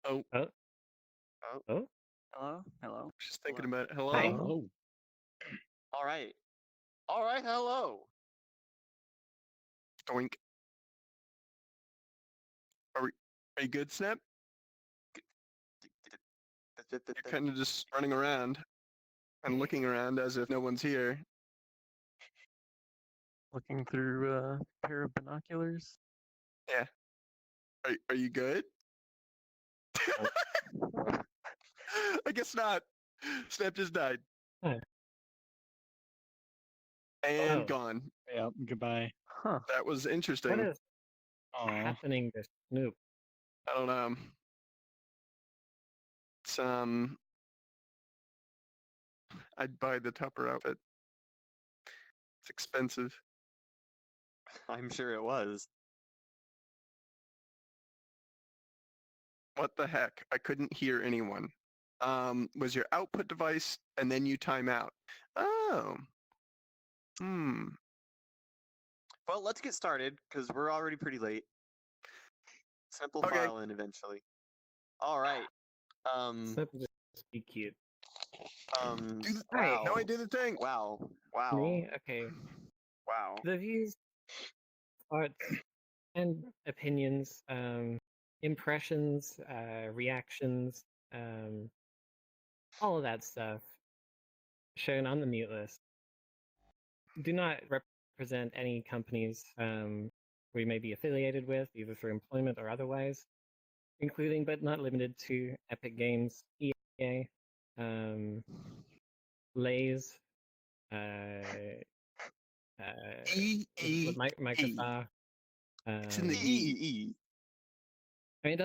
Oh, Oh, Oh, oh, hello, hello. just thinking Hello. about it. Hello? hi. Oh, All right, hello. Doink. Are you good, Snap? You're kind of just running around and looking around as if no one's here. looking through a pair of binoculars. Yeah. Are you good? I guess not. Snap just died. Huh. And Oh. gone. Yeah, goodbye. Huh. That was What interesting. is Aw. happening to Snoop? I don't know. It's I'd buy the Tupper outfit. It's expensive. I'm sure it was. What the heck? I couldn't hear anyone. Was your output device and then you time out? Oh. Well, let's get started because we're already pretty late. Simple Okay. file in eventually. All right. Snoop would just be cute. Do the Wow. No, I did the thing. Wow. Wow. Me? Okay. Wow. The views, thoughts, and opinions, impressions, reactions, all of that stuff shown on the mute list do not represent any companies we may be affiliated with, either through employment or otherwise, including but not limited to Epic Games, EA, Lay's, Microsoft. It's in the E. I mean, it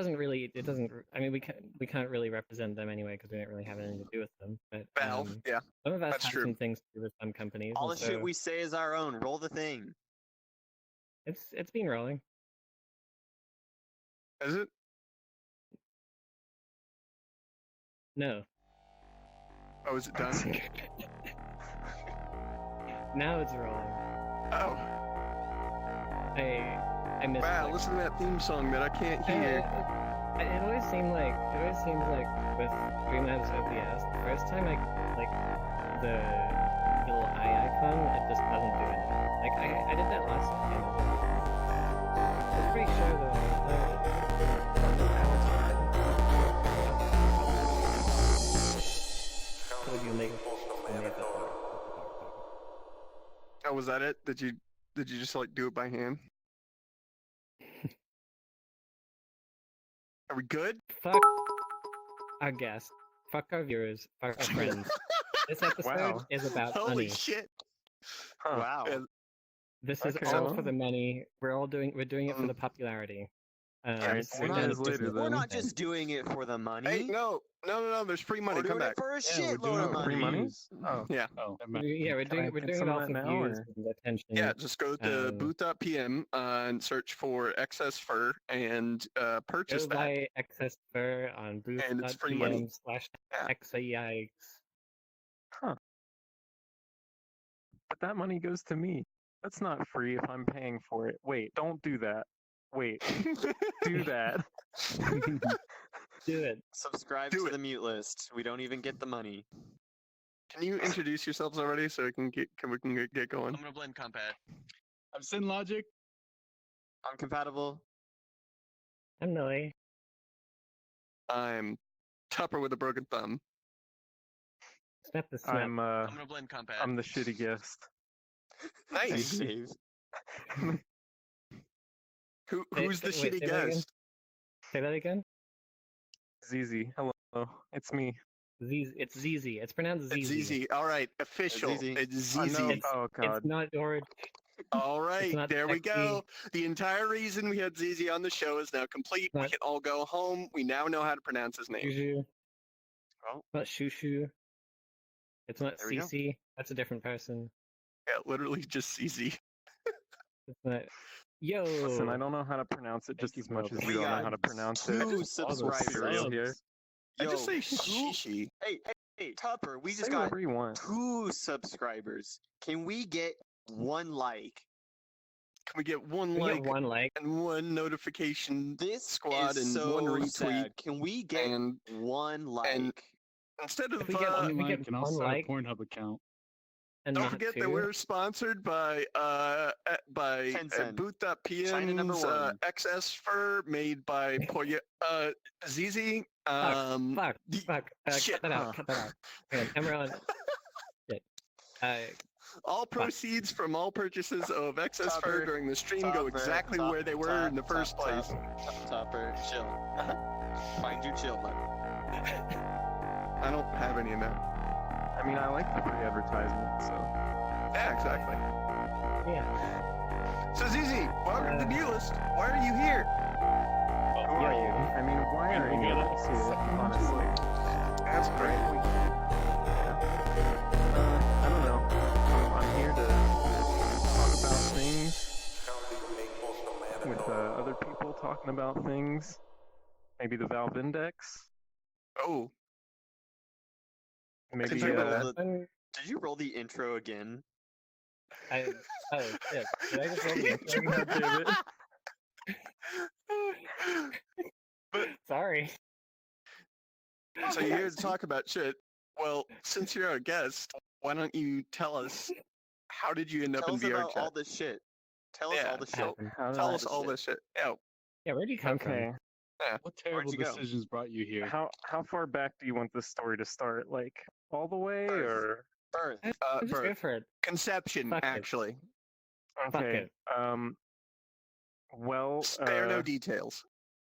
doesn't. I mean, we can't really represent them anyway because we don't really have anything to do with them. But Valve. Yeah. some of us that's have true. some things to do with some companies. All the and shit so we say is our own. Roll the thing. it's been rolling. Is it? No. Oh, is it done? Now it's rolling. Oh. I missed. Wow, listen to that theme song that I can't hear. It always seems like with Dreamlabs OBS, the first time like the little eye icon, it just doesn't do anything. Like I did that last time as well. I was pretty sure that you made that. Oh, was that it? Did you just like do it by hand? Are we good? Fuck our guests. Fuck our viewers. Fuck our friends. This episode is about Holy money. shit! Huh. Wow. Yeah. This is Okay, all well. for the money. We're doing it for the popularity. Alright, this see is you down guys to later business. then. We're not just doing it for the money. Hey, no, there's free money. We're Come doing back. it for a Yeah, we're doing shitload it of for free money. money. Oh, Yeah. oh, We're Can I doing get it some all of for that now, views or? and attention. Yeah, just go to Um, boot.pm and search for excess fur and purchase Go that. buy excess fur on And it's free money. booth.pm/xiexe. Huh. But that money goes to me. That's not free if I'm paying for it. Wait, don't do that. Wait, do that. Do it. Subscribe Do to it. the mute list. We don't even get the money. Can you introduce yourselves already so we can get going? I'm gonna blame Compat. I'm Sin Logic. I'm compatible. I'm Noe. I'm Tupper with a broken thumb. Snap the snap. I'm gonna blame Compat. I'm the shitty guest. Nice. Dave. Who's the Wait, shitty say that again? guest? Say that again. ZZ, hello, it's me. It's ZZ. It's pronounced ZZ. It's ZZ. All right, official. ZZ. It's Oh, ZZ. no. It's, Oh god. it's not George. All right, not there we sexy. go. The entire reason we had ZZ on the show is now complete. We Not- can all go home. We now know how to pronounce his name. Shushu. Oh. It's not Shushu. It's not There we go. CC. That's a different person. Yeah, literally just ZZ. It's not. Yo. Listen, I don't know how to pronounce it just you, as much as brother. you We don't know got how to pronounce it. 2 All those subscribers. cereal here. I just say Yo, shishi. Hey, Tupper, we Say just got whatever you want. 2 subscribers. Can we get 1 like? Can we get one We like get one like. and one notification This squad is and so one retweet? sad. Can we get And one like? instead of If we get One we like get and I'll one start like a Pornhub account. and don't not forget two. that we're sponsored by Tencent. China number Booth.pm's one. XS fur made by Xiexe. Fuck. shit. Cut that out. Cut that out. Okay, Emerald. Shit. All proceeds from all purchases of XS fur Topper, during the stream go exactly where they were in the first place. Topper, chill. Find your chill button. I don't have any of that. I mean, I like the free advertisement, so. Yeah, exactly. Yeah. So ZZ, welcome to the view list. Why are you here? Who are you? I mean, why are any of us here, honestly? That's great. I don't know. I'm here to talk about things with other people talking about things. Maybe the Valve Index. Oh, Maybe Did talk you, about roll that. did you roll the intro again? Oh shit. Did I just roll the intro? God damn it. But Sorry. so you're here to talk about shit. Well, since you're our guest, why don't you tell us how did you end up Tell in us VR about chat? all this shit. Tell us Yeah, all the shit. Happened. How did Tell I- us all this shit. Yeah. Yeah, where'd you come Okay. What terrible you go? decisions brought you here? How far back do you want this story to start? Like all the way, Birth. or Birth. from? Just go Birth. for it. Conception, Fuck it. actually. Fuck okay? it. Well, Spare no details.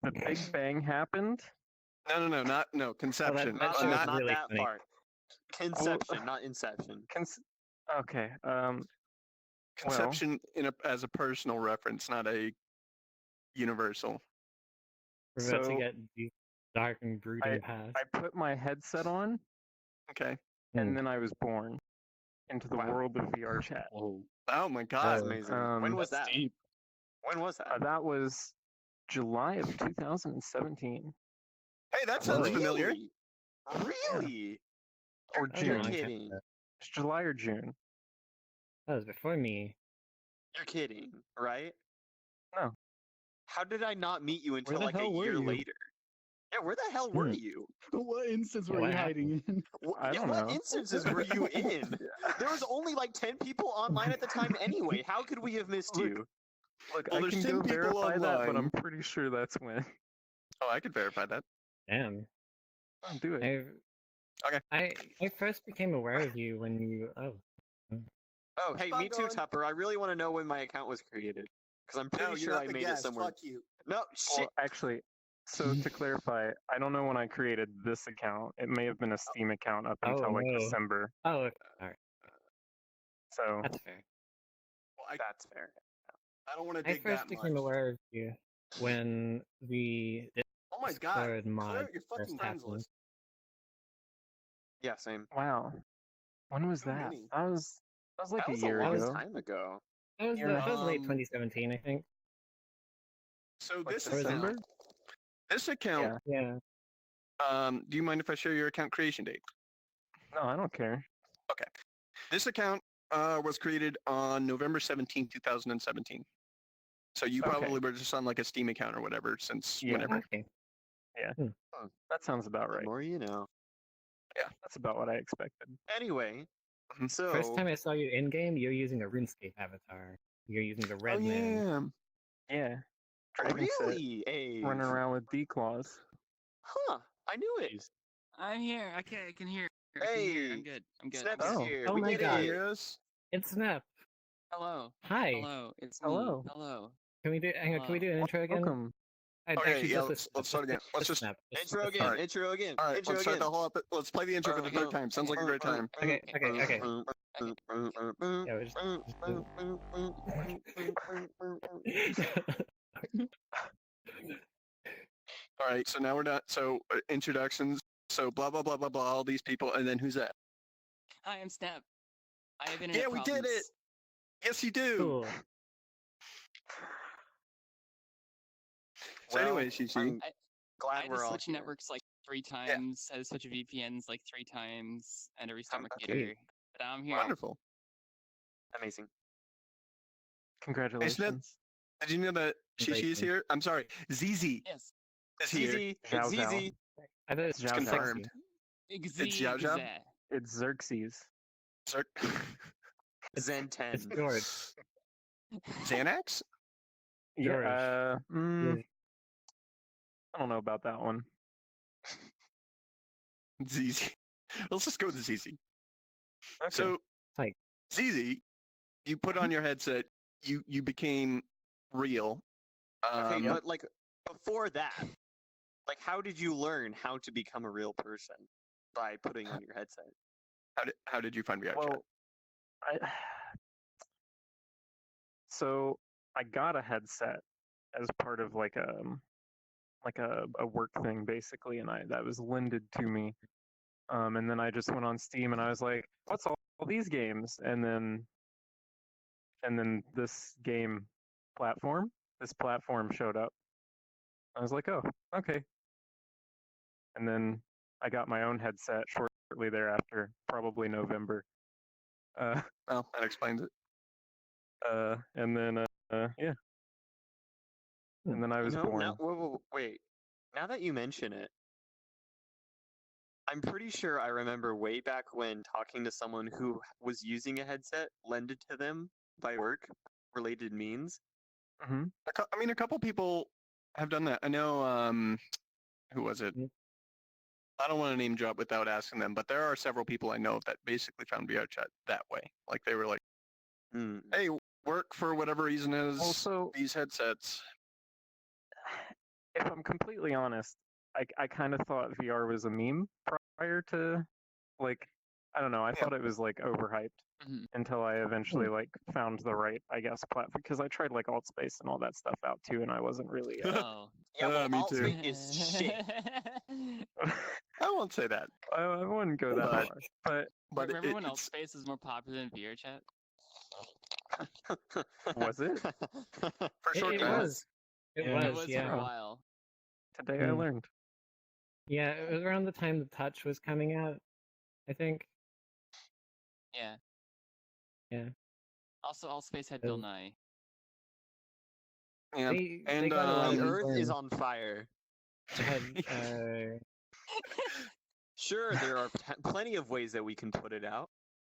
the Big Bang happened. No, conception. that Not, shit was not really that funny. part. Conception, not inception. Okay. Conception as a personal reference, not a universal. We're about to So, get deep, dark and brooding past. I put my headset on, Okay. and then I was born into the Wow. world of VR chat. Whoa, Oh my That's god. amazing. When was that's that? deep. When was that? That was July of 2017, Hey, that sounds Whoa. familiar. Really? or That was a You're long June. time kidding. ago. It's July or June. That was before me. You're kidding, right? No. How did I not meet you until the like a hell were year you? later? Yeah, where the hell were Hmm. you? What instance were What you hiding in? I don't What know. instances were you in? There was only like 10 people online at the time anyway. How could we have missed Look, you? Look, Well, I there's can 10 go people verify that, but I'm online. pretty sure that's when. Oh, I could verify that. Damn. I'll do it. Okay. I first became aware of you when you. Oh. Oh, hey, Keep on me too, going. Tupper. I really want to know when my account was created. Because I'm pretty sure I made it somewhere. Fuck you. No, shit. Well, actually, so to clarify, I don't know when I created this account. It may have been a Steam account up until like no. December. Oh, okay. Alright. So That's fair. Well, That's fair. I don't want to I dig first that became much. aware of you when the Oh my god. Discord Clear mod out your first fucking friends happened. list. Yeah, same. wow, when was Too that? many. That was like That was a year a long ago. time ago. That was, You're- that was late Um, 2017, I think. So Like this December? account, this account, Yeah. do you mind if I share your account creation date? No, I don't care. This account was created on November 17, 2017. So you Okay. probably were just on like a Steam account or whatever since Yeah. whenever. Okay. That sounds about The right. more you know. That's about what I expected. Anyway, Mhm. so First time I saw you in game, you're using a RuneScape avatar. You're using the red Oh man. yeah. Yeah. Dragon set, really, Abe? running around with D-claws. Huh? I knew it. Jeez. I'm here. I can hear. I can hear. Hey, I'm good. I'm good. Snap's Oh. here. Oh we my get God. it. Yes. It's Snap. Hello. Hi. Hello. It's me. Hello. Hello. Can we do? Hang on. Can we do an intro again? Welcome. Okay, Actually, yeah, just let's start again. Let's just Snap. Intro the again. Snap. Alright. Intro again. all right. Intro Let's start again. the whole. Let's play the intro for the third time. Sounds like a great time. Okay. Yeah, we're just. All right. So now we're done. So introductions. So blah blah blah blah blah. All these people, and then who's that? Hi, I'm Snap. I have Yeah, we did it. Yes, you do. Cool. So anyway, Xiexe. I'm I glad had we're to all switch here. networks like 3 times. I had to switch VPNs like 3 times and to restart my Okay. computer. But I'm here. Wonderful. Amazing. Congratulations. Did you know that Xiexe is here? I'm sorry, Xiexe Yes. is here. ZZ, Zhao it's Zhao. ZZ. I thought It's it's Zhao Zhao. confirmed. It's Zhao Zhao? It's Xerxes. Sir- Zen 10. It's George. Xanax? Yeah. George. I don't know about that one. ZZ. Let's just go with ZZ. Okay. So, Like- ZZ, you put on your headset, you became real. Okay, but like before that, like how did you learn how to become a real person? By putting on your headset. How did you find VR chat? Well, so I got a headset as part of like a work thing basically, and that was lended to me. And then I just went on Steam and I was like, what's all these games? And then this platform showed up. I was like, oh, okay. And then I got my own headset shortly thereafter, probably November. Well, that explains it. And then yeah. And then I was born. Wait. Now that you mention it, I'm pretty sure I remember way back when talking to someone who was using a headset lended to them by work-related means. Mm-hmm. I mean, a couple people have done that. I know, who was it? Mm. I don't want to name drop without asking them, but there are several people I know that basically found VR chat that way. Like they were like, Hmm. hey, work for whatever reason is Also, these headsets. if I'm completely honest, I kind of thought VR was a meme prior to, like, I don't know. I thought it was like overhyped Mhm. until I eventually like found the right, I guess, platform. Because I tried like alt space and all that stuff out too, and I wasn't really. Oh. Yeah, well, me alt too. space is shit. I won't say that, I wouldn't go that But- far, but but Remember when it's Altspace was more popular than VRChat? was it? for It, short it time. was. It Yeah. It was, was yeah. for a while. Today I Hmm. learned. Yeah, it was around the time the Touch was coming out, I think. Yeah. Yeah. Also, Altspace had Bill Oh. Nye. Yeah. They And, got a lot The of Earth is influence. on fire. They had, Sure, there are plenty of ways that we can put it out.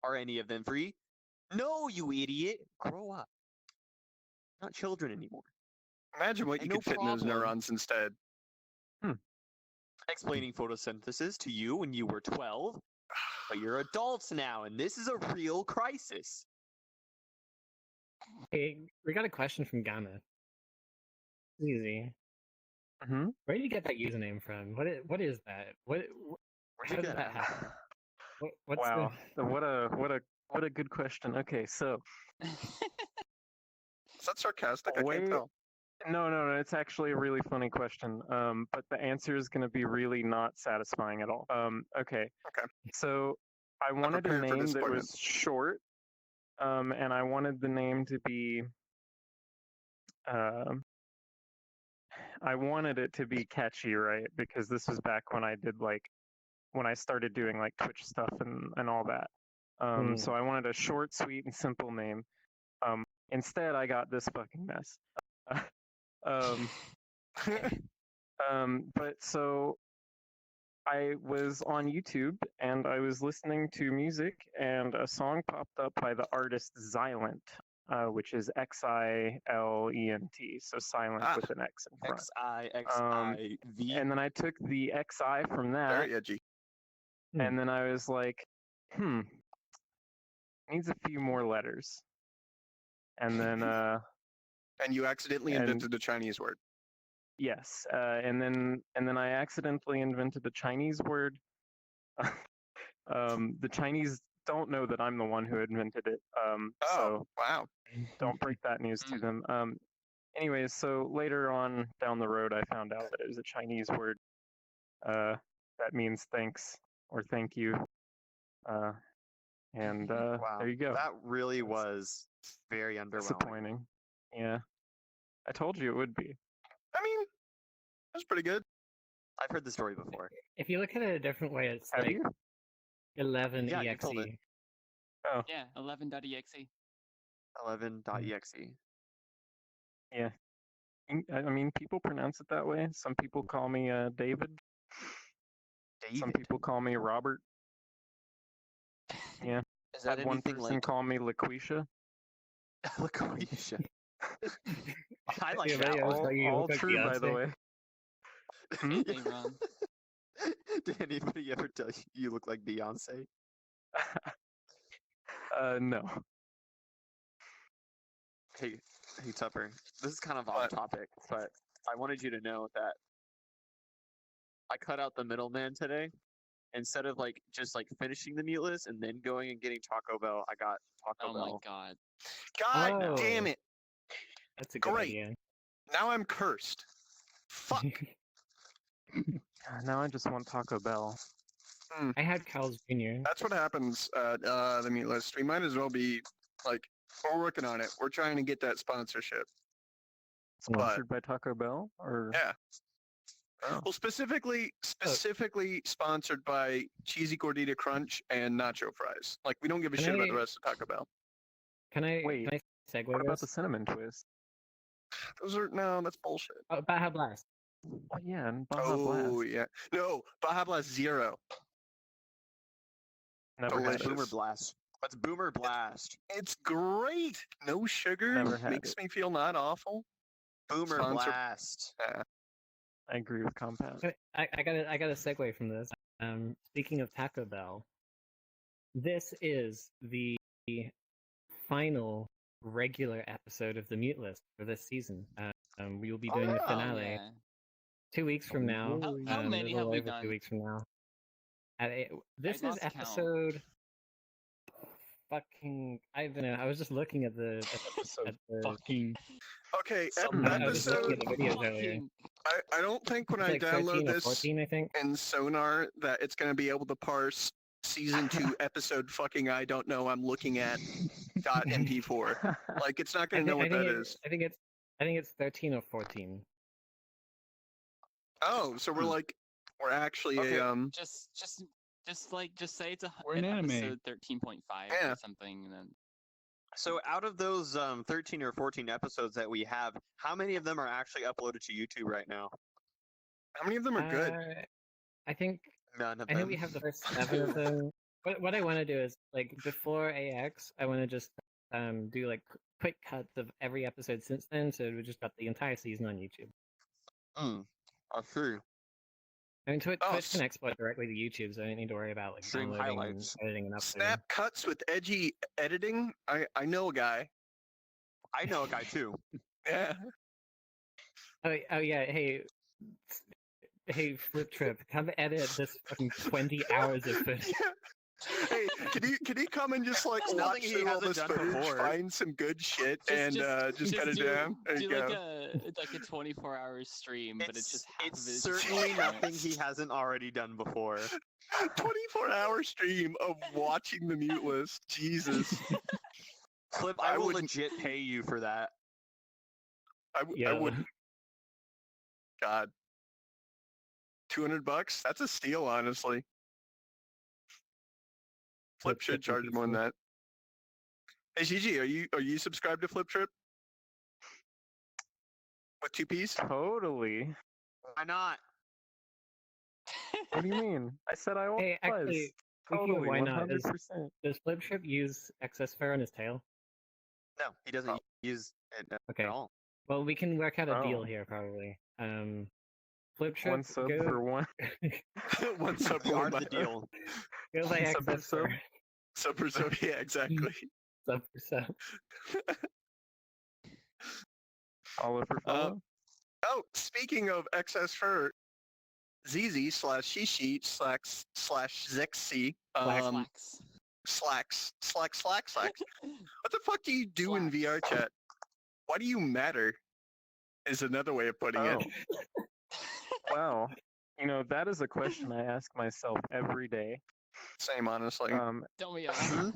Are any of them free? No, you idiot! Grow up. Not children anymore. Imagine what And you no could fit in those problem. neurons instead. Explaining photosynthesis to you when you were 12, but you're adults now, and this is a real crisis. hey, we got a question from Gamma. Easy. Mm-hmm. Where did you get that username from? What is that? Where'd How you did get that it? happen? What's Wow, what a good question. Okay, so Is that sarcastic? I Wait. can't tell. no, it's actually a really funny question. But the answer is going to be really not satisfying at all. Okay. Okay. So I wanted a prepared for name that disappointment. was short, and I wanted the name to be, I wanted it to be catchy, right? Because this was back when I did when I started doing like Twitch stuff and all that. So I wanted a short, sweet, and simple name. Instead, I got this fucking mess. But so I was on YouTube and I was listening to music, and a song popped up by the artist Xilent, which is Xilent, so silent Ah. with an X in front. XIXIV. And then I took the XI from that, Very edgy. and then I was like, needs a few more letters. And then And you accidentally And- invented a Chinese word. yes, and then I accidentally invented a Chinese word. The Chinese don't know that I'm the one who invented it. Oh, So wow. don't break that news to Mm. them. Anyways, so later on down the road, I found out that it was a Chinese word that means thanks or thank you. And Wow. there you go. That really That's was very underwhelming. Disappointing. Yeah, I told you it would be. I mean, that's pretty good. I've heard the story before. If you look at it a different way, it's Have like you? 11 Yeah, you exe. told it. Oh, Yeah, 11.exe. 11.exe. Yeah. I mean, people pronounce it that way. Some people call me David. Some people call me Robert. Yeah. Is that Had one anything person like call me LaQuisha. LaQuisha? I like Yeah, that yeah, one. it's like you All look like true, by the Beyonce. way. Hmm? Hey, Ron. Did anybody ever tell you look like Beyonce? No. Hey, Tupper. This is kind of What? off topic, but I wanted you to know that I cut out the middleman today. Instead of like just like finishing the meat list and then going and getting Taco Bell, I got Taco Oh my Bell. god. God Oh. damn it! That's a good Great. idea. Now I'm cursed. Fuck. Now I just want Taco Bell. I had Carl's Jr. That's what happens at the meat list. We might as well be like, we're working on it. We're trying to get that sponsorship. Sponsored by Taco Bell? Or Yeah. Oh. Well, specifically sponsored by Cheesy Gordita Crunch and Nacho Fries. Like, we don't give a Can shit about the I- rest of Taco Bell. Wait, Can I segue what about the this? cinnamon twist? No, that's bullshit. Oh, Baja Blast. Oh yeah, and Baja Oh, Blast. yeah. No, Baja Blast Zero. Never had delicious. it. Boomer Blast. That's Boomer Blast. It's great. No sugar. Never had Makes it. me feel not awful. Boomer Sponsor- Blast. I agree with Compound. I gotta segue from this. Speaking of Taco Bell, this is the final regular episode of the Mute List for this season. We will be doing the Oh, finale Yeah. 2 weeks from now. How a many little have we over 2 done? weeks from now. This is lost count. episode. Fucking, I don't know. I was just looking at the. Episode at the fucking. Okay, I was just looking episode. at the videos earlier. I don't think when It's I like download 13 or this 14, I think. in Sonar that it's going to be able to parse season 2 episode fucking I don't know I'm looking at .mp4. Like, it's not going to know what that is. I think it's 13 or 14. Oh, so we're actually Okay. a Just say it's We're an anime. episode 13.5 Yeah. or something, and then So out of those 13 or 14 episodes that we have, how many of them are actually uploaded to YouTube right now? how many of them are good? I think None of I them. think we have the first 7 of them. What I want to do is, like, before AX, I want to just do like quick cuts of every episode since then, so we just got the entire season on YouTube. I see. I mean, Twitch Oh, can export directly to YouTube, so I don't need to worry about like Stream downloading highlights. and editing and uploading. Snap cuts with edgy editing. I know a guy. I know a guy too. Yeah. Oh yeah, hey, Flip Trip, come edit this fucking 20 hours of footage. Hey, can you come and just like It's watch nothing he through all hasn't this done footage, before. find some good shit, and just cut it do, down? There you do go. like a 24-hour stream, but it's just half it's of it is certainly just nothing he hasn't already done before. 24-hour stream of watching the mute list. Jesus. Flip, I I will wouldn't- legit pay you for that. I Yeah. wouldn't. God. $200? That's a steal, honestly. Flip should charge more than that. Hey, Gigi, are you subscribed to Flip Trip? With 2 Ps? Totally. Why not? What do you mean? I said I was. Hey, actually, speaking of Totally, why not, 100%. does Flip Trip use excess fur on his tail? No, he doesn't Oh. use it Okay. at all. Well, we can work out a deal Oh. here probably. Flip Trip, One sub go, for one. One sub We for are one the button. deal. go by Sub per excess sub. fur. Sub per sub, yeah, exactly. Sub for sub. Follow for follow. Oh, speaking of excess fur, ZZ/Xiexe / Xiexe Slacks. slacks. What the fuck do you do in VR chat? Why do you matter? Is another way of putting Oh. it. Wow. You know, that is a question I ask myself every day. Same, honestly. Don't we all?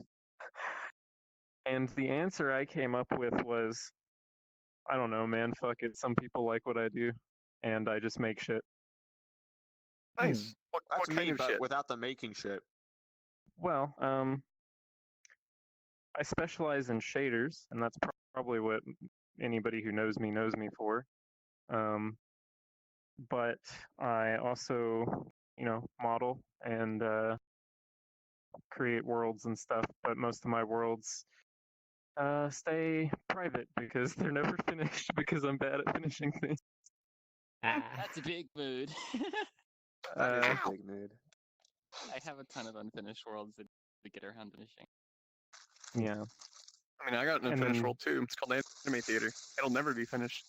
And the answer I came up with was, I don't know, man, fuck it. Some people like what I do, and I just make shit. Nice. What That's kind me, of but shit? without the making shit. Well, I specialize in shaders, and that's probably what anybody who knows me for. But I also, model and create worlds and stuff. But most of my worlds stay private because they're never finished because I'm bad at finishing things. That's a big mood. That is a big mood. I have a ton of unfinished worlds that we get around finishing. Yeah. I mean, I got an And unfinished then- world too. It's called Anime Theater. It'll never be finished.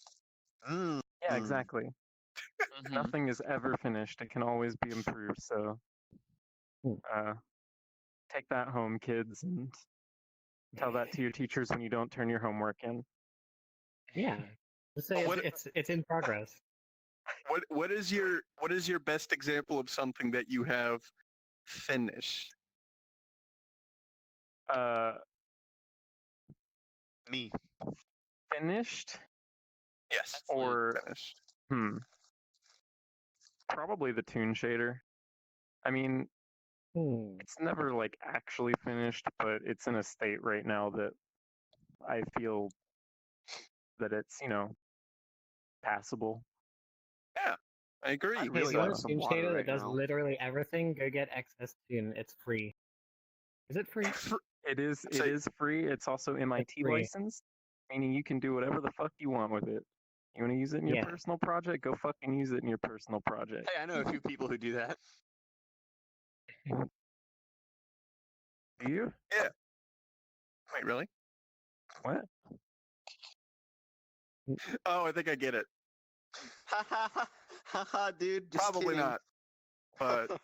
Mm. Yeah, exactly. Mhm. Nothing is ever finished. It can always be improved. So, take that home, kids, and tell that to your teachers when you don't turn your homework in. Yeah. Let's say What- it's in progress. What is your best example of something that you have finished? Me. Finished Yes. That's or Finished. probably the Toon Shader. I mean, it's never like actually finished, but it's in a state right now that I feel that it's passable. I agree. I Hey, really you want want some Toon water Shader right that does now. literally everything? Go get XS Toon. It's free. Is it free? It is So- free. It's also MIT free. licensed, meaning you can do whatever the fuck you want with it. You want to use it in your Yeah. personal project? Go fucking use it in your personal project. Hey, I know a few people who do that. Do you? Wait, really? What? Oh, I think I get it. Ha ha ha ha ha, dude. Just Probably kidding. not. But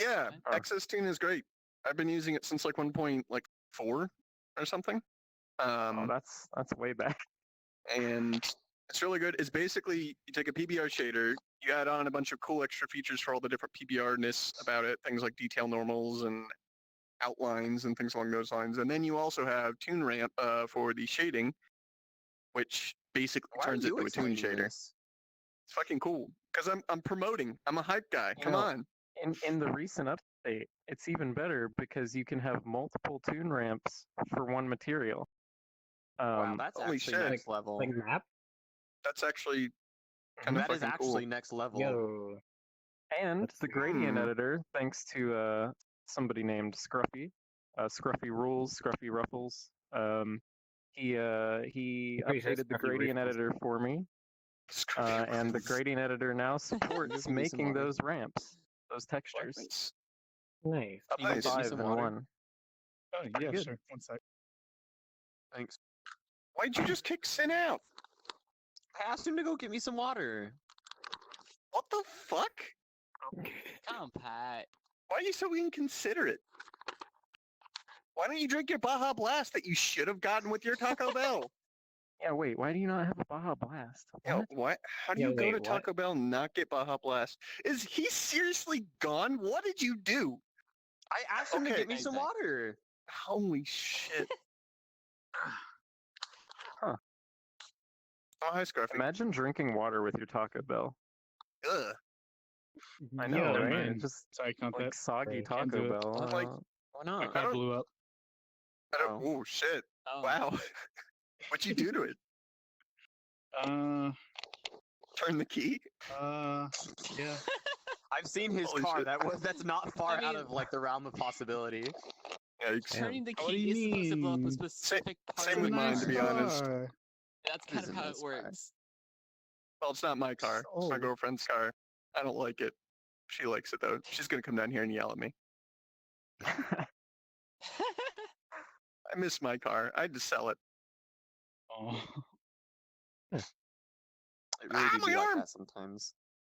yeah, Oh. XS10 is great. I've been using it since like 1.4 or something. Oh, that's way back. And it's really good. It's basically you take a PBR shader, you add on a bunch of cool extra features for all the different PBR-ness about it, things like detail normals and outlines and things along those lines. And then you also have Toon Ramp for the shading, which basically Why are turns it you to a Toon explaining shader. this? It's fucking cool because I'm promoting. I'm a hype guy. You Come know, on. In the recent update, it's even better because you can have multiple Toon ramps for one material. Wow, that's holy actually shit. next level. Like map? That's actually kind of That is fucking actually cool. next level. Yo. And That's- the gradient editor, thanks to somebody named Scruffy, Scruffy Rules, Scruffy Ruffles. He pretty sure updated the Scruffy gradient Ruffles. editor for me, and the gradient editor now supports Give me some making water. those ramps, those textures. Nice. Nice. Can you Nice. get me 5 some in water? 1. Oh, yeah, good. sure. One sec. Thanks. Why'd you just kick Sin out? I asked him to go get me some water. What the fuck? Come on, Pat. Why are you so inconsiderate? Why don't you drink your Baja Blast that you should have gotten with your Taco Bell? Yeah, wait, why do you not have a Baja Blast? You know, What? what? How do Yeah, you go wait, to what? Taco Bell and not get Baja Blast? Is he seriously gone? What did you do? I asked him to Okay. get me some Exactly. water. Holy shit. Huh. Oh, hi, Scruffy. Imagine drinking water with your Taco Bell. Ugh. I know, Yo, right? man. It's just Sorry, count like that. soggy Can't do Taco it. Bell. Like- Why My not? I car don't- blew up. I don't, oh, shit. Oh. Wow. What'd you do to it? Turn the key? Yeah. I've seen his Holy car. shit. That's not far out mean- of like the realm of possibility. Yikes. Turning the What do key you is supposed to blow up a mean? specific part same of with the mine, car. to be honest. That's It kind is of a how it nice car. works. Well, it's not my car. It's my old. girlfriend's car. I don't like it. She likes it, though. She's going to come down here and yell at me. I miss my car. I had to sell it. Oh. It really Ah, do my be like arm! that sometimes.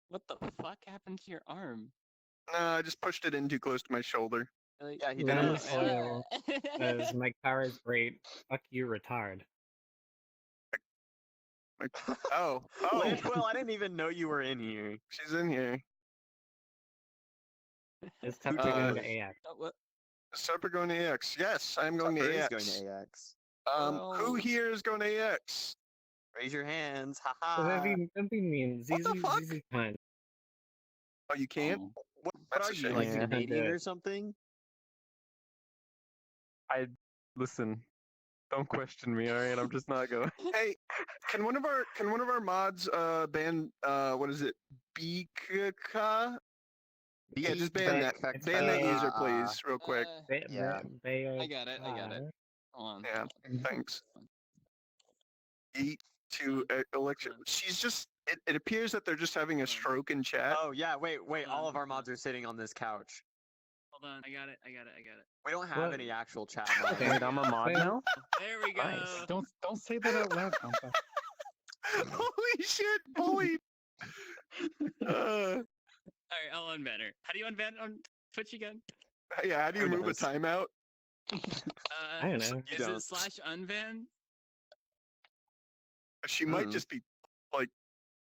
What the fuck happened to your arm? No, I just pushed it in too close to my shoulder. Like, Yeah, he did. Lemon it. oil. As my car is great. Fuck you, retard. Like, oh, oh, Landquill, I didn't even know you were in here. she's in here. It's tough to took go it? to AX. oh, what? Is Tupper going to AX? Yes, I am going Tupper to is AX. going to AX. Who Oh. here is going to AX? Raise your hands. Don't Haha. be mean. What the fuck? ZZ fine. Oh, you can't? Oh. What That's are a you, shame. like Yeah. Canadian Yeah. or something? Listen, Don't question me, alright? I'm just not going. Hey, can one of our mods ban what is it? Bika? Yeah, just ban that. It's Ban that user, Uh, please, real quick. Yeah. They are. I got it. Hold on. Yeah, thanks. Eat to election. She's just. It appears that they're just having a stroke in chat. Oh yeah, wait. All of our Hold mods are sitting on this couch. Hold on. I got it. We don't have Well- any actual chat mods. Okay. Wait, I'm a mod Well- now? There we go. Nice. Don't say that out loud, Banter. Holy shit, bully! All right, I'll unban her. How do you unban on Twitch again? Yeah, how do you Who move a knows? timeout? I don't know. You Is don't. it /unban? She might Mm. just be like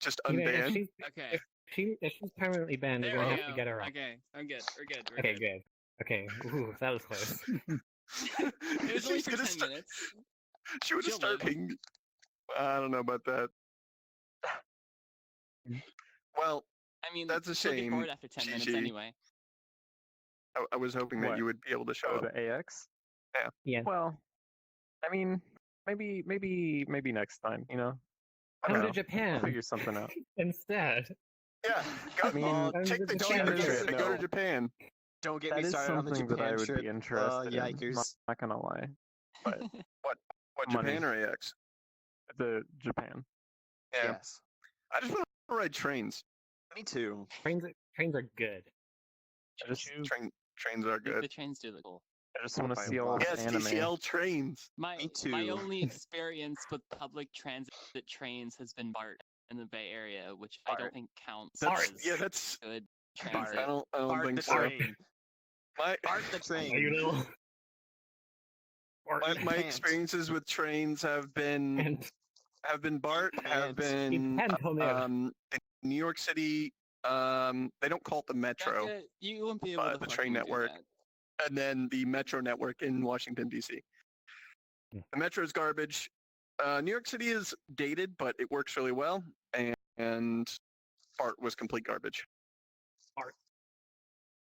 just You know, if unbanned. she's Okay. if she's permanently banned, There we're we gonna go. have to get her off. Okay, I'm good. We're good. Okay, good. Okay, ooh, that was close. It was only She's for gonna 10 start- minutes. She would have She'll live. started ping. I don't know about that. Well, I mean, That's a she'll get shame, bored after 10 minutes Gigi. anyway. I was hoping that What? you would be able to show Oh, up. the AX? Yeah. Well, I mean, maybe next time, you know? I Come don't to know. I'll Japan figure something out. instead. Yeah, go, I mean, take the don't cheap ever trip say and go to no. Japan. Don't get That me is started on the something that I Japan would trip. be interested in. Yikers. Not gonna lie. What, Money. Japan or AX? The Japan. Yeah, Yes. I just want to ride trains. Me too. Trains are good. I just, Trains are The good. trains do look cool. I just want to by see all lot. this Yes, anime. TCL trains. My Me my too. only experience with public transit trains has been BART in the Bay Area, which I BART. don't think counts That's as yeah, that's. good BART. transit. I don't Bart think the so. train. My Bart the train. You know. my Can't. experiences with trains have been And BART, have Can't. been can't come there. in New York City. They don't call it the Metro, Becca, you won't be able to the train fucking do network. that. and then the Metro network in Washington D.C. Hmm. The Metro is garbage. New York City is dated, but it works really well. And BART was complete garbage.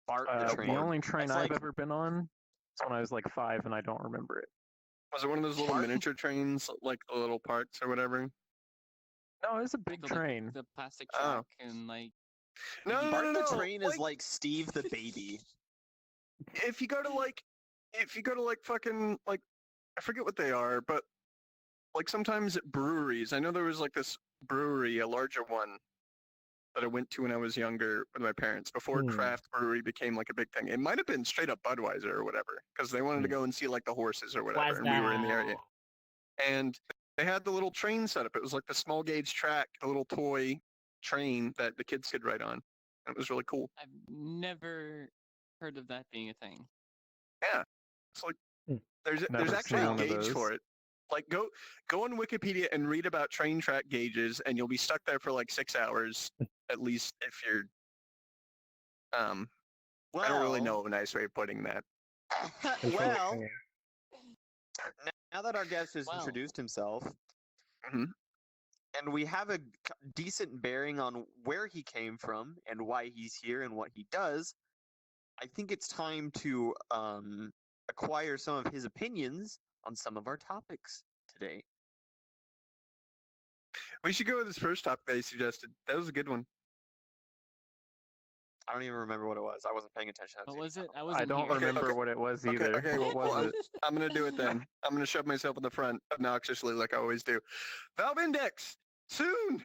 Bart the The train. only train That's I've like- ever been on is when I was like 5 and I don't remember it. Was it one of those little BART? miniature trains, like the little parts or whatever? No, it was a big The, train. The plastic Oh. track and like No, no, Bart no, no, the no. train is like Steve the baby. If you go to like fucking like, I forget what they are, but like sometimes at breweries. I know there was like this brewery, a larger one, that I went to when I was younger with my parents before Hmm. craft brewery became like a big thing. It might have been straight up Budweiser or whatever, because they wanted to Hmm. go and see like the horses or whatever, and we were in the area. And they had the little train setup. It was like the small gauge track, the little toy train that the kids could ride on. And it was really cool. I've never heard of that being a thing. It's like Hmm. there's Never actually seen a one of gauge for those. it. Like go on Wikipedia and read about train track gauges, and you'll be stuck there for like 6 hours at least if you're. Well, I don't really know a nice way of putting that. well, now that our guest has Well. introduced himself, Mhm. and we have a decent bearing on where he came from and why he's here and what he does, I think it's time to acquire some of his opinions on some of our topics today. We should go with this first topic that he suggested. That was a good one. I don't even remember what it was. I wasn't paying attention. What was it? I I wasn't don't here. remember okay. what it was Okay, either. okay, What well, was it? I'm gonna do it then. I'm gonna shove myself in the front obnoxiously like I always do. Valve Index soon.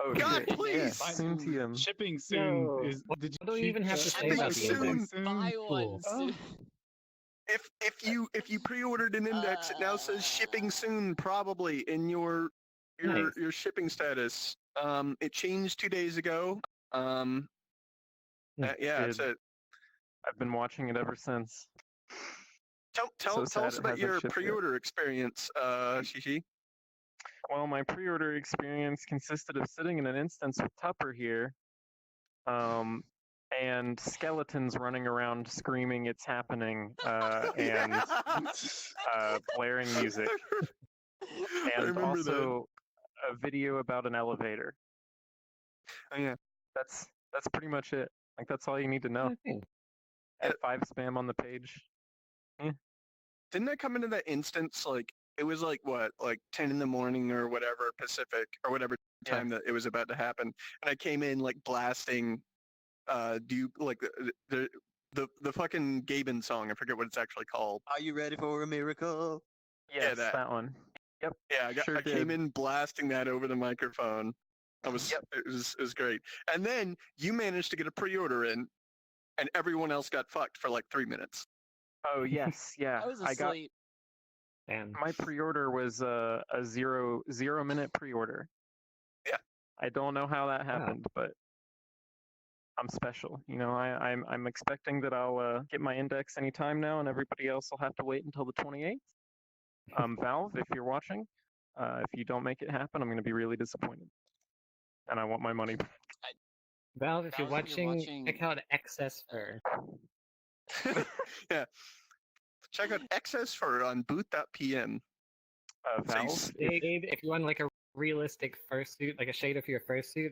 Oh God, shit! please! Yeah, soon TM. Shipping soon No. is. Did What do we she- even have to say about the shipping index? Buy one. Cool. soon. If you pre-ordered an index, it now says shipping soon probably in your Nice. your shipping status. It changed 2 days ago. Yeah, that's Did- it. I've been watching it ever since. Tell So sad us it about hasn't your shipped yet. pre-order experience, Shishi. Well, my pre-order experience consisted of sitting in an instance with Tupper here, and skeletons running around screaming "It's happening!" And blaring music, I and remember also a video about an elevator. that. Oh, yeah. That's pretty much it. Like that's all you need to know. Okay. At 5 spam on the page. Didn't that come into that instance like it was like what, like 10 in the morning or whatever Pacific or whatever time that it was about to happen, and I came in like blasting, do you like the fucking Gaben song? I forget what it's actually called. Are you ready for a miracle? Yes, that. that one. Yep. Yeah, Sure I came did. in blasting that over the microphone. It was great. And then you managed to get a pre-order in, and everyone else got fucked for like 3 minutes. Oh yes, yeah. I was I got asleep. Damn. my pre-order was a 0 minute pre-order. Yeah. I don't know how that happened, but I'm special. You know, I'm expecting that I'll get my index anytime now, and everybody else will have to wait until the 28th. Valve, if you're watching, if you don't make it happen, I'm going to be really disappointed, and I want my money. Valve, if you're Valve, if you're watching, watching- check out Excess Fur. Yeah. Check out Excess Fur on boot.pm. Valve, If you want like a realistic fursuit, like a shader for your fursuit,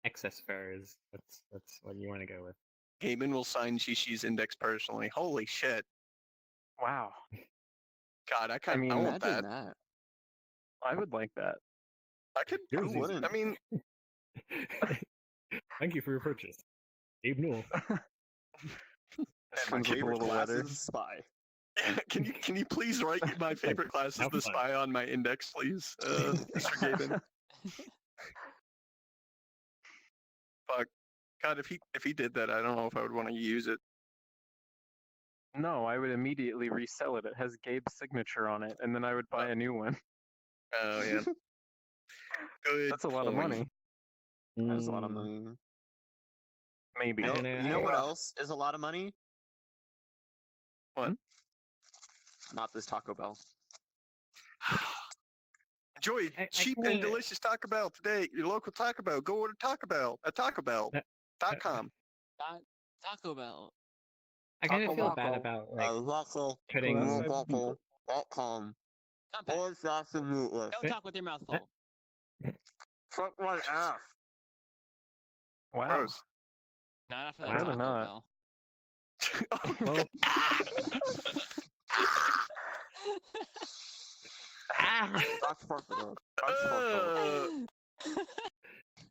Excess Fur is that's what you want to go with. Gaben will sign Xixe's index personally. Holy shit. wow, God, I mean, want that. Imagine that. I would like that. I could. Here's Who wouldn't? I mean, Thank you for your purchase. Gabe Newell. And my Comes with a favorite little class letter. is spy. can you please write my favorite class is Have the fun. spy on my index, please, Mr. Gaben? Fuck. God, if he did that, I don't know if I would want to use it. No, I would immediately resell it. It has Gabe's signature on it, and then I would buy a new one. Oh yeah. Good. That's a lot of point. money. That's a lot of Mm. money. Maybe. I You don't know, know, you know I- what else is a lot of money? What? Not this Taco Bell. Enjoy I cheap kinda- and delicious Taco Bell today. Your local Taco Bell. Go order Taco Bell at TacoBell.com. Taco Bell. I kind Taco of feel Bell. bad about like Putting putting. .com. Compact. Or sauce and meatless. Don't talk with your mouth full. Fuck my ass. Wow. Gross. Not after that Wow. Taco Not. Bell. Oh, Well, ah, That's perfect. That's perfect.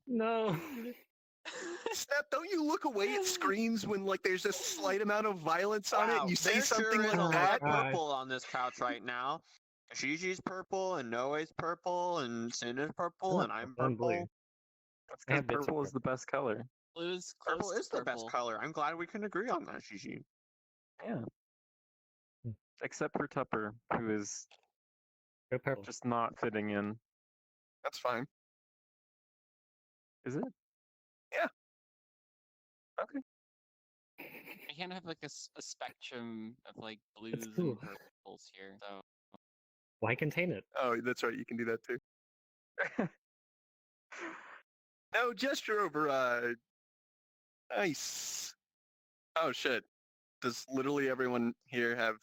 no. Snap, don't you look away at screens when like there's a slight amount of violence on it Wow, and you say there something sure is like a lot that? of purple on this couch right now. Gigi's purple, and Noe's purple, and Cinna's purple, Oh, and I'm I'm blue. purple. That's I have because bits of purple is the best color. Blue's Purple close to is the best purple. color. I'm glad we can agree on that, Gigi. Yeah. Hmm. Except for Tupper, who is Go purple. just not fitting in. That's fine. Is it? Yeah. Okay. I can't have like a spectrum of like blues cool. and purples here. So Why contain it? Oh, that's right. You can do that too. No, gesture override. Nice. Oh shit. Does literally everyone here have?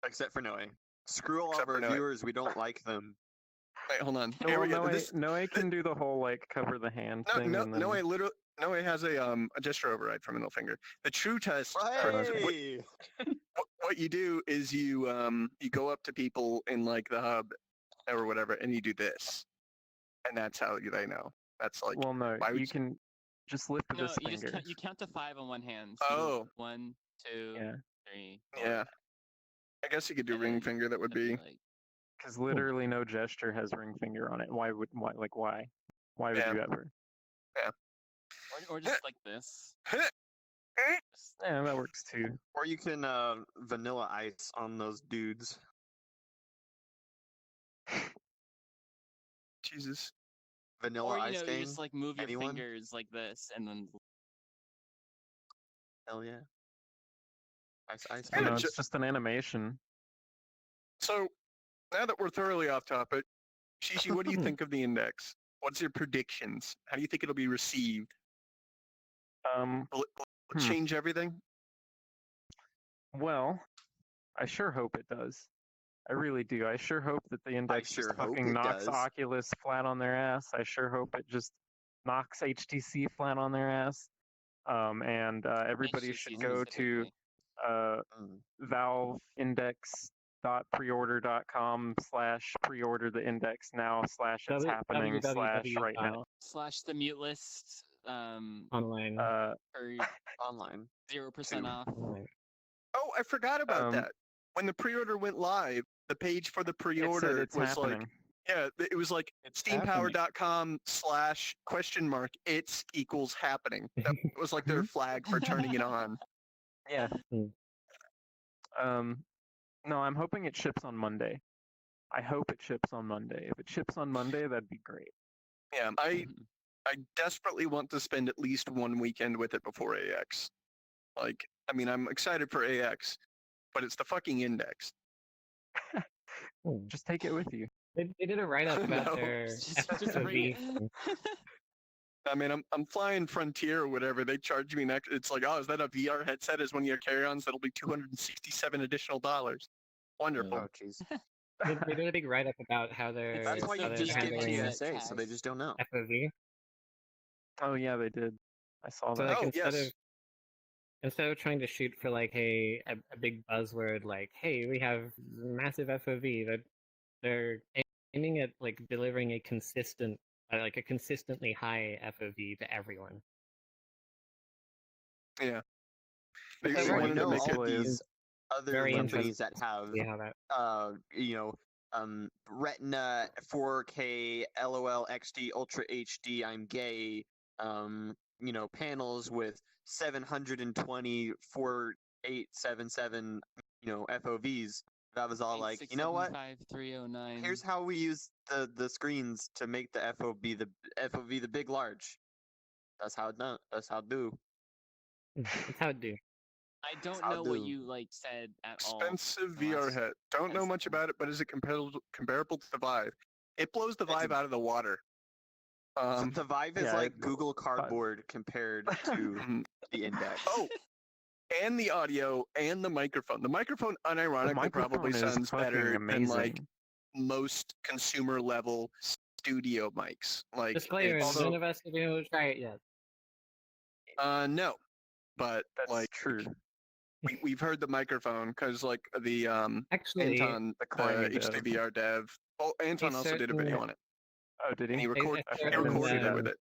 Except for Noe. Screw all Except of for our Noe. viewers. We don't like them. Wait, hold on. No, Here we go. Noe, This, Noe can do the whole like cover the hand no, thing. no, and then... Noe has a gesture override for middle finger. The true test. Hey! What you do is you go up to people in like the hub or whatever, and you do this, and that's how they know. That's like. Well, no, why would you can just lift no, this you just finger. you count to 5 on one hand. So you go Oh. 1, 2, Yeah, 3. Yeah. I guess you could do And ring then finger. That would that'd be. like, because literally no gesture has ring finger on it. Why would why? Why would Yeah. you ever? or just like this. Just- Yeah, that works too. Or you can vanilla ice on those dudes. Jesus. Vanilla or you ice know, you gang. just like move your Anyone? fingers like this, and then Hell yeah. Ice Yeah, You know, gang. ju- it's just an animation. So now that we're thoroughly off topic, Xiexe, what do you think of the index? What's your predictions? How do you think it'll be received? Will it change everything? Well, I sure hope it does. I really do. I sure hope that the index sure just hope fucking it knocks does. Oculus flat on their ass. I sure hope it just knocks HTC flat on their ass. And everybody should HTC go to specifically. Mm. valveindex.com www.preorder.com/preorder the index now /it's happening /right now. / the mute list Online. for Online. 0% off. Online. Oh, I forgot about Um, that. When the pre-order went live, the page for the It said pre-order it's was happening. like, yeah, it was like It's happening. steampower.com/it's=happening. That was like their flag for turning it on. Yeah. Hmm. No, I'm hoping it ships on Monday. I hope it ships on Monday. If it ships on Monday, that'd be great. Yeah, I desperately want to spend at least one weekend with it before AX. Like, I mean, I'm excited for AX, but it's the fucking index. Just take it with you. They did a write-up about No. their Just FOV bring it. thing. I mean, I'm flying Frontier or whatever. They charge me next. It's like, oh, is that a VR headset as one of your carry-ons? That'll be $267 additional. Wonderful. Oh, jeez. They did a big write-up about how they're That's why how you they're just get handling TSA, so they just don't know. FOV. Oh yeah, they did. I saw So that. like Oh, instead of trying to shoot for like a big buzzword like, hey, we have massive FOV, that they're aiming at like delivering a consistent like a consistently high FOV to everyone. Yeah. But They that So works I wanted to know make all it. these other very companies that have See how that Retina 4K LOL XD Ultra HD I'm gay panels with 720 4877 FOVs. That was all like, you know what? 309. Here's how we use the screens to make the FOV the big large. That's how it done. That's how it do. that's how it do. I don't I'll know what do. you like said at all. Expensive the VR last head. Don't 10 know much seconds. about it, but is it comparable to the Vive? It blows the It's Vive out of the water. The Vive is yeah, like Google Cardboard compared to mhm. the Index. Oh, and the audio and the microphone. The microphone, unironically, probably microphone is sounds better fucking than like amazing. most consumer level studio mics. Like, Disclaimer: it's, none of us have been able to try it yet. no, but That's like true. we've heard the microphone because like the Actually, Anton, the the climbing dev. HDVR dev. Oh, Anton also did a video on it, Oh, did and he? he recorded a he certain, recorded it with it.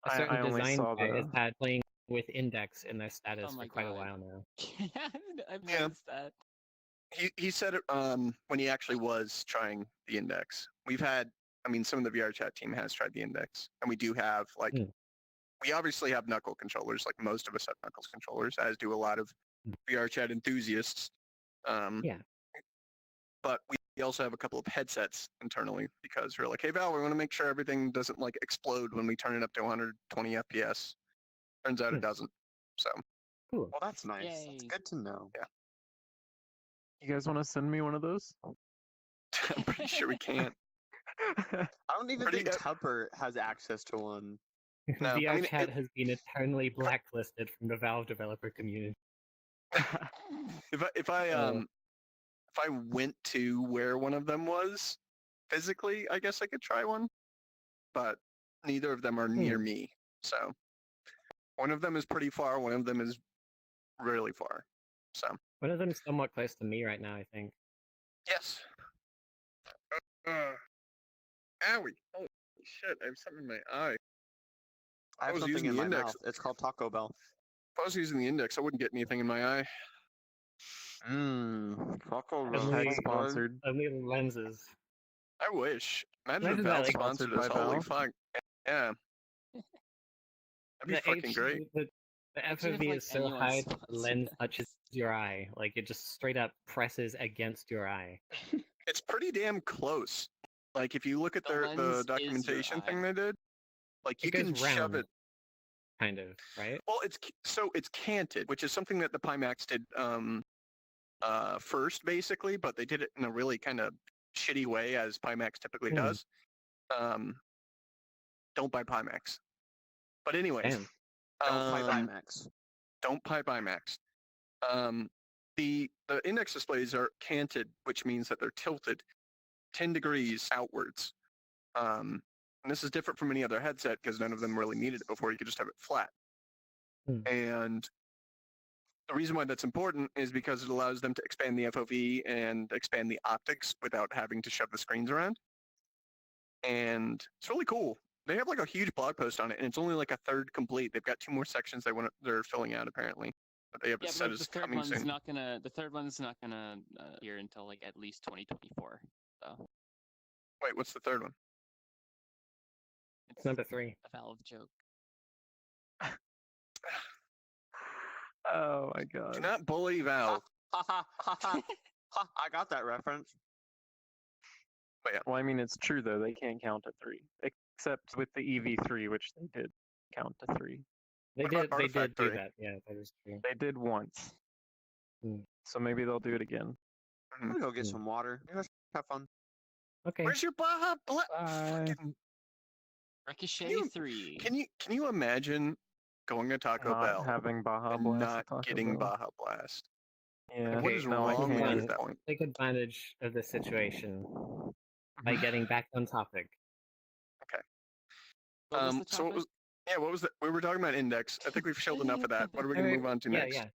a I certain only design saw guy has the. had playing with Index in their status Oh for my quite a God. while now. I've Yeah. noticed that. He said it when he actually was trying the Index. We've had, I mean, some of the VR chat team has tried the Index, and we do have like, we obviously have knuckle controllers, like most of us have knuckles controllers, as do a lot of VR chat enthusiasts. Yeah. But we also have a couple of headsets internally because we're like, hey Val, we want to make sure everything doesn't like explode when we turn it up to 120 FPS. Turns out it doesn't. So Cool. Well, that's nice. That's Yay. good to know. Yeah. You guys want to send me one of those? I'm pretty sure we can't. I don't even Pretty- think Tupper has access to one. No, I VR mean, chat has been eternally blacklisted from the Valve developer community. if I went to where one of them was physically, I guess I could try one, but neither of them are near me. So one of them is pretty far, one of them is really far. So One of them is somewhat close to me right now, I think. yes. Owie! Holy shit! I have something in my eye. I have was something using in the my index. mouth. It's called Taco Bell. If I was using the index, I wouldn't get anything in my eye. Taco Bell. Only- Tag sponsored. Only lenses. I wish. Imagine if Imagine that, Valve like, sponsored sponsored us. by Holy Valve? fuck! Yeah. That'd be fucking great. The Imagine if, FOV like, is so anyone high that the sponsored lens us. touches your eye. Like, it just straight up presses against your eye. It's pretty damn close. Like if you look at The lens the is your documentation thing eye. they did, like you It goes can shove round. it. Kind of, right? Well, it's canted, which is something that the Pimax did first, basically, but they did it in a really kind of shitty way, as Pimax typically does. Don't buy Pimax. But anyways, Damn. Don't pipe IMAX. don't pipe IMAX. The index displays are canted, which means that they're tilted 10 degrees outwards. And this is different from any other headset because none of them really needed it before. You could just have it flat. And the reason why that's important is because it allows them to expand the FOV and expand the optics without having to shove the screens around. And it's really cool. They have like a huge blog post on it, and it's only like a third complete. They've got 2 more sections they're filling out apparently. But they have Yeah, it set but as the third coming one's soon. not gonna. The third one's not gonna appear until like at least 2024. So Wait, what's the third one? it's Number 3. a Valve joke. Oh my god. Do not bully Valve. Ha ha ha ha ha! I got that reference. Well, I mean, it's true though. They can't count to 3, except with the EV3, which they did count to 3. They What did. about They did Artifact do 3? that. Yeah, that is true. They did once, Hmm. so maybe they'll do it again. I'm gonna go get Hmm. some water. You guys have fun. Okay. Where's your Baja Blast? Bye. Ricochet you- 3. Can you imagine going to Taco Not Bell having Baja and Blast. not at Taco getting Bell. Baja Blast? Yeah. Like, what is no, I wrong with you can't. at that point? Take advantage of the situation by getting back on topic. What was the So what topic? was? Yeah, what was that? We were talking about Index. I think we've showed enough of that. What are we gonna move on to yeah, next? yeah.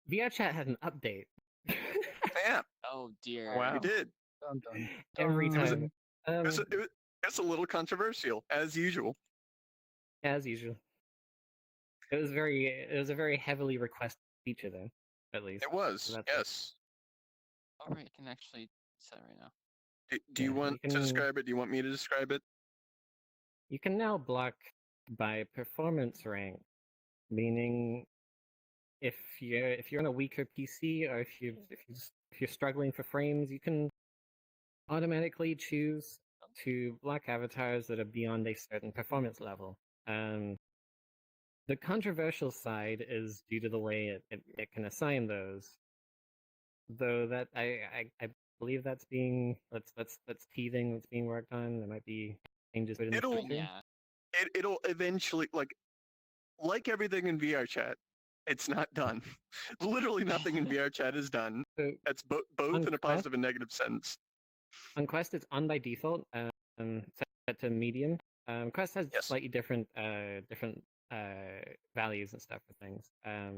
VRChat had an update. Yeah, Oh dear. Wow. we did. Dun, dun, Every dun. time. It's a little controversial, as usual. As usual. It was a very heavily requested feature though, at least. It was, So that's yes. All right, I can actually set it right now. Do you Yeah, want you to can- describe it? Do you want me to describe it? You can now block by performance rank, meaning if you're on a weaker PC or if you're struggling for frames, you can automatically choose to block avatars that are beyond a certain performance level. The controversial side is due to the way it can assign those. Though that I believe that's teething, that's being worked on. There might be changes to it in the It'll- future. Yeah. It'll eventually, like everything in VR chat, it's not done. Literally nothing in VR chat is done. So That's both On in a Quest- positive and negative sense. on Quest, it's on by default, set to medium. Quest has Yes. slightly different values and stuff for things.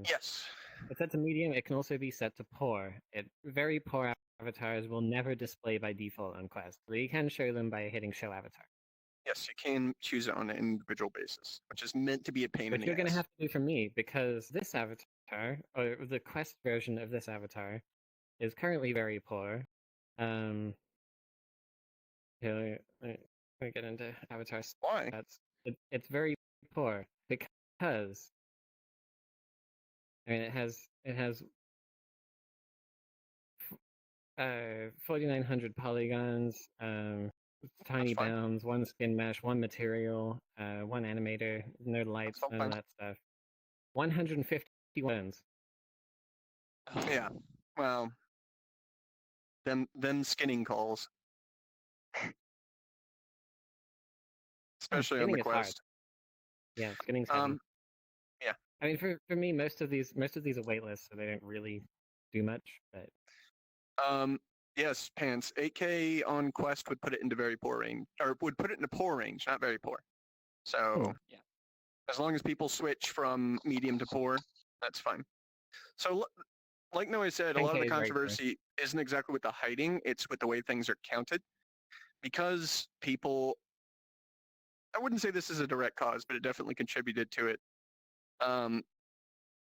Yes. It's set to medium. It can also be set to poor. Very poor avatars will never display by default on Quest. So you can show them by hitting show avatar. Yes, you can choose it on an individual basis, which is meant to be a pain Which in you're the going to ass. have to do for me because this avatar, or the Quest version of this avatar, is currently very poor. Here, let me get into avatar Why? stats. It's very poor because I mean it has 4,900 polygons, tiny fine. bounds, 1 skin mesh, 1 material, 1 animator, no lights, all none of fine. that stuff. 150 wins. Yeah. Well, them skinning calls, especially on skinning the is hard. Quest. Yeah, skinning's heavy. yeah. I mean, for me, most of these are waitlists, so they don't really do much. But Yes, Pants. 8K on Quest would put it into very poor range, or would put it into poor range, not very poor. So Yeah. as long as people switch from medium to poor, that's fine. So like Noe said, a lot of 10K the is very poor. controversy isn't exactly with the hiding, it's with the way things are counted. Because people, I wouldn't say this is a direct cause, but it definitely contributed to it.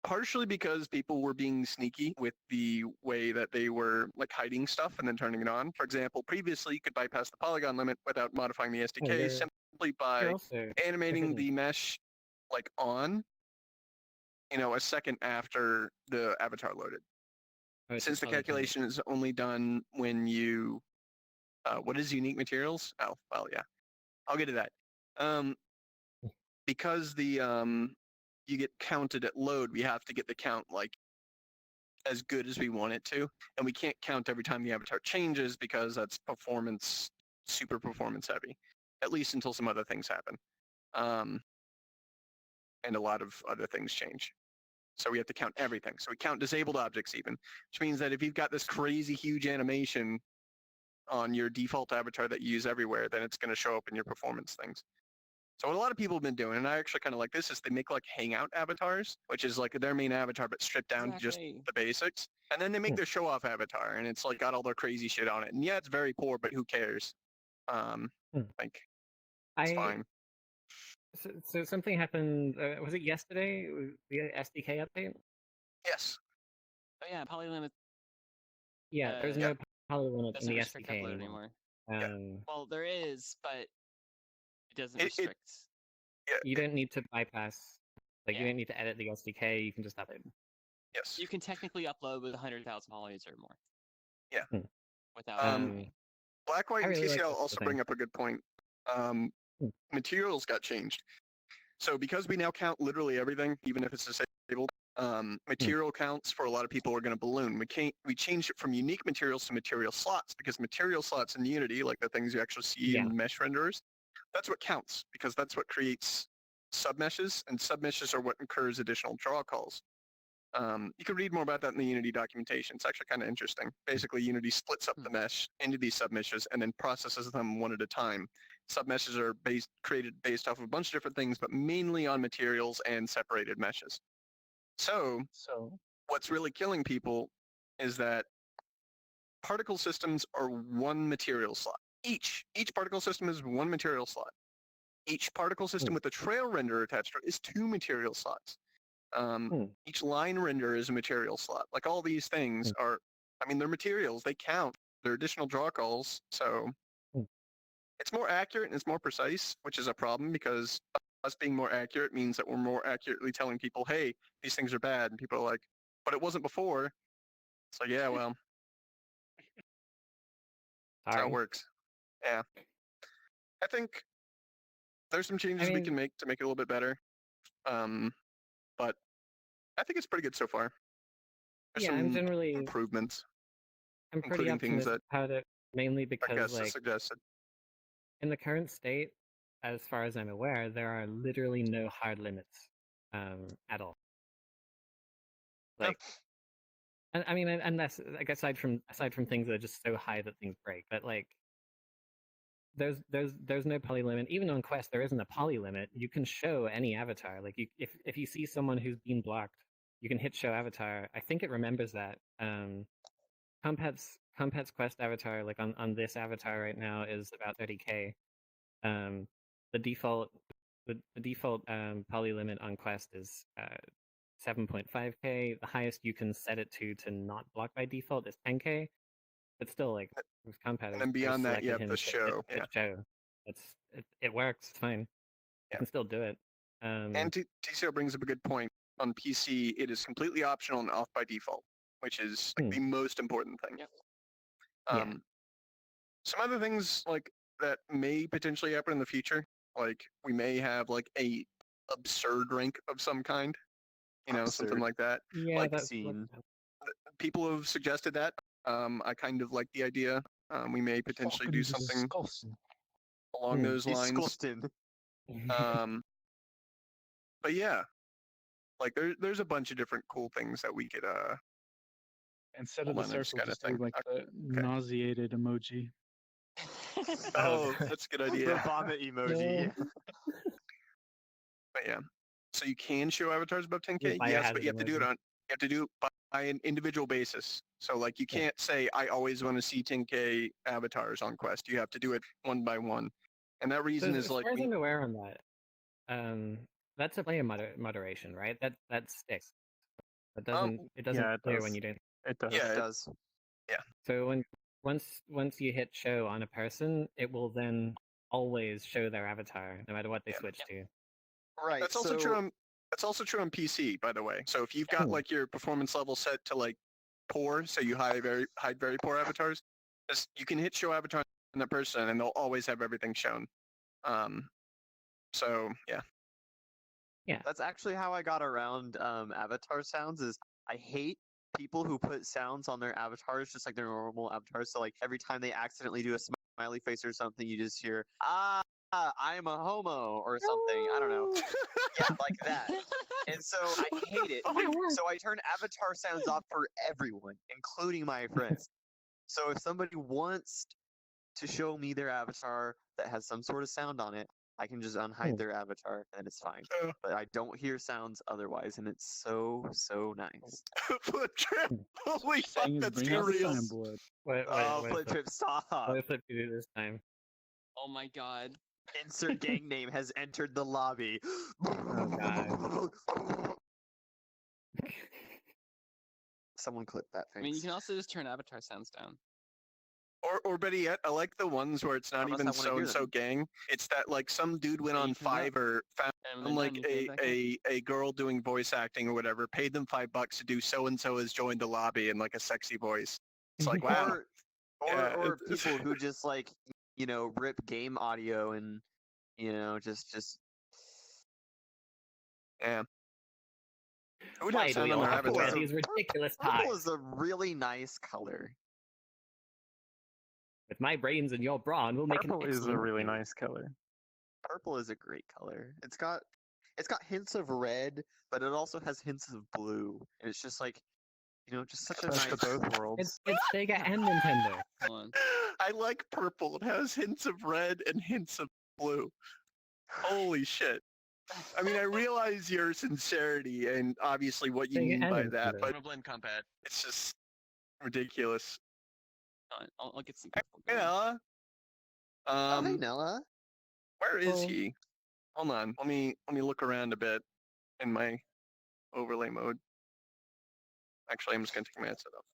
Partially because people were being sneaky with the way that they were like hiding stuff and then turning it on. For example, previously you could bypass the polygon limit without modifying the SDK they're- simply by also animating hidden. the mesh like on, a second after the avatar loaded. it's Since the polygon. calculation is only done when you, what is unique materials? Oh, well, yeah, I'll get to that. Because you get counted at load, we have to get the count like as good as we want it to, and we can't count every time the avatar changes because that's super performance heavy, at least until some other things happen, and a lot of other things change. So we have to count everything. So we count disabled objects even, which means that if you've got this crazy huge animation on your default avatar that you use everywhere, then it's going to show up in your performance things. So what a lot of people have been doing, and I actually kind of like this, is they make like hangout avatars, which is like their main avatar but stripped down to just Exactly. the basics. And then they make their show off avatar, and it's like got all their crazy shit on it. And yeah, it's very poor, but who cares? Like it's I fine. so something happened. Was it yesterday? The SDK update? Yes. Oh yeah, polylimit. Yeah, there's Yeah. no poly limit in Doesn't the restrict SDK upload anymore. anymore. Well, there is, but it doesn't It- restrict. You don't need to bypass. Like you Yeah. don't need to edit the SDK. You can just upload. Yes. You can technically upload with 100,000 polys or more. Yeah. Without. Black, white, I and really like TCL this also thing. bring up a good point. Hmm. Materials got changed. So because we now count literally everything, even if it's disabled, material counts for a lot of people are going to balloon. We changed it from unique materials to material slots because material slots in Unity, like the things you actually see Yeah. in mesh renderers, that's what counts because that's what creates submeshes, and submeshes are what incurs additional draw calls. You can read more about that in the Unity documentation. It's actually kind of interesting. Basically, Unity splits up the mesh into these submeshes and then processes them one at a time. Submeshes are created based off of a bunch of different things, but mainly on materials and separated meshes. So what's really killing people is that particle systems are one material slot. Each particle system is one material slot. Each particle system with a trail renderer attached to it is 2 material slots. Each line render is a material slot. Like all these things are, I mean, they're materials. They count. They're additional draw calls. So it's more accurate and it's more precise, which is a problem because us being more accurate means that we're more accurately telling people, hey, these things are bad. And people are like, but it wasn't before. So yeah, well, that's how it works. Yeah. I think there's some changes we can make to make it a little bit better. But I think it's pretty good so far. There's Yeah, some I'm generally improvements. I'm pretty including things optimistic about it, mainly because like suggested. in the current state, as far as I'm aware, there are literally no hard limits at all. Like, and I mean, unless like aside from things that are just so high that things break, but like there's no poly limit. Even on Quest, there isn't a poly limit. You can show any avatar. Like if you see someone who's been blocked, you can hit show avatar. I think it remembers that. Compet's Quest avatar, like on this avatar right now, is about 30k. The default poly limit on Quest is 7.5k. The highest you can set it to not block by default is 10k. But still, like with Compat, and then beyond that, you have the show. Show. It works. It's fine. You can still do it. And TCO brings up a good point. On PC, it is completely optional and off by default, which is like the most important thing. Some other things like that may potentially happen in the future, like we may have like a absurd rank of some kind, something like that. Yeah, like that's people have suggested that. I kind of like the idea. We may potentially do something along those lines. But yeah, like there's a bunch of different cool things that we could instead of the circle, just do like the nauseated emoji. Oh, that's a good idea. The vomit emoji. But yeah, so you can show avatars above 10k. Yes, but you have to do it by an individual basis. So like you can't say I always want to see 10k avatars on Quest. You have to do it one by one, and that reason is like. As far as I'm aware on that, that's a player moderation, right? That sticks. It doesn't clear when you don't. It does. Yeah, it does. Yeah. So once you hit show on a person, it will then always show their avatar, no matter what they switch to. Right. That's also true on. That's also true on PC, by the way. So if you've got like your performance level set to like poor, so you hide very poor avatars, you can hit show avatar on that person, and they'll always have everything shown. So yeah. Yeah. That's actually how I got around avatar sounds. Is I hate people who put sounds on their avatars just like their normal avatars. So like every time they accidentally do a smiley face or something, you just hear I'm a homo or something. I don't know. Yeah, like that. And so I hate it. So I turn avatar sounds off for everyone, including my friends. So if somebody wants to show me their avatar that has some sort of sound on it, I can just unhide their avatar and it's fine. But I don't hear sounds otherwise, and it's so nice. Flip trip. Holy fuck, Saying is that's bring out the real. time blood. Oh, Flip Trip, stop! What did Flip do this time? Oh my god. Insert gang name has entered the lobby. God. Someone clip that. I mean, you Thanks. can also just turn avatar sounds down. Or better yet, I like the ones where it's not Unless I even wanna hear so-and-so gang. It's that like some dude went Yeah, on you turn it up. Fiverr, found And when they're like done, you turn it back up. a girl doing voice acting or whatever, paid them $5 to do so-and-so has joined the lobby in like a sexy voice. It's like, wow. Or people who just like, rip game audio and, just. Yeah. Who would Why have do we sound on all their have to Purple wear is a- avatar? these ridiculous Purple ties? is a really nice color. With my brains and your brawn, we'll make Purple an is a excellent really team. nice color. Purple is a great color. It's got hints of red, but it also has hints of blue, and it's just like, just such a Best nice. of both worlds. It's Sega and Nintendo. Hold on. I like purple. It has hints of red and hints of blue. Holy shit. I mean, I realize your sincerity and obviously what you Sega mean and by that, Nintendo. but I'm gonna blame Compat. it's just ridiculous. I'll get some purple going. Yeah. Oh, hey, Nella. Where is Oh. he? Hold on. Let me look around a bit in my overlay mode. Actually, I'm just gonna take my headset off.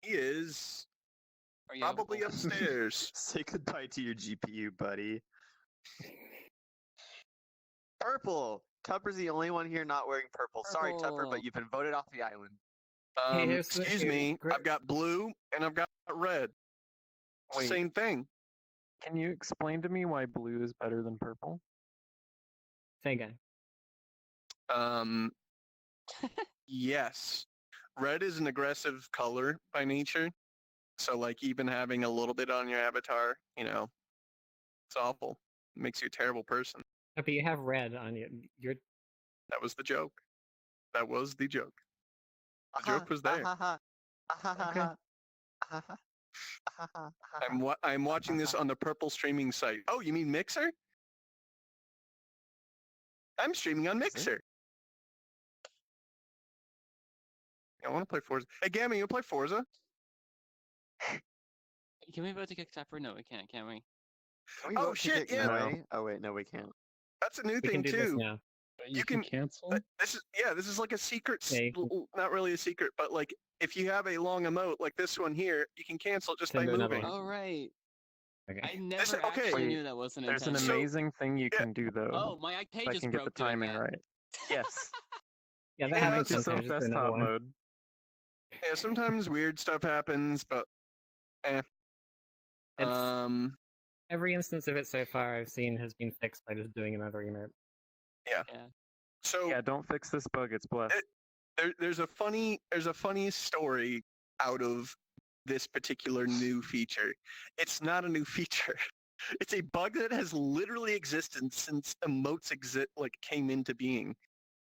He is Are you probably available? upstairs. Say goodbye to your GPU, buddy. Purple. Tupper's the only one here not wearing purple. Sorry, Tupper, Purple. but you've been voted off the island. Hey, here's the- Excuse here, me. Gre- I've got blue and I've got red. It's the Wait. same thing. Can you explain to me why blue is better than purple? Sega. Yes. Red is an aggressive color by nature. So like even having a little bit on your avatar, it's awful. It makes you a terrible person. Oh, but you have red on you. You're That was the joke. That was the joke. The joke was there. I'm watching this on the purple streaming site. Oh, you mean Mixer? I'm streaming on Mixer. I want to play Forza. Hey, Gammy, you play Forza? Can we vote to kick Tupper? No, we can't, can we? Can we Oh, vote to shit, kick yeah. Noe? Oh wait, no, we can't. That's a new we thing can do this too. now. But You you can can- cancel. This is like a secret. Yeah, you can- Not really a secret, but like if you have a long emote like this one here, you can cancel it just Send by another moving. one. Oh, right. Okay. I never okay. actually knew that wasn't There's an intentional. So- amazing thing you yeah. can do though. Oh, my page if I just can get the broke doing timing that. right. Yes. Yeah, that Yeah, happens it's sometimes. Just do another desktop one. mode. Yeah, sometimes weird stuff happens, but It's- Every instance of it so far I've seen has been fixed by just doing another emote. Yeah. so Yeah, don't fix this bug. It's blessed. there's a funny story out of this particular new feature. It's not a new feature. It's a bug that has literally existed since emotes came into being.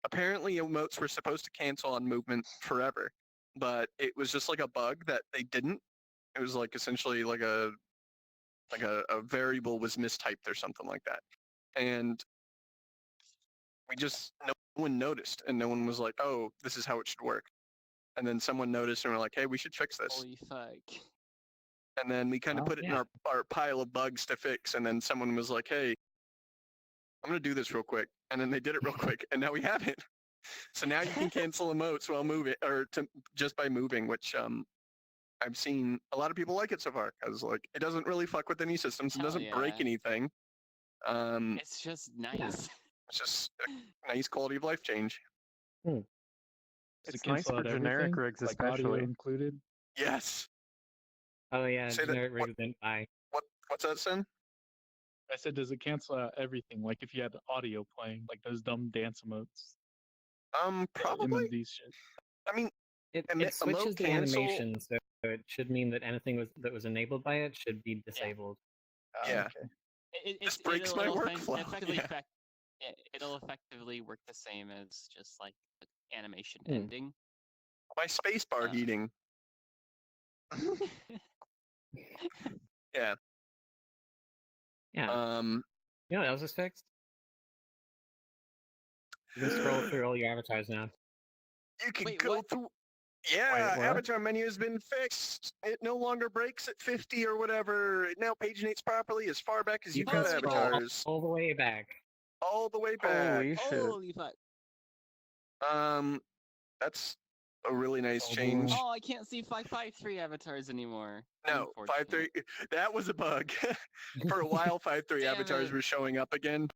Apparently, emotes were supposed to cancel on movement forever, but it was just like a bug that they didn't. It was like essentially like a variable was mistyped or something like that, and no one noticed, and no one was like, "Oh, this is how it should work." And then someone noticed, and we're like, "Hey, we should fix this." Holy fuck. And then we kind of Wow. put it in Yeah. our pile of bugs to fix, and then someone was like, "Hey, I'm gonna do this real quick," and then they did it real quick, and now we have it. So now you can cancel emotes while moving, or just by moving, which I've seen a lot of people like it so far, because like it doesn't really fuck with any systems, it Hell doesn't break yeah. anything. It's just nice. It's just a nice quality of life change. Does it It's nice cancel for out generic everything? rigs Like audio especially. included. Yes. Oh yeah, Say that- generic what- rigs didn't buy. What's that, Sin? I said, does it cancel out everything? Like if you had audio playing, like those dumb dance emotes. Probably. MMD shit. I mean, It Emote switches the cancel- animation, so it should mean that anything that was enabled by it should be disabled. Yeah. Okay. This breaks my workflow. Yeah. It'll effectively work the same as just like the animation Hmm. ending. my space bar heating. Yeah. Yeah. You know what else is fixed? You can scroll through all your avatars now. You can Wait, go what? through. Yeah, what? avatar menu has been fixed. It no longer breaks at 50 or whatever. It now paginates properly as far back as You you've can got scroll avatars. all the way back. All the way back. Holy shit. Holy fuck. That's a really nice Oh, change. boy. Oh, I can't see 553 avatars anymore. No, 5.3. That was a bug. For a while, 5.3 Damn avatars it. were showing up again.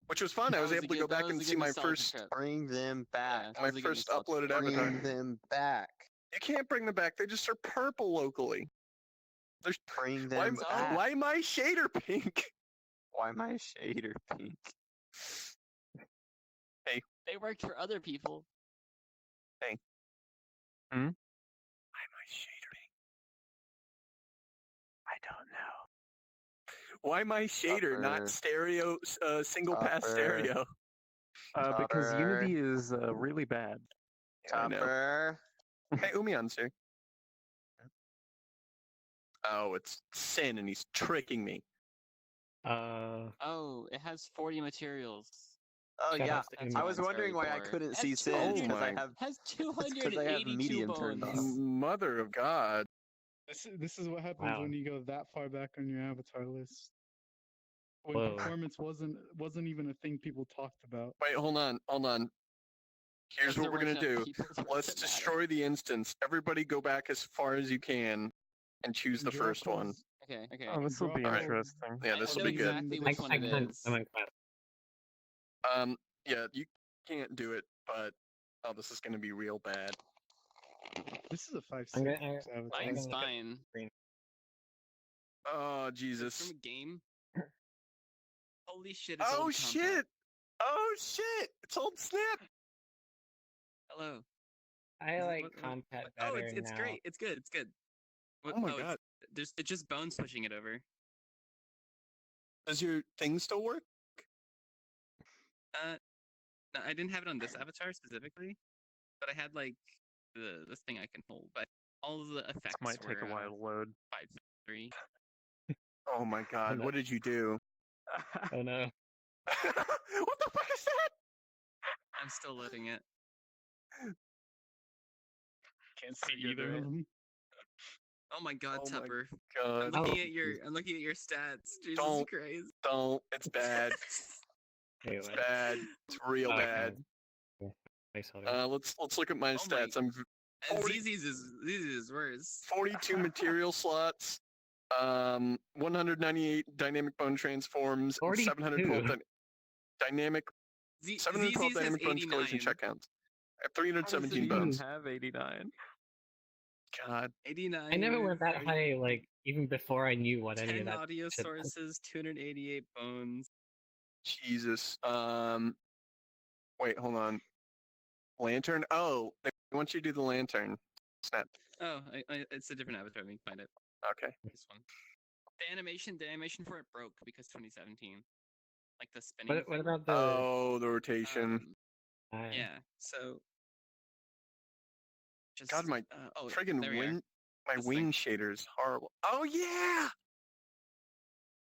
Which was fun. I That was was a able to good- go that back was and a see good my nostalgia first trip. Bring them back. that my was a good first nostalgia uploaded trip. avatar. Bring them back. You can't bring them back. They just are purple locally. There's Bring why, them back. why my shader pink? Why my shader pink? They worked for other people. Why my shader pink? I don't know. Why my shader, Upper. not stereo, single pass Upper. stereo? Because Topper. Unity is really bad. I know. Topper. Hey, Umion's here. Oh, it's Sin, and he's tricking me. Oh, it has 40 materials. Oh Shout yeah, outs to That's I Umi. was why it's wondering very why I poor. couldn't Has see Sin 200 because I my. have Has 'cause I have 282 medium turned bones. off. Mother of God. This is what happens Wow. when you go that far back on your avatar list. When Whoa. performance wasn't even a thing people talked about. Wait, hold on. Here's Because what there we're gonna weren't enough do. people for it Let's to matter. destroy the instance. Everybody go back as far as you can and choose the first one. Okay, okay. Oh, this will be Drop- interesting. Yeah, I this will know be good. exactly which one it is. I'm unclassed. Yeah, you can't do it, but oh, this is gonna be real bad. This is a 5.6 I'm gonna- avatar. Mine's look at fine. Oh It's Jesus. from a game. Holy shit! It's Oh old shit! Compact. Oh shit! It's old Snap. Hello. I Is it- like what- Compat Oh, better it's now. great. It's good. It's good. What, Oh my it's- God. it's just Bones pushing it over. Does your thing still work? No, I didn't have it on this avatar specifically, but I had like this thing I can hold. But all of the effects This might take a were, while to load. 5.3. Oh my God! no. What did you do? Oh no. What the fuck is that? I'm still loading it. Can't see Figure either through of it. them. Oh my God, Oh my Tupper! God! I'm looking Oh, at your stats. Jesus Don't. Christ! Don't. It's bad. Wait, It's what? bad. It's real Oh, bad. okay. Placeholder. Let's look at my Oh my- stats. I'm And 40 ZZ's is worse. 42 material slots, 198 dynamic bone transforms, and 712 42. dynamic 712 ZZ's has dynamic bones collision 89. check counts. I have 317 Even bones. have 89. God. 89. I never went that 30, high, like, even before I knew what any 10 of that audio shit was. sources, 288 bones. Jesus. Wait, hold on. Lantern? Oh, they want you to do the lantern. Snap. Oh, it's a different avatar. Let me find it. Okay. This one. The animation for it broke because 2017. Like the spinning. What thing. about the... Oh, the rotation. Yeah. So. Just, God, my friggin' there we are. wing, my This wing thing. shader is horrible. Oh yeah!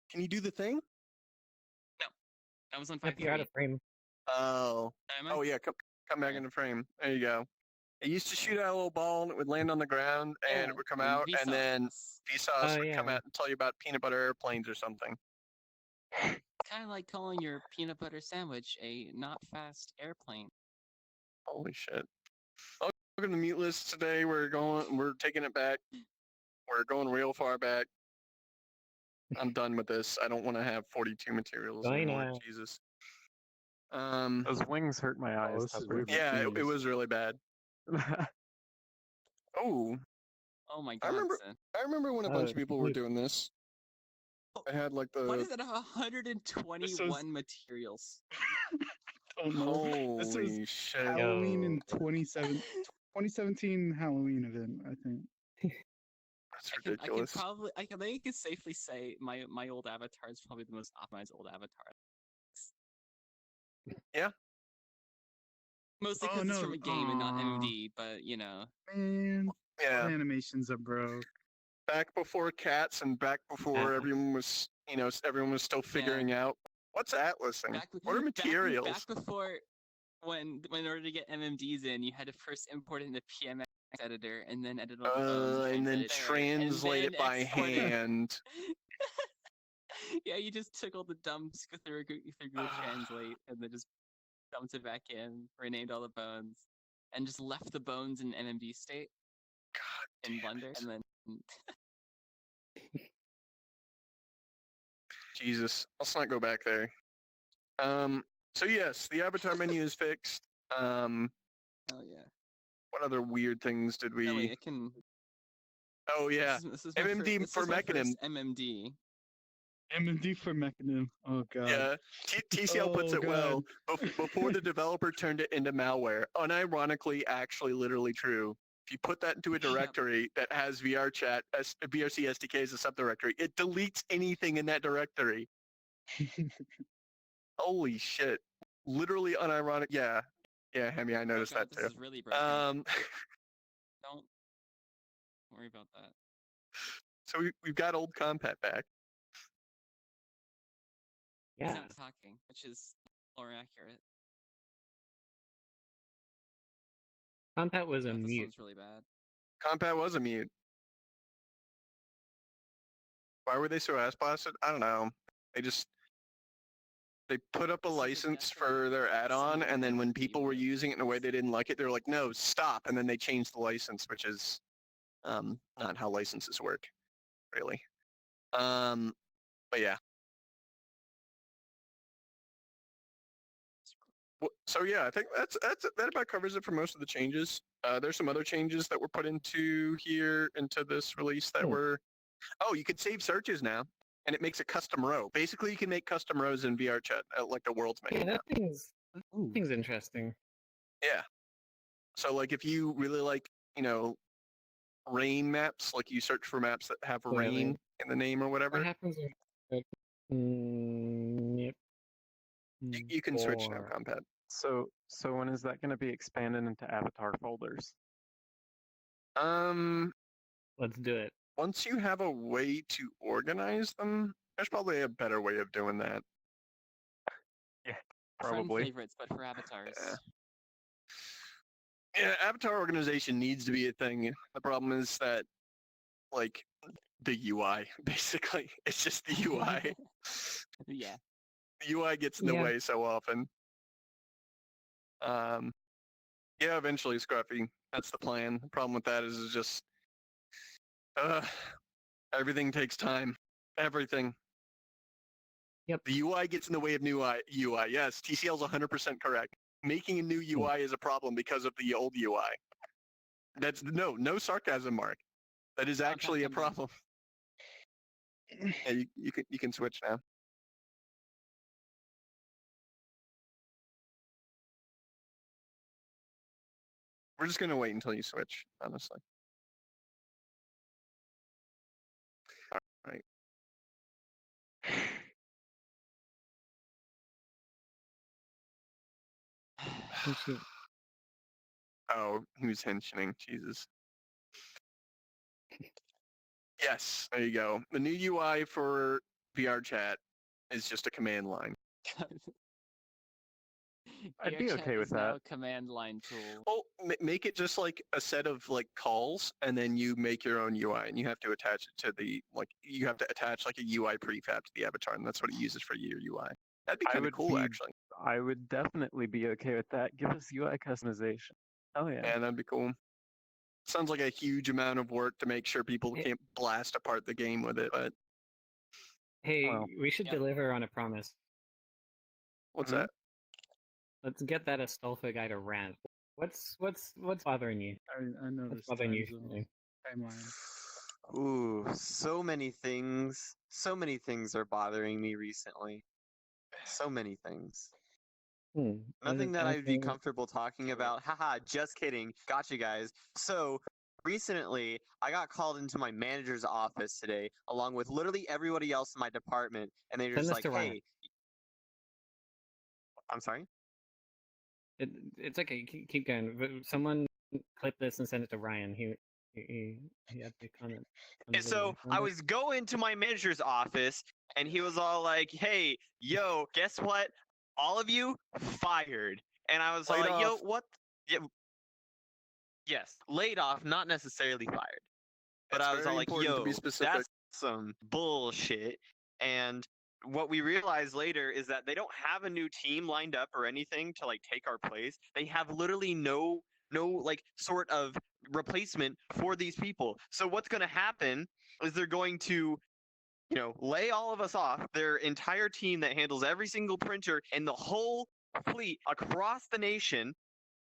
Can you do the thing? That was on If you're out of 5.3. frame. Oh. Am I? Oh yeah, come back Yeah. into frame. There you go. It used to shoot out a little ball and it would land on the ground and it would come out Vsauce. and then Vsauce Oh, would come yeah. out and tell you about peanut butter airplanes or something. Kind of like calling your peanut butter sandwich a not fast airplane. Holy shit. Welcome to the mute list today. We're taking it back. We're going real far back. I'm done with this. I don't want to have 42 materials I anymore. know. Jesus. Those wings hurt my eyes. this is Tupper. weird. Yeah, it Confused. was really bad. Oh, Oh my I God. remember- Sid. I remember when a bunch of people were dude. doing this. I had like Why the is it 121 materials? Don't know. This was holy shit. Halloween Yo. in 2017 Halloween event, I think. That's I can ridiculous. probably, I think I can safely say my old avatar is probably the most optimized old avatar. Yeah. Mostly Oh, because it's from no. a game and not Aw. MMD, but you know. Man, Yeah. animations are broke. Back before cats and back before Yeah. everyone was, everyone was still figuring out what's atlasing. Back, What are materials? Back before, when in order to get MMDs in, you had to first import it in the PMX editor and then edit all the bones and then translate it by hand. Yeah, you just took all the dumps through Google Translate and then just dumped it back in, renamed all the bones, and just left the bones in MMD state in Blender, and then. Jesus, let's not go back there. So yes, the avatar menu is fixed. Oh yeah. What other weird things did we? No, wait, it can. Oh yeah, This is MMD for Mechanim. MMD. MMD for Mechanim. Oh god. Yeah, TCL puts it well. Before the developer turned it into malware. Unironically, actually, literally true. If you put that into a directory that has VRChat, VRC SDK as a subdirectory, it deletes anything in that directory. Holy shit! Literally unironic. Yeah, Hemi, I noticed that too. This is really broken. Don't worry about that. So we've got old Compat back. He's Yeah. not talking, which is more accurate. Compat was a This mute. one's really bad. Compat was a mute. Why were they so ass blasted? I don't know. They put up a This is license exactly for their add-on, and then when people were favorite. using it in a way they didn't like it, they're like, no, stop, and then they changed the license, which is not how licenses work, really. But yeah. So yeah, I think that about covers it for most of the changes. There's some other changes that were put into this release that were, you can save searches now, and it makes a custom row. Basically, you can make custom rows in VRChat, like the world's making Yeah, now. that thing's interesting. Yeah. So like if you really like, rain maps, like you search for maps that have rain in the name or whatever. What happens if... Yep. You can switch now, Compat. So when is that going to be expanded into avatar folders? Let's do it. Once you have a way to organize them, there's probably a better way of doing that. Yeah, Friend probably. favorites, but for avatars. Yeah, avatar organization needs to be a thing. The problem is that, like, the UI, basically. It's just the UI. Yeah. The UI gets in the way so often. Yeah, eventually, Scruffy. That's the plan. The problem with that is just, everything takes time. Everything. Yep. The UI gets in the way of new UI. Yes, TCL's 100% correct. Making a new UI is a problem because of the old UI. That's no sarcasm, Mark. That is actually a problem. Yeah, you can switch now. We're just gonna wait until you switch, honestly. All right. Oh, who's henching? Jesus. Yes, there you go. The new UI for VRChat is just a command line. I'd be okay with now that. a command line tool. Well, make it just like a set of like calls, and then you make your own UI, and you have to attach it to you have to attach like a UI prefab to the avatar, and that's what it uses for your UI. That'd be kind of cool, actually. I would definitely be okay with that. Give us UI customization. Oh yeah. Yeah, that'd be cool. Sounds like a huge amount of work to make sure people can't blast apart the game with it, but... Hey, we should deliver on a promise. What's that? Let's get that Astolfo guy to rant. What's bothering you? I know What's this bothering you? timeline. Ooh, so many things. So many things are bothering me recently. So many things. Nothing that I'd be comfortable talking about. Haha, just kidding. Gotcha, guys. So, recently, I got called into my manager's office today, along with literally everybody else in my department, and they're just like, hey... I'm sorry? It's okay. Keep going. Someone clip this and send it to Ryan. He had the comment. on And the so video. I was going to my manager's office, and he was all like, "Hey, yo, guess what? All of you fired." And I was all Laid like, "Yo, off. what?" Yeah, yes, laid off, not necessarily fired. But It's I was all very like, important to be "Yo, specific. that's some bullshit." And what we realized later is that they don't have a new team lined up or anything to like take our place. They have literally no like sort of replacement for these people. So what's going to happen is they're going to lay all of us off, their entire team that handles every single printer in the whole fleet across the nation,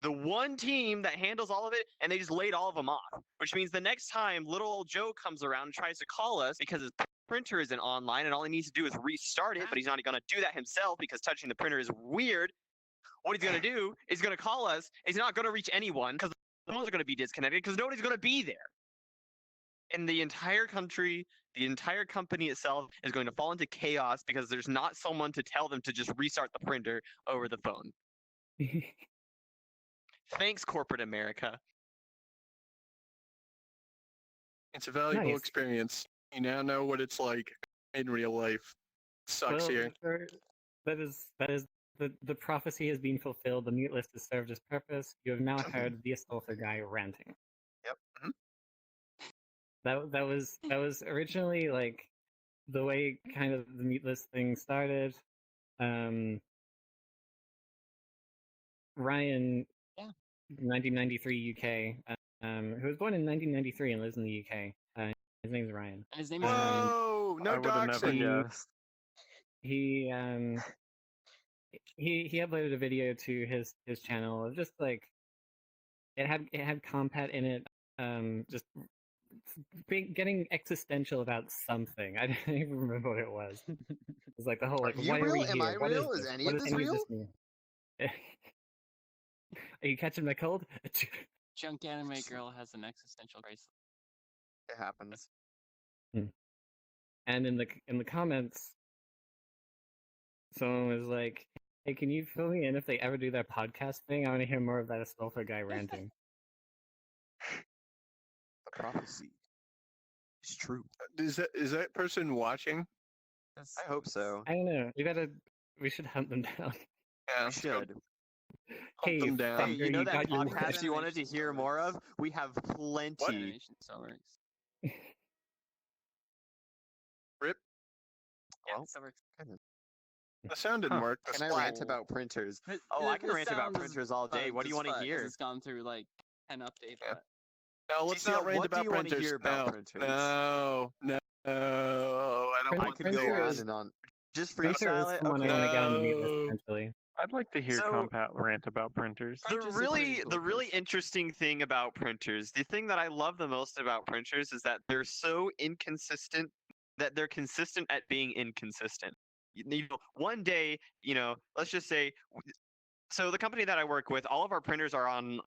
the one team that handles all of it, and they just laid all of them off. Which means the next time little old Joe comes around and tries to call us because his printer isn't online and all he needs to do is restart it, but he's not going to do that himself because touching the printer is weird. What he's going to do is going to call us. He's not going to reach anyone because the phones are going to be disconnected because nobody's going to be there. And the entire country, the entire company itself is going to fall into chaos because there's not someone to tell them to just restart the printer over the phone. Thanks, corporate America. It's a valuable Nice. experience. You now know what it's like in real life. Sucks Well, here. that is the prophecy has been fulfilled. The mute list has served its purpose. You have now heard the Astolfo guy ranting. Yep. That was originally like the way kind of the mute list thing started. Ryan, Yeah. 1993 UK, who was born in 1993 and lives in the UK. His name's Ryan. And his name is Um, Ryan. Whoa! No I would have never doxing. guessed. He uploaded a video to his channel of just like it had compat in it, just getting existential about something. I don't even remember what it was. It was like the whole like, Are you why real? are we Am here? I What real? is Is this? any What of does this any real? of this mean? Are you catching my cold? Junk anime girl has an existential crisis. It happens. And in the comments, someone was like, "Hey, can you fill me in if they ever do that podcast thing? I want to hear more of that Astolfo guy ranting." The prophecy is true. Is that person watching? I hope so. I don't know. We should hunt them down. Yeah, We let's go should. hunt Hey, them down. Hey, fucker, you know that got your podcast wish. you wanted to hear more of? We have plenty. Animation still works. Rip. Yeah, Well, it still works. The sound didn't Huh. work. The Can I splat. rant about printers? But Oh, the- I can the rant about sound is printers all day. What do you bugged want as to fuck 'cause hear? It's gone through like 10 updates. Yeah. But No, let's TCL, not rant what do about you want to printers. hear about No. printers? No. No. I don't Print- I want could to go Printer on is- and on. Just Printer freestyle is it. someone I Okay. want to get on the mute list No. eventually. I'd like to hear So- Compat rant about printers. The Printers are really, pretty cool the really first. interesting thing about printers, the thing that I love the most about printers is that they're so inconsistent that they're consistent at being inconsistent. One day, let's just say, so the company that I work with, all of our printers are on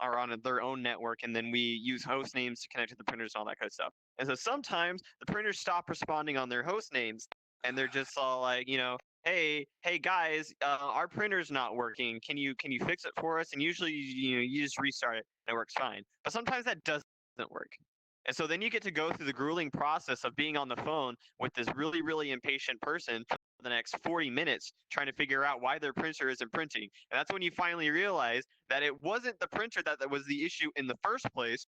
their own network, and then we use host names to connect to the printers and all that kind of stuff. And so sometimes the printers stop responding on their host names, and they're just all like, hey guys, our printer's not working. Can you fix it for us? And usually, you just restart it and it works fine. But sometimes that doesn't work. And so then you get to go through the grueling process of being on the phone with this really, really impatient person for the next 40 minutes trying to figure out why their printer isn't printing. And that's when you finally realize that it wasn't the printer that was the issue in the first place.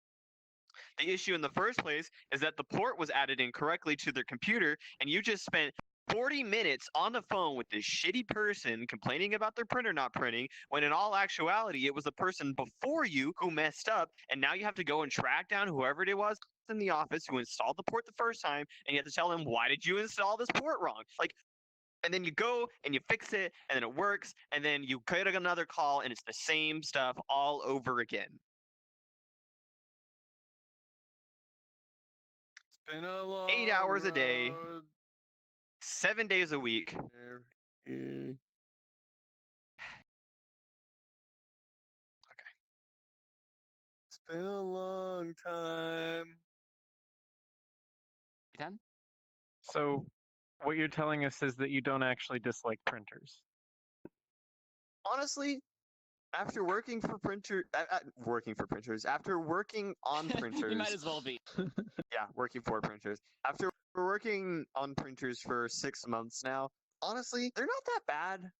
The issue in the first place is that the port was added incorrectly to their computer, and you just spent 40 minutes on the phone with this shitty person complaining about their printer not printing, when in all actuality, it was the person before you who messed up, and now you have to go and track down whoever it was in the office who installed the port the first time, and you have to tell them, why did you install this port wrong? And then you go and you fix it, and then it works, and then you get another call, and it's the same stuff all over again. It's been a long 8 hours a day. road. 7 days a week. It's been a long time. You done? So, what you're telling us is that you don't actually dislike printers. Honestly, After working for printers, after working on printers, You might as well be. yeah, working for printers. After working on printers for 6 months now, honestly, they're not that bad.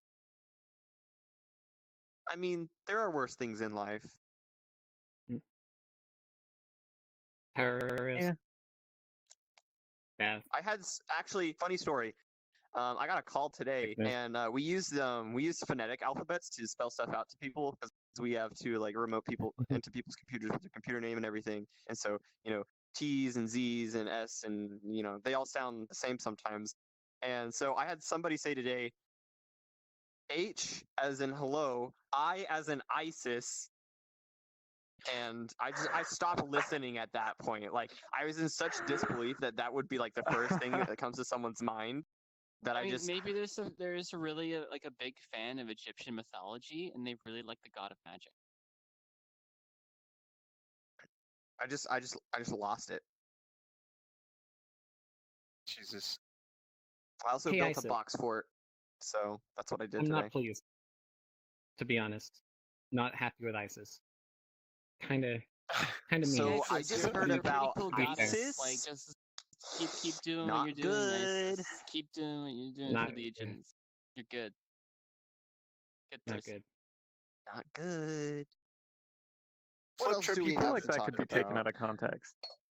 I mean, there are worse things in life. Terrorist. Yeah. Bad. I had actually funny story. I got a call today, Okay. and we used phonetic alphabets to spell stuff out to people because we have to like remote people into people's computers with their computer name and everything. And so T's and Z's and S and they all sound the same sometimes. And so I had somebody say today, H as in hello, I as in ISIS. And I stopped listening at that point. Like I was in such disbelief that would be like the first thing that comes to someone's mind. That I mean, just maybe there's really a big fan of Egyptian mythology, and they really like the god of magic. I just lost it. Jesus. I also Hey, built Isis. a box fort, so that's what I did I'm today. not pleased. To be honest, not happy with ISIS. Kind of mean. So I Isis, just you're- heard you're a pretty about cool goddess. ISIS. Like just keep doing Not what you're doing. good. Isis. Keep doing what you're doing Not for the good. Egyptians. You're good. Good Not person. good. Not good. What Flip else trip, do we you I feel have like to that talk could be about? taken out of context.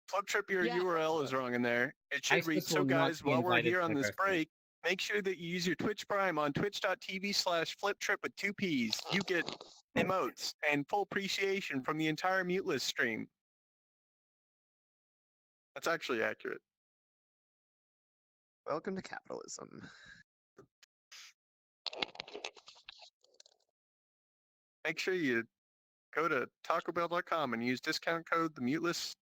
Flip trip, your Yeah, URL is sure. wrong in there. It should read, ISIS so will not guys, be while we're invited here to on my this birthday. break, make sure that you use your Twitch Prime on twitch.tv/fliptrip with 2 Ps. You get emotes and full appreciation from the entire muteless stream. That's actually accurate. Welcome to capitalism. Make sure you go to tacobell.com and use discount code themuteless300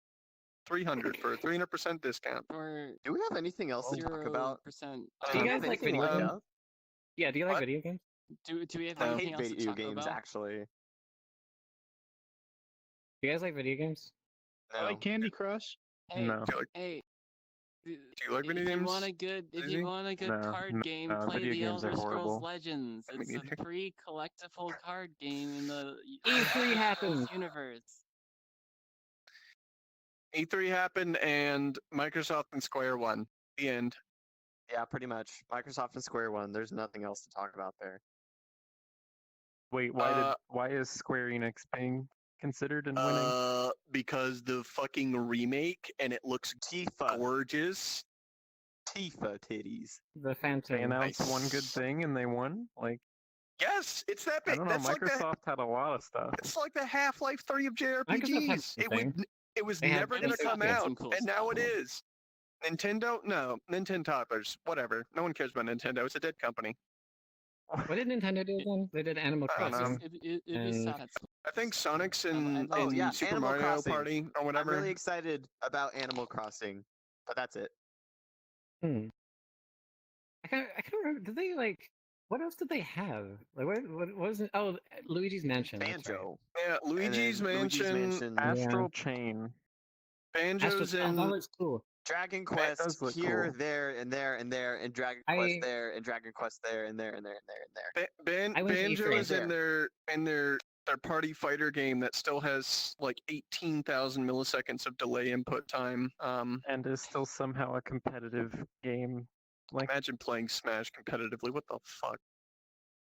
for a 300% discount. For Do we have anything else to talk about? 0%. Do you Um, guys like anything video lined games? up? Yeah, do you like What? video games? Do we have I anything hate else to video talk games, about? actually. Do you guys like video games? I No. like Candy Crush. Hey, No. hey. Do you like video If you games? want a good, if Susie? you want a good No, card game, play video the games are Elder Scrolls horrible. Legends. Me It's neither. a free collectible card game in the E3 Elder Scrolls happened. universe. E3 happened and Microsoft and Square won. The end. Yeah, pretty much. Microsoft and Square won. There's nothing else to talk about there. Wait, why is Square Enix being considered and winning? Because the fucking remake and it looks Tifa. gorgeous. Tifa titties. The Phantom. They announced one good Nice. thing and they won. Like Yes, it's that I big. don't know. That's like the Microsoft had a lot of stuff. it's like the Half-Life 3 of Microsoft had JRPGs. something. It was They had never It gonna was come had out, some cool and now it stuff. is. Nintendo? No, Nintendo toddlers. Whatever. No one cares about Nintendo. It's a dead company. What did Nintendo do again? They did Animal I don't know. Crossing. It'd be And- sad. I think Sonic's in, I'd like Oh, to- yeah, Super Animal Mario Crossing. Party or I'm whatever. really excited about Animal Crossing, but that's it. Hmm. I can't remember. Did they like? What else did they have? Like what was it? Oh, Luigi's Mansion. that's right. Banjo. Yeah, and Luigi's then Mansion, Astral Chain. Banjo's Oh, that in. looks cool. Dragon does Quest look here, cool. there, and there, and there, and Dragon Quest there, and Dragon Quest there, and there, and there, and there, and there. I went to Banjo E3. is in their party fighter game that still has like 18,000 milliseconds of delay input time. And is still somehow a competitive game. Like Imagine playing Smash competitively. What the fuck?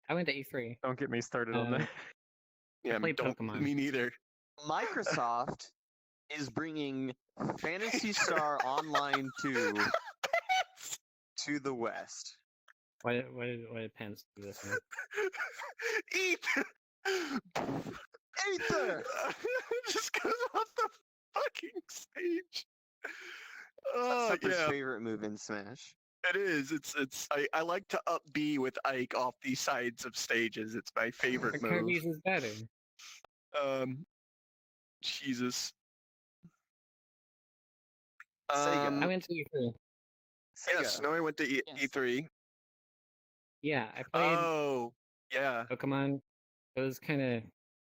I went to E3. don't get me started on that. Yeah, played don't Pokemon. me neither. Microsoft is bringing Phantasy Star Online 2 to the West. What did Pence do this one? Eat. Ether! Just goes off the fucking stage. Oh Supper's yeah, favorite move in Smash. it is. I like to up B with Ike off the sides of stages. It's my favorite But move. Kirby's is better. Jesus. Sega. I went to E3. Yes, Sega. no, I went to Yes. E3. Yeah, I played Oh, yeah. Pokemon. It was kind of,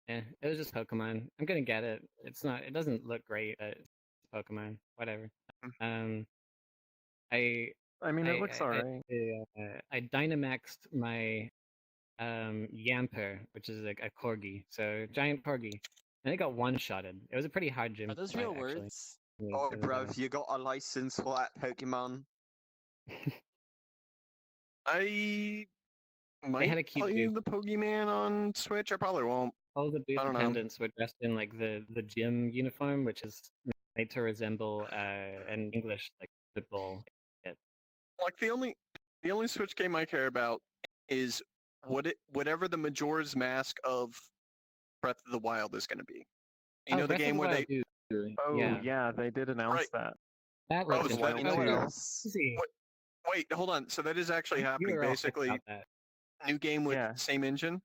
it was just Pokemon. I'm gonna get it. It's not. It doesn't look great, but it's Pokemon. Whatever. I I mean, it looks alright. I Dynamaxed my Yamper, which is like a corgi, so giant corgi, and it got one-shotted. It was a pretty hard gym Are those fight, real actually. words? Oh, It was, bro, if you got a license for that Pokemon, I had might a cute play booth. the Pokemon on Switch. I probably won't. All the booth I don't know. attendants were dressed in like the gym uniform, which is made to resemble an English like football kit. Like the only Switch game I care about is whatever the Majora's Mask of Breath of the Wild is going to be. You know the Breath of game the where Wild they 2, Oh yeah, they did announce Right. that. that Oh, looks so that- you know what interesting. else? Easy. What- wait, hold on. So that is actually You happening. were all hyped Basically, about that. new game with Yeah. same engine.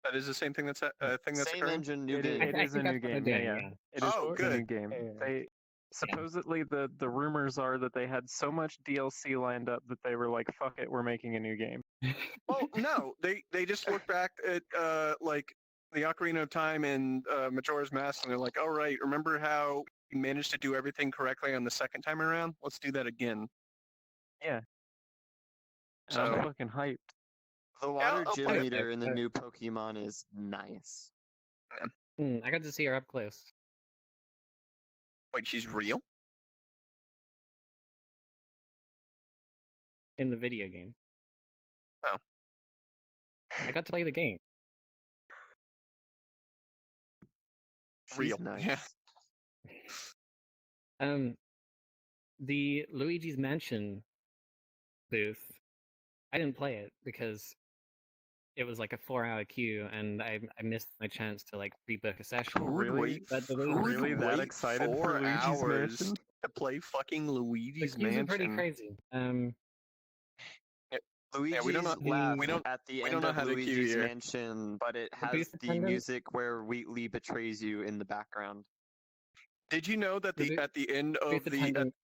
That is the same thing that's thing that's Same occurring. engine, new It, game. it I is a think new that's what they're game. Yeah, doing, yeah. yeah. It is Oh, a new good. game. Yeah. They supposedly the rumors are that they had so much DLC lined up that they were like, "Fuck it, we're making a new game." Well, no, they just look back at like the Ocarina of Time and Majora's Mask, and they're like, "All right, remember how we managed to do everything correctly on the second time around? Let's do that again." Yeah. And So I'm fucking hyped. The water I'll gym play it. leader in the new Pokemon is nice. I got to see her up close. wait, she's real? In the video game. Oh. I got to play the game. She's Real. nice. Yeah. The Luigi's Mansion booth, I didn't play it because it was like a 4-hour queue, and I missed my chance to like pre-book a session. Who would Really? wait? But the Who Luigi's would Really that wait excited for 4 Luigi's hours Mansion? to play fucking The Luigi's queues are pretty Mansion? crazy. Luigi's we don't know- laughed we don't- at the we end don't know of how to queue Luigi's here. Mansion, but it has booth the attendant? music where Wheatley betrays you in the background. Did you know that The at the end of booth the attendant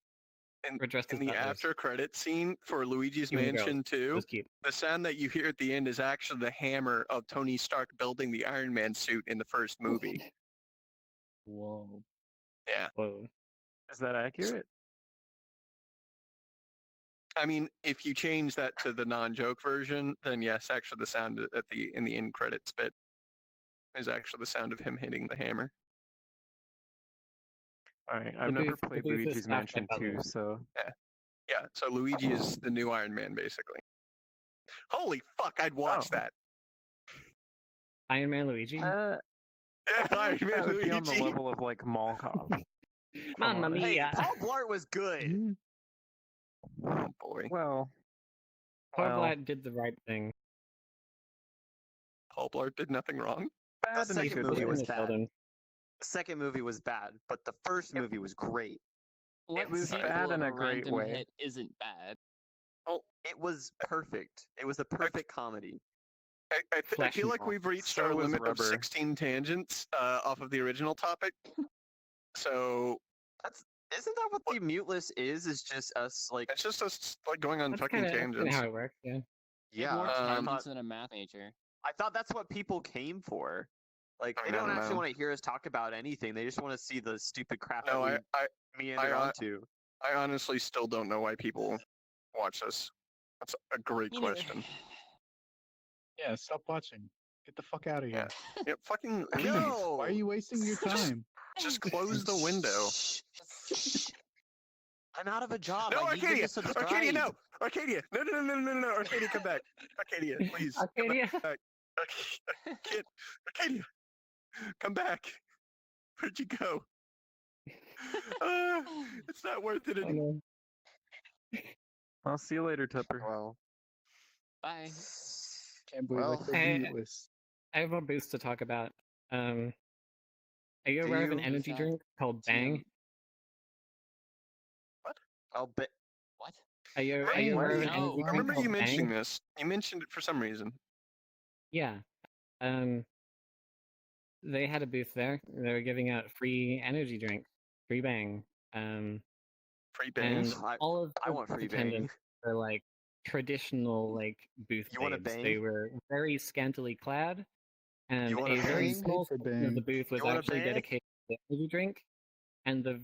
in, were dressed in as the butlers. after credit scene for Luigi's Human Mansion girls. It 2, was cute. the sound that you hear at the end is actually the hammer of Tony Stark building the Iron Man suit in the first movie. Whoa. Yeah. Whoa. Is that accurate? I mean, if you change that to the non-joke version, then yes, actually the sound in the end credits bit is actually the sound of him hitting the hammer. Alright, I've The never booth- the played booth is Luigi's staffed by Mansion 2, butlers. so Yeah, so Luigi is the new Iron Man, basically. Holy fuck, I'd watch Oh. that. Iron Man Luigi? Yeah, I Iron think Man that would be on the Luigi. level of like Mall Cop. Mamma on. Hey, mia! Paul Blart was good. Oh boy, Well, Paul well, Blart did the right thing. Paul Blart did nothing wrong. bad The in a second good movie way. was Miss bad. Sheldon. The second movie was bad, but the first movie was great. What was sample bad of in a a great random way. hit isn't bad? It was perfect. It was a perfect comedy. I Flesh feel and like bone. we've reached So our was limit of rubber. 16 tangents off of the original topic. So Isn't that what the mute list is? Is just us like it's just us like going on That's fucking kind of tangents. how it works, yeah. You have more I Um, tangents thought, than a math major. I thought that's what people came for. Like I they mean, I don't don't actually know. want to hear us talk about anything. They just want to see the stupid crap No, that I we meander I- onto. I honestly still don't know why people watch this. That's a great Me neither. question. Yeah, stop watching. Get the fuck out of here. Yeah, fucking leave. No. Why are you wasting your time? Just close the window. Shh. I'm out of a job. No, I need them Arcadia! to subscribe. Arcadia, no! Arcadia! No! Arcadia, come back! Arcadia, please. Arcadia? Come back. Kid, Arcadia! Come back! Where'd you go? It's not worth it Oh, anymore. no. I'll see you later, Tupper. Well, Bye. Can't believe Well, I I- closed the mute list. I have more booths to talk about. Are you aware of an you? energy That drink called Bang? I'll bet. What? Are you Right, aware of an no. energy I drink remember called you mentioning Bang? this. You mentioned it for some reason. Yeah. They had a booth there. They were giving out free energy drink, free Bang. Free And bangs. all of I the want free Bang. attendants were like traditional like booth You want a babes. Bang? They were very scantily clad, and want a a very Bang? small For section of the Bang. booth was You want a actually Bang? dedicated to the energy drink. And the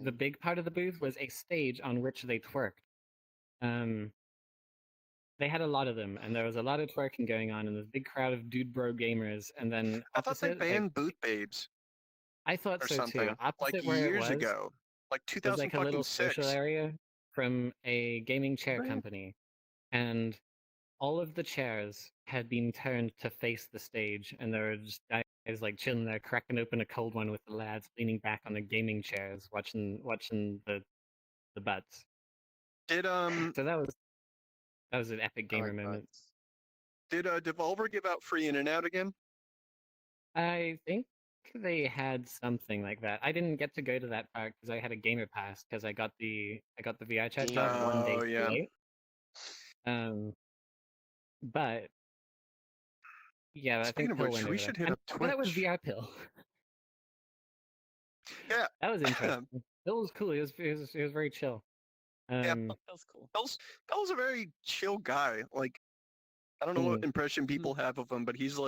the big part of the booth was a stage on which they twerked. they had a lot of them, and there was a lot of twerking going on, and this big crowd of dude bro gamers. And then I thought they opposite, banned booth babes I thought or so something too. Opposite like where it years was, ago, like there's like a little social 2006. area from a gaming chair Right. company, and all of the chairs had been turned to face the stage, and there were just guys like chilling there, cracking open a cold one with the lads, leaning back on the gaming chairs, watching the butts. Did So that was an epic I gamer like moment. butts. did Devolver give out free in and out again? I think they had something like that. I didn't get to go to that part because I had a gamer pass because I got the VR chat job one day Oh, too yeah. late. But yeah, I Speaking think of Pill which, went we over should there. hit And up that was Twitch. VR Pill. Yeah. That was interesting. Pill was cool. He was very chill. Yeah, That was cool. Bell's a very chill guy. Like, I don't know what impression people have of him, but he's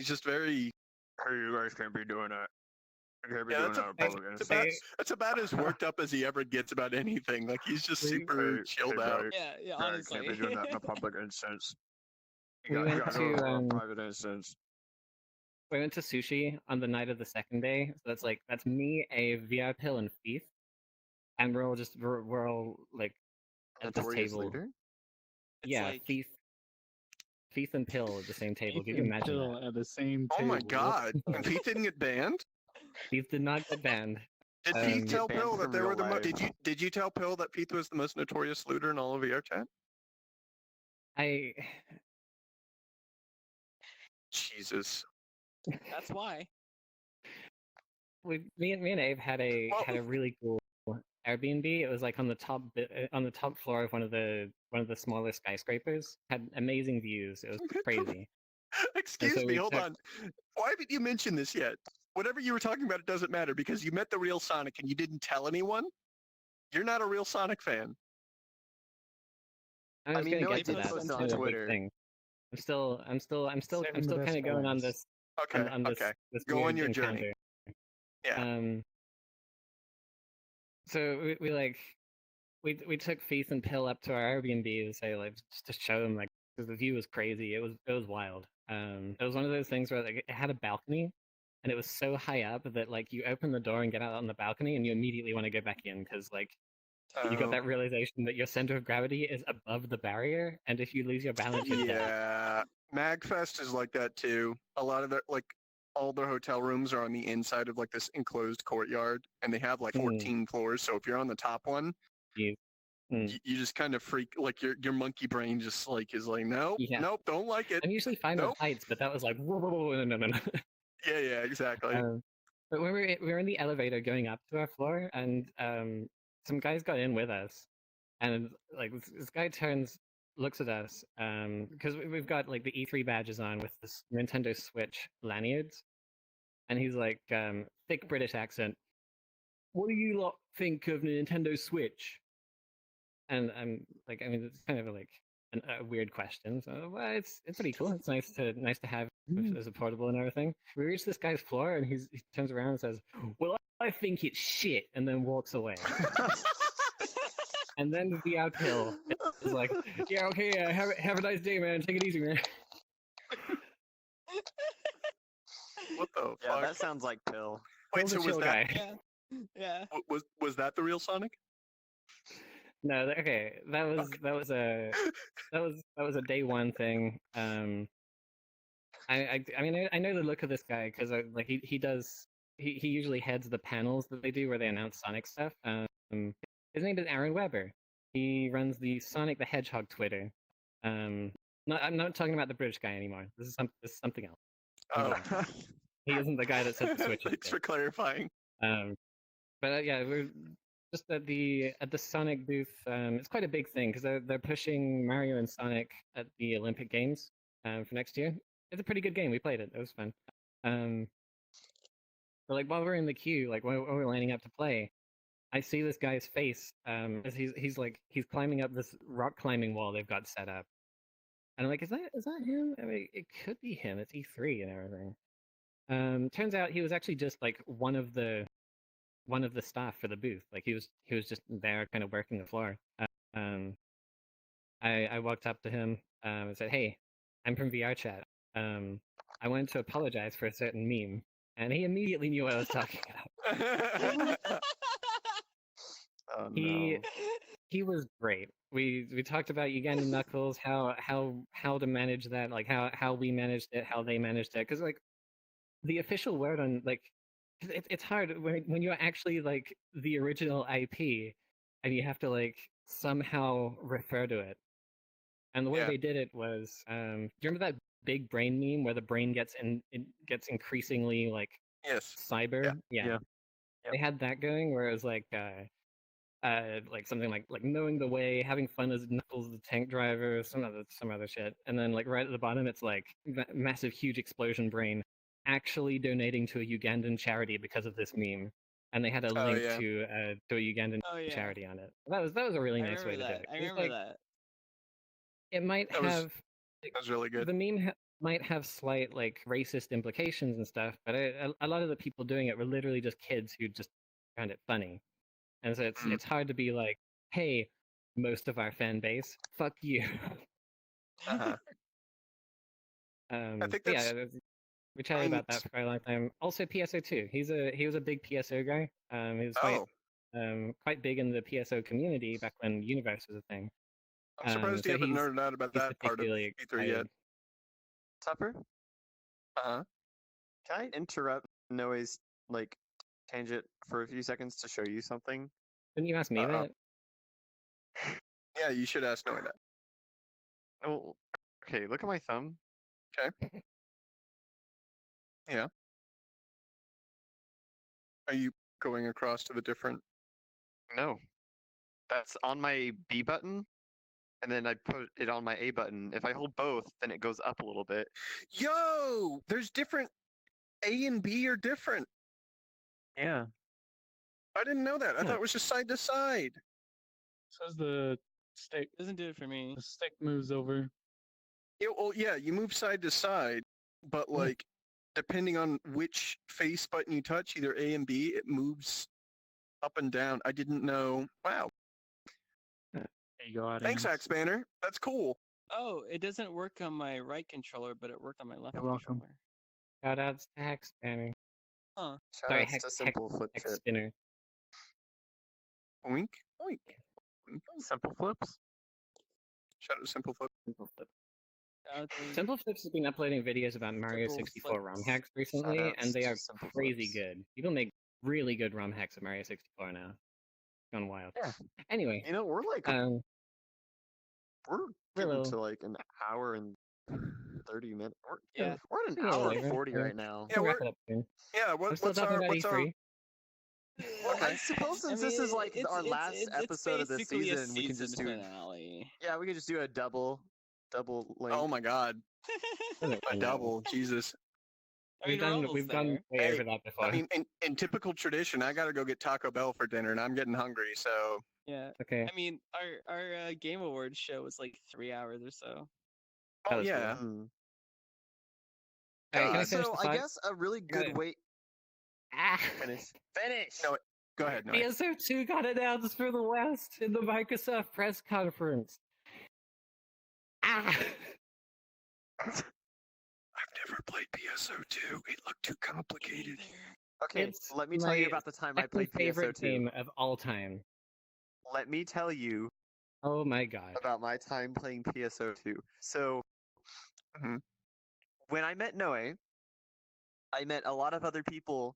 just very. Hey, you guys can't be doing that. You can't be Yeah, doing that's, that in public. that's about as worked up as he ever gets about anything. Like, he's just super chilled out. guys, Yeah, guys honestly. can't be doing that in a public instance. We You went gotta do it for a to private instance. we went to sushi on the night of the second day. So that's me, a VR Pill, and Thief, and we're all like at this Notorious table. leader? It's Yeah, like- Thief and Pill at the same table. Thief Could you and imagine Pill that? at the same Oh table. my What god! the- And Pete didn't get banned. Thief did not get banned. Did Get Pete tell banned Pill that from they real were the life. did you tell Pill that Pete was the most notorious looter in all of VR chat? Jesus. That's why. Me and Abe had a Well- really cool Airbnb. It was like on the top floor of one of the smaller skyscrapers. Had amazing views. It was crazy. Excuse so me, we hold took- on. Why haven't you mentioned this yet? Whatever you were talking about, it doesn't matter because you met the real Sonic and you didn't tell anyone. You're not a real Sonic fan. I was mean, gonna no, get to I that. posted That's on kind of a big Twitter. thing. I'm still Saving the kind best of going on for this Okay, on this okay. this Go on weird your journey. encounter. Yeah. So we took Thief and Pill up to our Airbnb to say like just to show them like because the view was crazy. It was wild. It was one of those things where like, it had a balcony, and it was so high up that like you open the door and get out on the balcony, and you immediately want to go back in because like you got Oh, that realization that your center of gravity is above the barrier, and if you lose your balance, you're dead. yeah. Magfest is like that too. A lot of their all their hotel rooms are on the inside of like this enclosed courtyard, and they have like Mm. 14 floors. So if you're on the top one, Mm. you just kind of freak. Like your monkey brain just like is like, nope, Yeah. nope, don't like it. I'm usually fine Nope. with heights, but that was like whoa, whoa, whoa, no. Yeah, exactly. But when we were in the elevator going up to our floor, and some guys got in with us, and like this guy looks at us, because we've got like the E3 badges on with this Nintendo Switch lanyards, and he's like, thick British accent. What do you lot think of Nintendo Switch? And I'm like, I mean, it's kind of like a weird question. So, well, it's pretty cool. It's nice to have as a portable and everything. We reach this guy's floor, and he turns around and says, "Well, I think it's shit," and then walks away. And then the VR Pill is like, "Yeah, okay, have a nice day, man. Take it easy, man." What the Yeah, fuck? that sounds like Pill. Wait, Pill's so a was chill that guy. Yeah. was that the real Sonic? No, okay, that was a day one thing. I mean I know the look of this guy because like he usually heads the panels that they do where they announce Sonic stuff. His name is Aaron Weber. He runs the Sonic the Hedgehog Twitter. I'm not talking about the British guy anymore. This is something else. Oh, He isn't the guy that said the Switch. thanks for clarifying. But yeah, we're just at the Sonic booth. It's quite a big thing because they're pushing Mario and Sonic at the Olympic Games for next year. It's a pretty good game. We played it. It was fun. But like while we're in the queue, like while we're lining up to play, I see this guy's face as he's climbing up this rock climbing wall they've got set up, and I'm like, is that him? I mean, it could be him. It's E3 and everything. Turns out he was actually just like one of the staff for the booth. Like he was just there, kind of working the floor. I walked up to him and said, "Hey, I'm from VR chat. I wanted to apologize for a certain meme," and he immediately knew what I was talking about. Oh He no. he was great. We talked about Ugandan Knuckles, how to manage that, like how we managed it, how they managed it, because like the official word on like it's hard when you're actually like the original IP and you have to like somehow refer to it. And the way Yeah. they did it was, do you remember that big brain meme where the brain gets it gets increasingly like Yes. cyber? Yeah. Yep. They had that going where it was like something like knowing the way, having fun as Knuckles the tank driver, some other shit, and then like right at the bottom it's like massive huge explosion brain actually donating to a Ugandan charity because of this meme, and they had a Oh, link yeah. to a Ugandan Oh yeah, charity on it. That was a really I nice way remember to do that. it. I It's remember like that. it might That was- have That was really good. the meme might have slight like racist implications and stuff, but a lot of the people doing it were literally just kids who just found it funny. And so it's hard to be like, hey, most of our fan base, fuck you. Uh-huh. I think But that's. we chatted mean, about that for a long time. Also, PSO2. He was a big PSO guy. He was quite big in the PSO community back when Universe was a thing. I'm surprised so you haven't he's nerded out about he's that part of particularly E3 yet. excited. Tupper, Uh-huh. can I interrupt Noe's like tangent for a few seconds to show you something? Didn't you ask me Uh-oh. that? Yeah, you should ask Noe that. Oh, okay. Look at my thumb. Yeah. Are you going across to the different? No, that's on my B button, and then I put it on my A button. If I hold both, then it goes up a little bit. Yo, there's different. A and B are different. Yeah. I didn't know that. I Huh. thought it was just side to side. Says the stick. Doesn't do it for me. The stick moves over. Well, yeah, you move side to side, but like depending on which face button you touch, either A and B, it moves up and down. I didn't know. Wow. There you go, Thanks, audience. Axe Banner. That's cool. Oh, it doesn't work on my right controller, but it worked on my left You're welcome. controller. Shout outs to Hex Banner. Huh. Sorry, Shoutouts Hex, to Simple Flip Hex Chip. Spinner. Oink, oink. Simple flips. Shout out to Simple Flip. Simple Flip. Shout out to- Simple Flips has been uploading videos about Mario Simple 64 ROM Flips. hacks recently, Shoutouts and they to are Simple crazy Flips. good. People make really good ROM hacks of Mario 64 now. It's gone wild. Yeah. Anyway, You know, we're like we're we're a getting little- to like an hour and 30 minutes. Yeah. We're at an Yeah, hour whatever. and 40 Yeah. right now. Yeah, we'll wrap we're it up soon. yeah. We're still talking about E3. Well, I Okay. suppose since this is like our last it's episode of the basically a season, we can just do finale. yeah, we can just do a double length. Oh my God, Doesn't a really double. Jesus. I mean, we're almost We've there. done way Hey, over that before. I mean, in typical tradition, I gotta go get Taco Bell for dinner, and I'm getting hungry. So Yeah. okay. I mean, our Game Awards show was like 3 hours or so. That oh was cool. yeah. Alright, can I Hey, finish so the I thought? guess a really Got good it. way. Ah! Finish. No, go ahead. No, PSO2 got announced for the West in the Microsoft press conference. Ah! I've never played PSO2. It looked too complicated. Okay, It's let me tell you my about the time I Second played favorite PSO2. game of all time. Let me tell you Oh my god. about my time playing PSO2. So, Mhm. when I met Noe, I met a lot of other people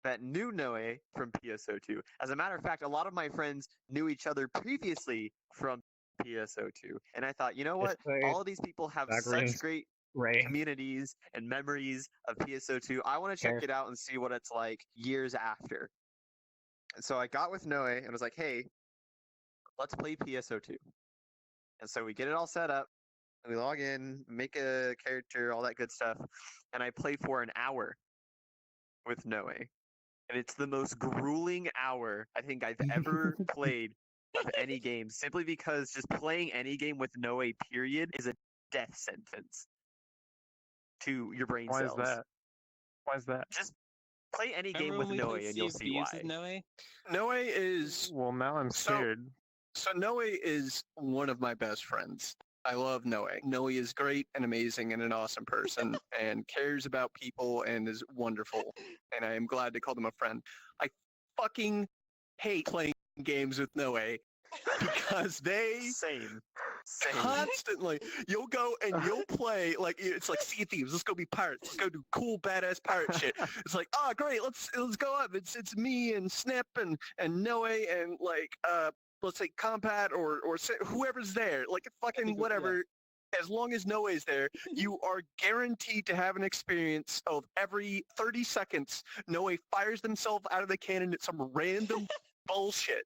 that knew Noe from PSO2. As a matter of fact, a lot of my friends knew each other previously from PSO2. And I thought, you know what? Discord, All of these people have Dark such Rooms, great Ray. communities and memories of PSO2. I want to check Sure. it out and see what it's like years after. And so I got with Noe and was like, hey, let's play PSO2. And so we get it all set up. We log in, make a character, all that good stuff. And I play for an hour with Noe. And it's the most grueling hour I think I've ever played of any game, simply because just playing any game with Noe, period, is a death sentence to your brain Why cells. is that? Why is that? Just play any game Remember with when we Noe played and you'll Sea of see why. Thieves with Noe? Noe is Well, now I'm So- scared. So Noe is one of my best friends. I love Noe. Noe is great and amazing and an awesome person and cares about people and is wonderful. And I am glad to call them a friend. I fucking hate playing games with Noe because they Same. constantly you'll go and you'll play like it's like Sea of Thieves. Let's go be pirates. Let's go do cool badass pirate shit. It's like, oh great, let's go up. It's me and Snip and Noe and like let's say Compat or whoever's there. Like fucking whatever. As long as Noe is there, you are guaranteed to have an experience of every 30 seconds, Noe fires themselves out of the cannon at some random bullshit.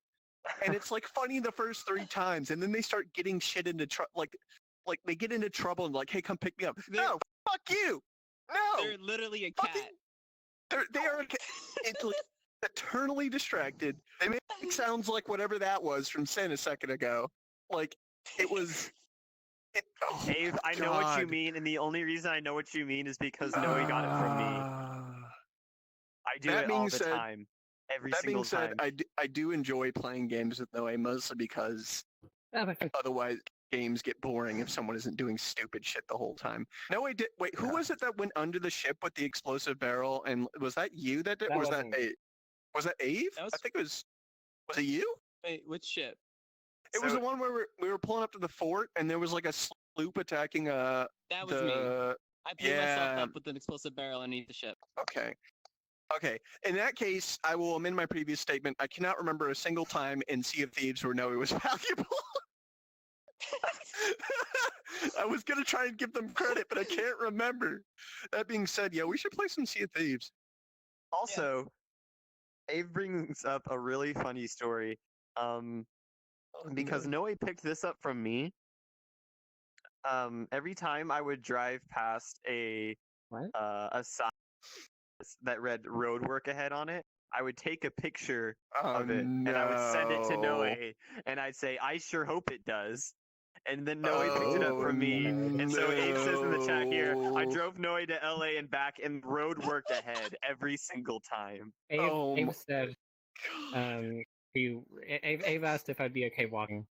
And it's like funny the first 3 times, and then they start getting shit into trouble. Like they get into trouble and like, hey, come pick me up. No, fuck you. No, They're literally a fucking- cat. they are. It's like eternally distracted. They make sounds like whatever that was from Sin a second ago. Like it was. Oh, Dave, I know what you God. mean, and the only reason I know what you mean is because Noe got it from me. I do That it all being the said- time. Every That single being said, time. I do enjoy playing games with Noe mostly because Oh, my friend. otherwise games get boring if someone isn't doing stupid shit the whole time. Noe did. Wait, who was it that went under the ship with the explosive barrel? And was that you that did? That Or was wasn't me. was that Ave? That was- I think it was. Was it you? Wait, which ship? It was So- the one where we were pulling up to the fort, and there was like a sloop attacking That was me. the. I blew myself yeah. up with an explosive barrel underneath the ship. Okay. Okay. In that case, I will amend my previous statement. I cannot remember a single time in Sea of Thieves where Noe was valuable. I was gonna try and give them credit, but I can't remember. That being said, yeah, we should play some Sea of Thieves. Also, Ave brings up a really funny story. Because Noe picked this up from me. Every time I would drive past a What? sign that read "road work ahead" on it, I would take a picture Oh, of it and I would send it to Noe, no. and I'd say, "I sure hope it does." And then Noe picked it up from me. And so Abe says in the chat here, I no. drove Noe to LA and back, and road worked ahead every single time. Abe my said, Abe asked if I'd be okay walking.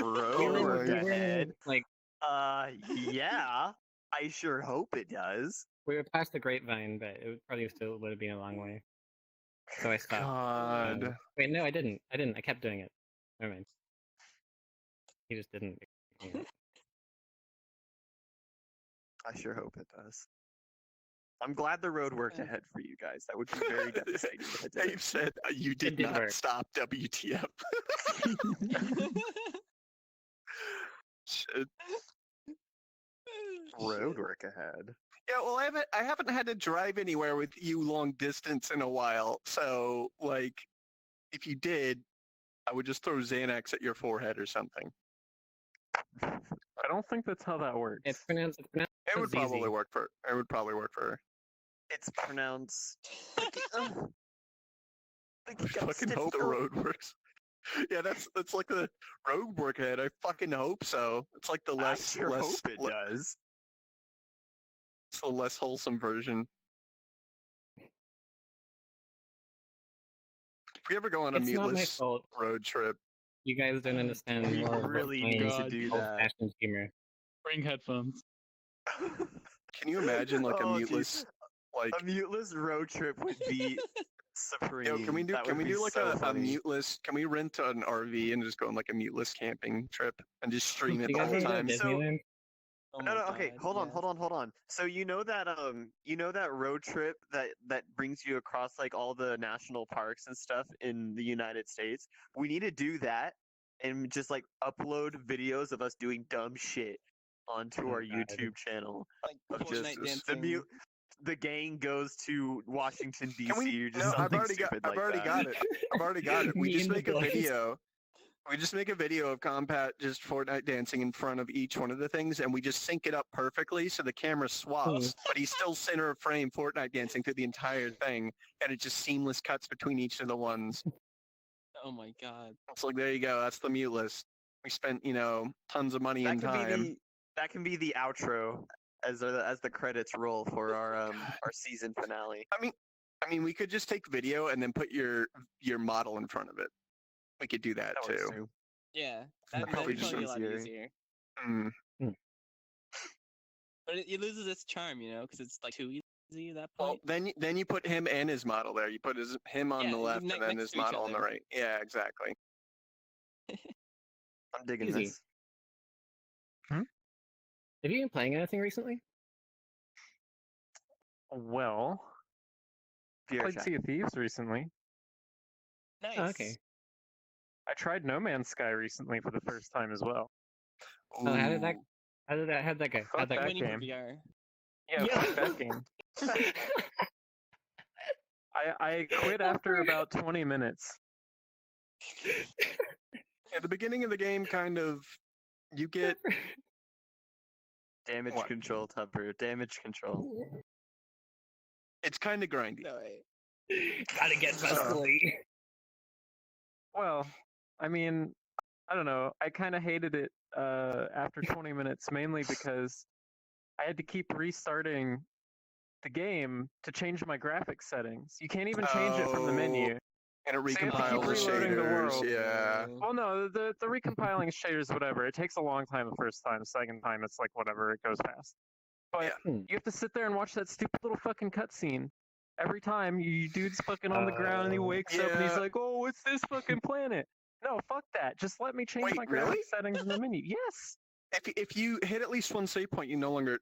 Road worked we were in, ahead. like, Yeah, I sure hope it does. we were past the grapevine, but it probably still would have been a long way. So I stopped. God. Wait, no, I didn't. I kept doing it. Never mind. He just didn't. I sure hope it does. I'm glad the road worked ahead for you guys. That would be very devastating if it Abe didn't. said, you did did not work. stop WTF. Shit. Road work ahead. Yeah, well, I haven't had to drive anywhere with you long distance in a while. So, like, if you did, I would just throw Xanax at your forehead or something. I don't think that's how that works. It's pronounced. It would Zizi. probably work for. It would probably work for her. It's pronounced. Like I you got fucking hope the difficult. road works. Yeah, that's like the road work ahead. I fucking hope so. It's like the less I sure less hope it does. it's the less wholesome version. If we ever go on a It's not my meatless fault. road trip, You guys don't understand We more of really what need playing to do that. old-fashioned humor. Bring headphones. can you imagine like a Oh, muteless like A muteless road trip would be supreme. yo, can we do That would be like so a funny. muteless can we rent an RV and just go on like a muteless camping trip and just stream it You the guys whole wanna go time? to So- Disneyland? Oh No, my no, okay, God, hold on, yes. hold on. So you know that road trip that brings you across like all the national parks and stuff in the United States? We need to do that and just like upload videos of us doing dumb shit onto Oh, our God. YouTube channel. Like Of just Fortnite just dancing. The gang goes to Washington D.C. Can we? or just No, I've something already stupid got. I've like already that. got it. I've already got it. We Me just and the make a boys. video. We just make a video of Compat just Fortnite dancing in front of each one of the things, and we just sync it up perfectly so the camera swaps, but he's still center of frame Fortnite dancing through the entire thing, and it just seamless cuts between each of the ones. Oh my God. It's like there you go. That's the mute list. We spent tons of money That and can time. be that can be the outro as the credits roll for our season finale. I mean, I mean, we could just take video and then put your model in front of it. We could do that That works too. too. Yeah, That'd that'd probably be just a lot easier. easier. Mm. But it loses its charm, because it's like too easy at that Well, point. then you put him and his model there. You put him on Yeah, the left ne- and then next his to each model on the other. right. Yeah, exactly. I'm digging Easy. this. Have you been playing anything recently? Well, VR played chat. Sea of Thieves recently. Nice. Oh, okay. I tried No Man's Sky recently for the first time as well. Oh, how'd that Ooh. how'd that go? Fuck How'd that that go? Winning for game. VR. Yeah, Yeah. fuck that game. I quit after about 20 minutes. At the beginning of the game, kind of, you get Damage What? control, Tupper. Damage control. it's kind of grindy. No way. Gotta get bustly. Well, I mean, I don't know. I kind of hated it after 20 minutes, mainly because I had to keep restarting the game to change my graphics settings. You can't even change it from the menu. And it So you have to keep recompiles the reloading the shaders. world. Yeah. Well, no, the recompiling shaders, whatever. It takes a long time the first time. Second time, it's like whatever. It goes fast. But Yeah. you have to sit there and watch that stupid little fucking cutscene. Every time you dude's fucking on the ground and he wakes up and he's Yeah. like, "Oh, what's this fucking planet?" No, fuck that. Just let me change Wait, my really? graphics settings in the menu. Yes. If you hit at least one save point, no longer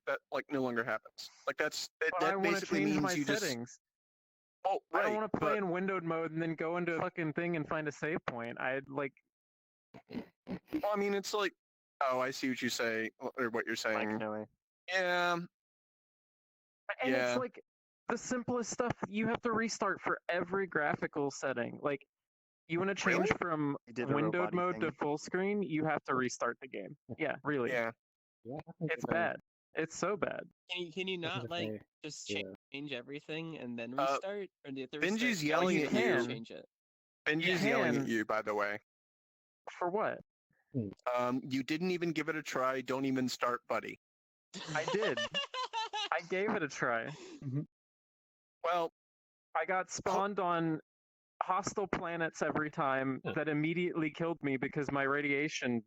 happens. Like But I that want to basically change means my you just. settings. Oh, I right. don't want to play but, in windowed mode and then go into a fucking thing and find a save point. I'd like. Well, I mean, it's like. Oh, I see what you say or what you're Mike saying. Noe. Yeah. And Yeah. it's like the simplest stuff. You have to restart for every graphical setting. Like, you want to change Really? from You did a windowed robot-y mode to thing. full screen, you have to restart the game. Yeah, really. Yeah. It's bad. It's so bad. Can you not like just Yeah. change everything and then Uh, restart, or do you have to restart? Benji's twice yelling and at then you. Change it. Benji's You yelling at can. you, by the way. For what? You didn't even give it a try. Don't even start, buddy. I did. I gave it a try. Well, I got spawned on hostile planets every time Huh. that immediately killed me because my radiation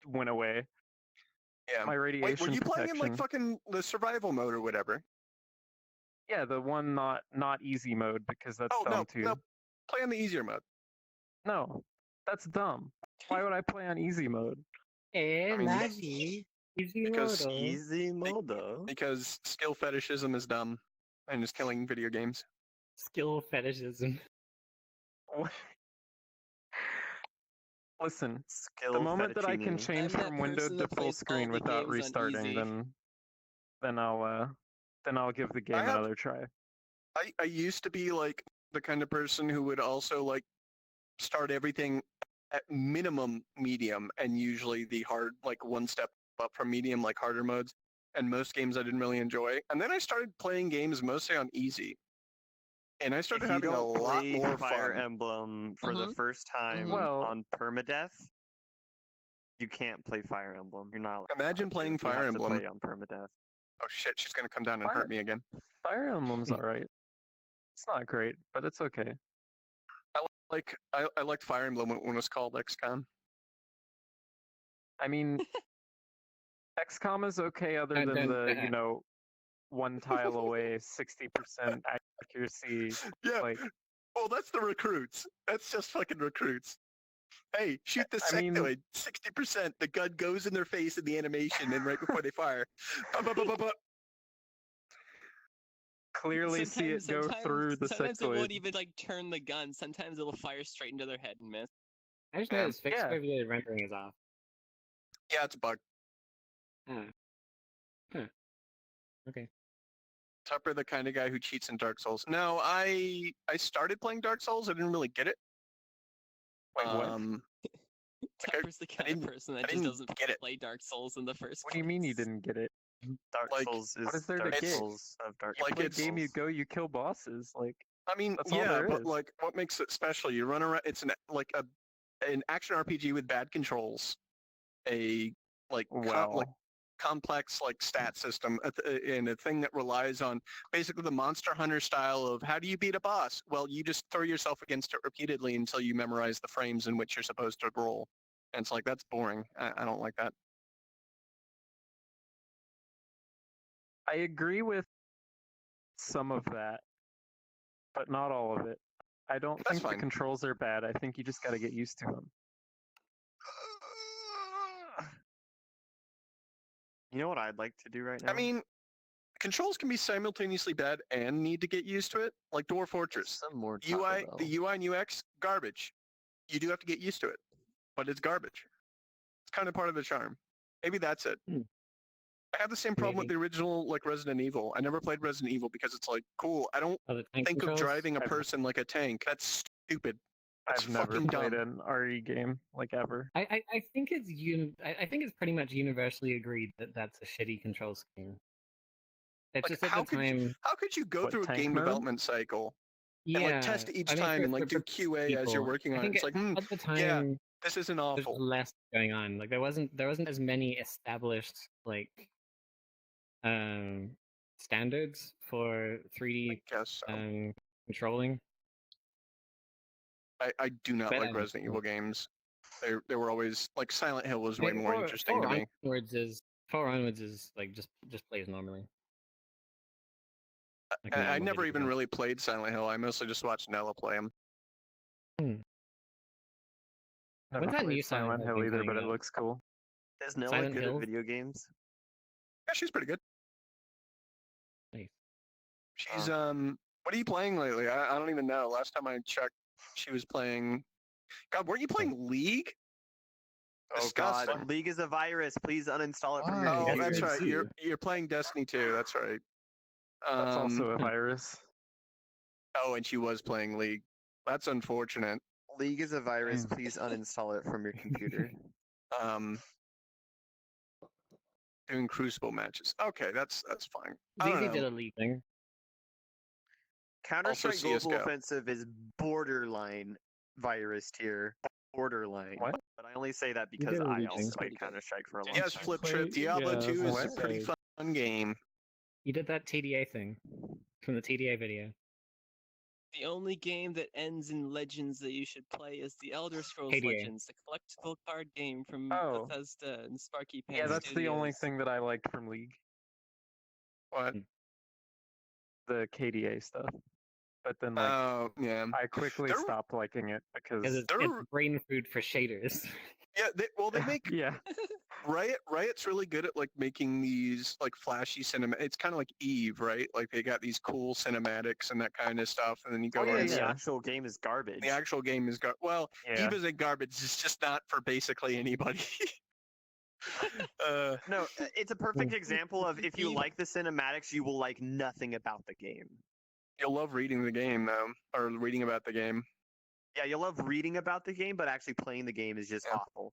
went away. yeah. My radiation Wait, were you playing in like protection. fucking the survival mode or whatever? Yeah, the one not easy mode because that's Oh dumb too. no. Play on the easier mode. No, that's dumb. Why would I play on easy mode? Eh, I mean, Nazi. Easy because modo. Easy modo. Because skill fetishism is dumb and is killing video games. Skill fetishism. Listen, Skill the moment that I can fettuccine. change I'm that from windowed person to that full plays all screen the without games on restarting, easy. then I'll give the game have- another try. I used to be like the kind of person who would also like start everything at minimum medium and usually the hard like one step up from medium like harder modes, and most games I didn't really enjoy. And then I started playing games mostly on easy. And I If started you having a don't lot play more Fire fun. Emblem for the first time Well- on permadeath, you can't play Fire Emblem. You're not. Imagine allowed to. playing You Fire have to Emblem. play on permadeath. Oh shit, she's gonna come down and Fire- hurt me again. Fire Emblem's alright. It's not great, but it's okay. I liked Fire Emblem when it was called XCOM. I mean, XCOM is okay other Dun, than dun, the, dun. one tile away, 60% accuracy. Yeah. Like, Well, that's the recruits. That's just fucking recruits. Hey, shoot the I mean- sectoid. 60%. The gun goes in their face in the animation, and right before they fire. Ba, ba, ba, ba, ba. clearly see it go through the Sometimes it won't sectoid. even like turn the gun. Sometimes it'll fire straight into their head and miss. I just Yeah. noticed fixed Yeah. foveated rendering is off. Yeah, it's a bug. Okay. Tupper, the kind of guy who cheats in Dark Souls. No, I started playing Dark Souls. I didn't really get it. Wait, what? I- Tupper's the kind of didn't- person I that just didn't doesn't get it. play Dark Souls in the first What do you mean you place. didn't get it? Dark Like, Souls is what is there to Dark get? Souls of Dark Like, Play a it's- game, you go, you kill bosses. Like, I mean, That's all yeah, there but is. like, what makes it special? You run around. It's an action RPG with bad controls. A like well, like complex like stat system and a thing that relies on basically the Monster Hunter style of how do you beat a boss? Well, you just throw yourself against it repeatedly until you memorize the frames in which you're supposed to roll. And it's like, that's boring. I don't like that. I agree with some of that, but not all of it. I don't That's think the fine. controls are bad. I think you just got to get used to them. You know what I'd like to do right now? I mean, controls can be simultaneously bad and need to get used to it. Like Dwarf Fortress. some more Taco UI, Bell. the UI and UX, garbage. You do have to get used to it, but it's garbage. It's kind of part of the charm. Maybe that's it. I have the same problem with Maybe. the original like Resident Evil. I never played Resident Evil because it's like, cool, I don't Oh, the tank think controls? of driving a I've- person like a tank. That's stupid. It's I've never fucking played dumb. an RE game like ever. I think it's I think it's pretty much universally agreed that that's a shitty control scheme. It's Like, just at how the could you go What, through a tank game mode? development cycle yeah, and like test each I mean, time and like do for QA as you're people, working I on it? think It's like, at the yeah, time this isn't there's awful. less going on. Like there wasn't as many established like standards for 3D I guess so. controlling. I do not But, like Resident Evil games. They were always like Silent Hill was way Maybe more interesting to me. Four onwards is like just plays normally. Like a I normal never video even game. really played Silent Hill. I mostly just watched Nella play them. Never When's that played new Silent Hill Hill thing either, coming but it out? looks cool. Is Nella Silent good Hill? at video games? Yeah, she's pretty good. Nice. She's what are you playing lately? I don't even know. Last time I checked, she was playing. God, weren't you playing League? Oh God, Disgusting. League is a virus. Please uninstall it from your Why? Oh, computer. that's right. too. You're playing Destiny 2. That's right. That's also a virus. Oh, and she was playing League. That's unfortunate. League is a virus. Damn. Please uninstall it from your computer. Doing Crucible matches. Okay, that's fine. I don't ZZ know. did a league thing. Counter-Strike Global CS:GO. Offensive is borderline virus tier. Borderline. What? But I only say that did because a I league also thing. played Counter-Strike for a long Yes, time. Flip Play- Trip. Diablo yeah, 2 I is was a gonna pretty say. fun game. You did that TDA thing from the TDA video. The only game that ends in Legends that you should play is the Elder Scrolls KDA. Legends, the collectible card game from Oh. Bethesda and Sparky Pan Yeah, that's the only Studios. thing that I liked from League. What? The KDA stuff. But then like Oh, yeah. I quickly There- stopped liking it Because because it's They're- brain food for shaders. Yeah, they make yeah. Riot's really good at like making these like flashy cinema. It's kind of like Eve, right? Like they got these cool cinematics and that kind of stuff, and then you go Oh yeah, into the yeah. actual game is garbage. the actual game is well, Yeah. Eve isn't garbage. It's just not for basically anybody. No, it's a perfect example of if you Eve- like the cinematics, you will like nothing about the game. You'll love reading the game though, or reading about the game. Yeah, you'll love reading about the game, but actually playing the game is just Yeah. awful.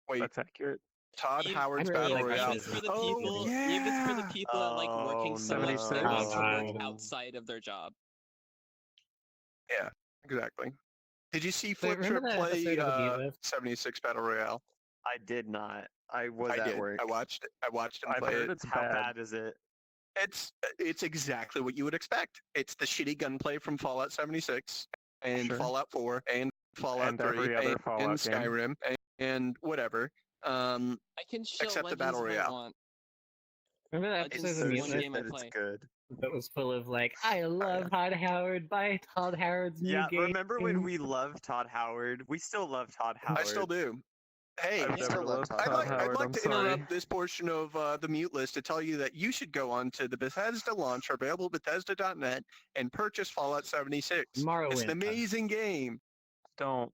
Wait, That's accurate. Todd Eve- Howard's I really Battle like Royale. Eve is for the Oh, people. yeah. Eve is for the people that like working Oh, so much they 76. want to work Oh. outside of their job. Exactly. Did you see Wait, Flip remember Trip that play episode of the Beat List? 76 Battle Royale? I did not. I was I at did. work. I watched it. I watched him I've play heard it. it's How bad. bad is it? It's exactly what you would expect. It's the shitty gunplay from Fallout 76 and Sure. Fallout 4 and Fallout And 3 every other and Fallout game. Skyrim and whatever. I can show Except the Legends Battle if I Royale. want. Remember that Legends It's episode so of the Mute one shit List game I that it's play. good. that was full of like, I love Todd Howard, buy Todd Howard's new Yeah, game. remember when we loved Todd Howard? We still love Todd Howard. I still do. Hey, I've I never still love loved Todd I'd Todd like, Howard. I'd like I'm to sorry. interrupt this portion of the mute list to tell you that you should go on to the Bethesda launcher available at Bethesda.net and purchase Fallout 76. Morrowind. It's an amazing game. Don't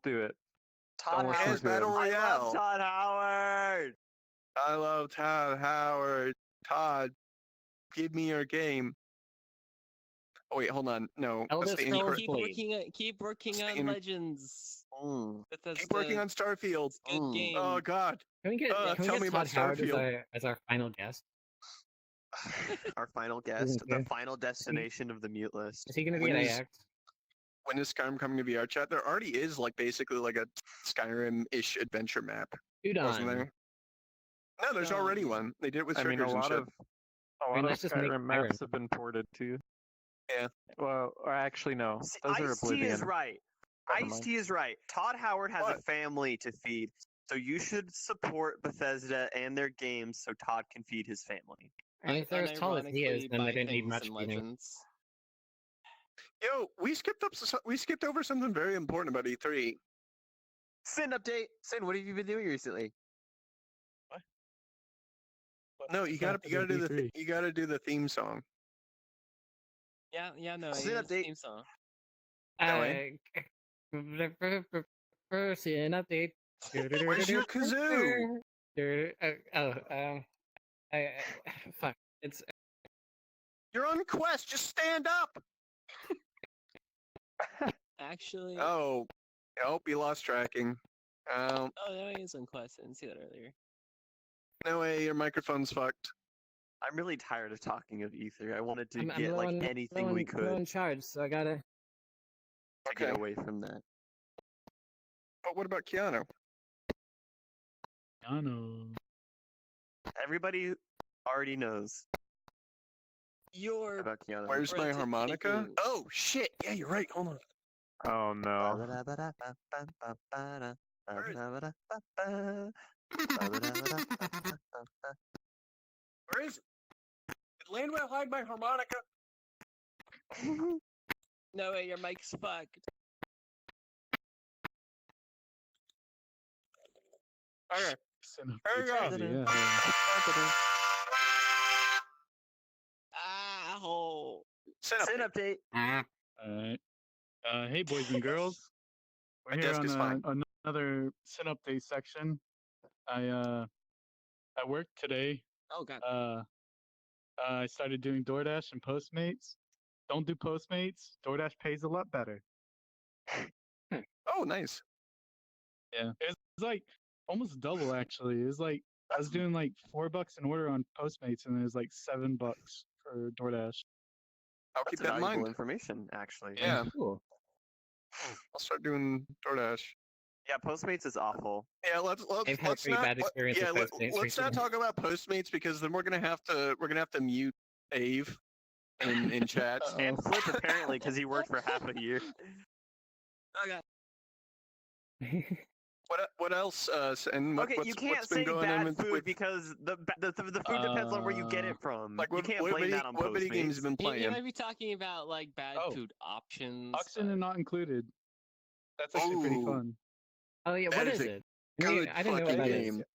do it. Todd listen Howard. to him. Battle I Royale. love Todd Howard. I love Todd Howard. Todd, give me your game. Oh wait, hold on. No, Elder that's the Scrolls incorrect. Keep Please. working It's on in- Legends. Mm. Bethesda, Keep working on Starfield. it's a good Mm. game. Oh God. Can we get, tell me Todd about Howard Starfield. as our final guest? Our final guest, okay. the final destination of the mute list. Is he going to be When at is- AX? When is Skyrim coming to VR chat? There already is like basically like a Skyrim-ish adventure map. wasn't Udon. there? No, there's already one. They did it with I mean, triggers and shit. a lot of let's just make Skyrim Skyrim. maps have been ported too. Yeah. Well, or actually, no. See, Those are Ice-T Oblivion. is right. Never mind. Ice-T is right. Todd Howard has a What? family to feed, so you should support Bethesda and their games so Todd can feed his family. And if they're as tall as he is, unironically then they buy didn't need things much in feeding. Legends. Yo, we skipped over something very important about E3. Sin update. Sin, what have you been doing recently? No, you gotta do the theme song. Yeah, no, Sin it's update. theme song. First, an update. Where's your kazoo? Fuck. It's You're on quest. Just stand up. Actually, Oh, you lost tracking. oh, no, he is on Quest. I didn't see that earlier. No way, your microphone's fucked. I'm really tired of talking of Ether. I wanted to I'm get low like on- anything low we on- could low on charge, so I gotta. to get away from that. But what about Keanu? I know. Everybody already knows You're about Keanu. Where's my harmonica? breathtaking. Oh shit! Yeah, you're right. Hold on. Oh no. Where is it? Did Landwell hide my harmonica? No way, your mic's fucked. Okay. Sin There you updates, go. yeah. Ow. Sit up. Sin update. Alright. Hey, boys and girls. My We're here desk is fine. on another Sin update section. I work today. Oh god. I started doing DoorDash and Postmates. Don't do Postmates. DoorDash pays a lot better. Oh, nice. Yeah, it's like almost double actually. It's like I was doing like $4 an order on Postmates, and it was like $7 for DoorDash. I'll That's keep that in valuable mind. information, actually. Yeah, Cool. I'll start doing DoorDash. Yeah, Postmates is awful. Yeah, let's I've had let's pretty not bad experience yeah, with Postmates let's not recently. talk about Postmates because then we're gonna have to mute Ave in chat. And Flip apparently because he worked for half a year. Oh god. What else? And Okay, you can't what's been say going on bad food with because the food depends on where you get it from. like You what, can't what blame video, that on what video games have Postmates. been You playing? might be talking about like bad Oh. food options. Oxen but- are not included. That's actually pretty Ooh. fun. Oh yeah, That what is is a it? good I didn't know fucking about game. it.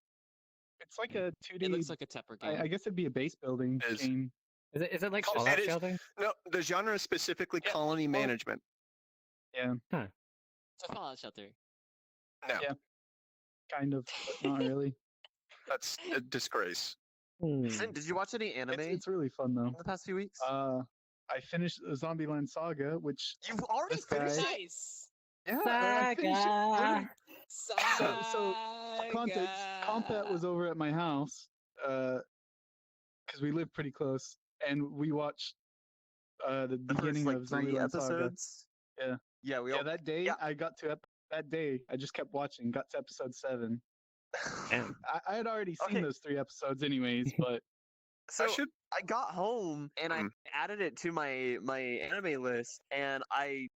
It's like a 2D. It looks like a Tepper game. I guess it'd be a base building It is. game. Is it like Oh, it Fallout is. Shelter? No, the genre is specifically Yeah, colony well- management. Yeah, It's a Fallout Shelter. No, Yeah. kind of, but not really. that's a disgrace. Sin, did you watch any anime It's really fun though. in the past few weeks? I finished Zombieland Saga, which You've already this guy- finished it? Nice. yeah, I finished it. Saga. So, context, Compat was over at my house, because we live pretty close, and we watched the The first beginning like of 3 Zombieland Saga. episodes? Yeah. Yeah, we Yeah, all that day yeah. I got to that day I just kept watching, got to episode 7. Damn. I had already seen Okay. those 3 episodes anyways, but So I should. I got home and I Mm. added it to my anime list, and I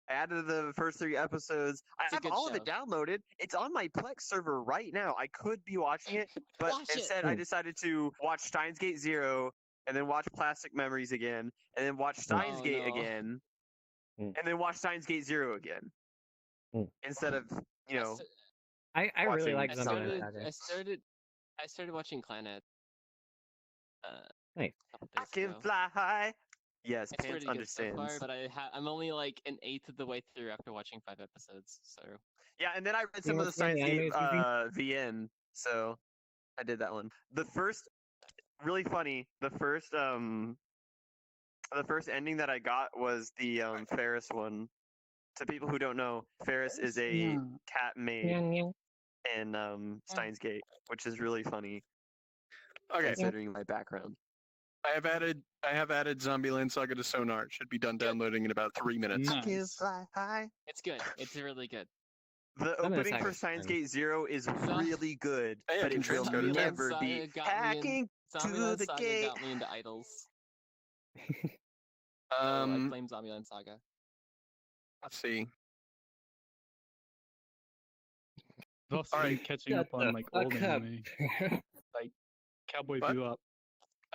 added the first 3 episodes. I It's a have good all of it show. downloaded. It's on my Plex server right now. I could be watching it, but Watch it. instead I decided to watch Steins Gate 0 and then watch Plastic Memories again, and then watch Steins Oh, Gate no. again, Mm. and then watch Steins Gate 0 again. Mm. Instead of, I really watching like I Zombieland started, Saga. I started watching Planet. Nice. A couple I days can ago. fly high. Yes, It's Pants pretty good so understands. far, but I'm only like an eighth of the way through after watching 5 episodes. So Yeah, and then I read some of the what's the name Steins of the Gate anime it's VN, so I did that one. The first, really funny. The first ending that I got was the Ferris one. To people who don't know, Ferris is a Yeah. cat maid Meow, meow. in Steins Gate, which is really funny Okay, considering my background. I have added Zombieland Saga to Sonar. It should be done downloading in about 3 minutes. Nice. fly high. it's good. It's really good. The Some of the opening for saga's fun. Steins Gate Zero is Zo- really good, Hey, I but can it will transcode it there. never Saga be got me in- hacking to Zombieland the Saga gate. got me into idols. I Um, blame Zombieland Saga. let's see. I've also Alright. been catching Shut up on the like fuck old up. anime, like Cowboy What? Bebop.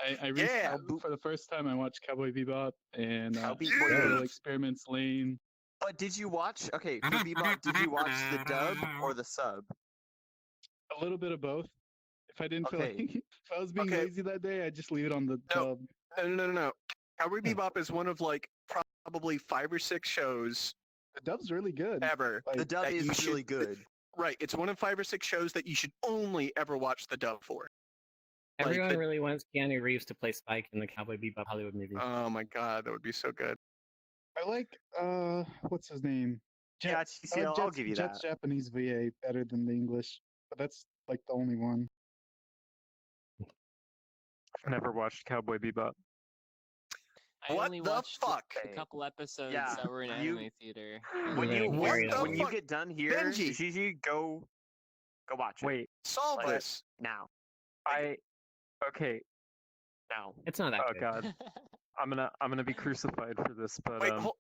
I Yeah. recently, for the first time, I watched Cowboy Bebop and Cowboy Little Bebop. Experiments Lane. But did you watch? Okay, for Bebop, did you watch the dub or the sub? A little bit of both. If I didn't feel Okay. like, if I was being Okay. lazy that day, I just leave it on the No. dub. No. Cowboy Bebop is one of like probably 5 or 6 shows The dub's really good. ever. The dub that is you should- really good. Right, it's one of 5 or 6 shows that you should only ever watch the dub for. Like, Everyone the- really wants Keanu Reeves to play Spike in the Cowboy Bebop Hollywood movie. Oh my god, that would be so good. I like what's his name? Yeah, I TCL, like I'll give you Jet's that. Japanese VA better than the English, but that's like the only one. I've never watched Cowboy Bebop. I What only the watched fuck? a couple episodes Yeah, that were in you- anime theater. When Yeah, you What carry the on. when you fuck? get done here, Benji! Gigi, go watch it Wait, Solve Like- this. now. okay. Now. It's not that Oh good. god, I'm gonna be crucified for this, but Wait, hold-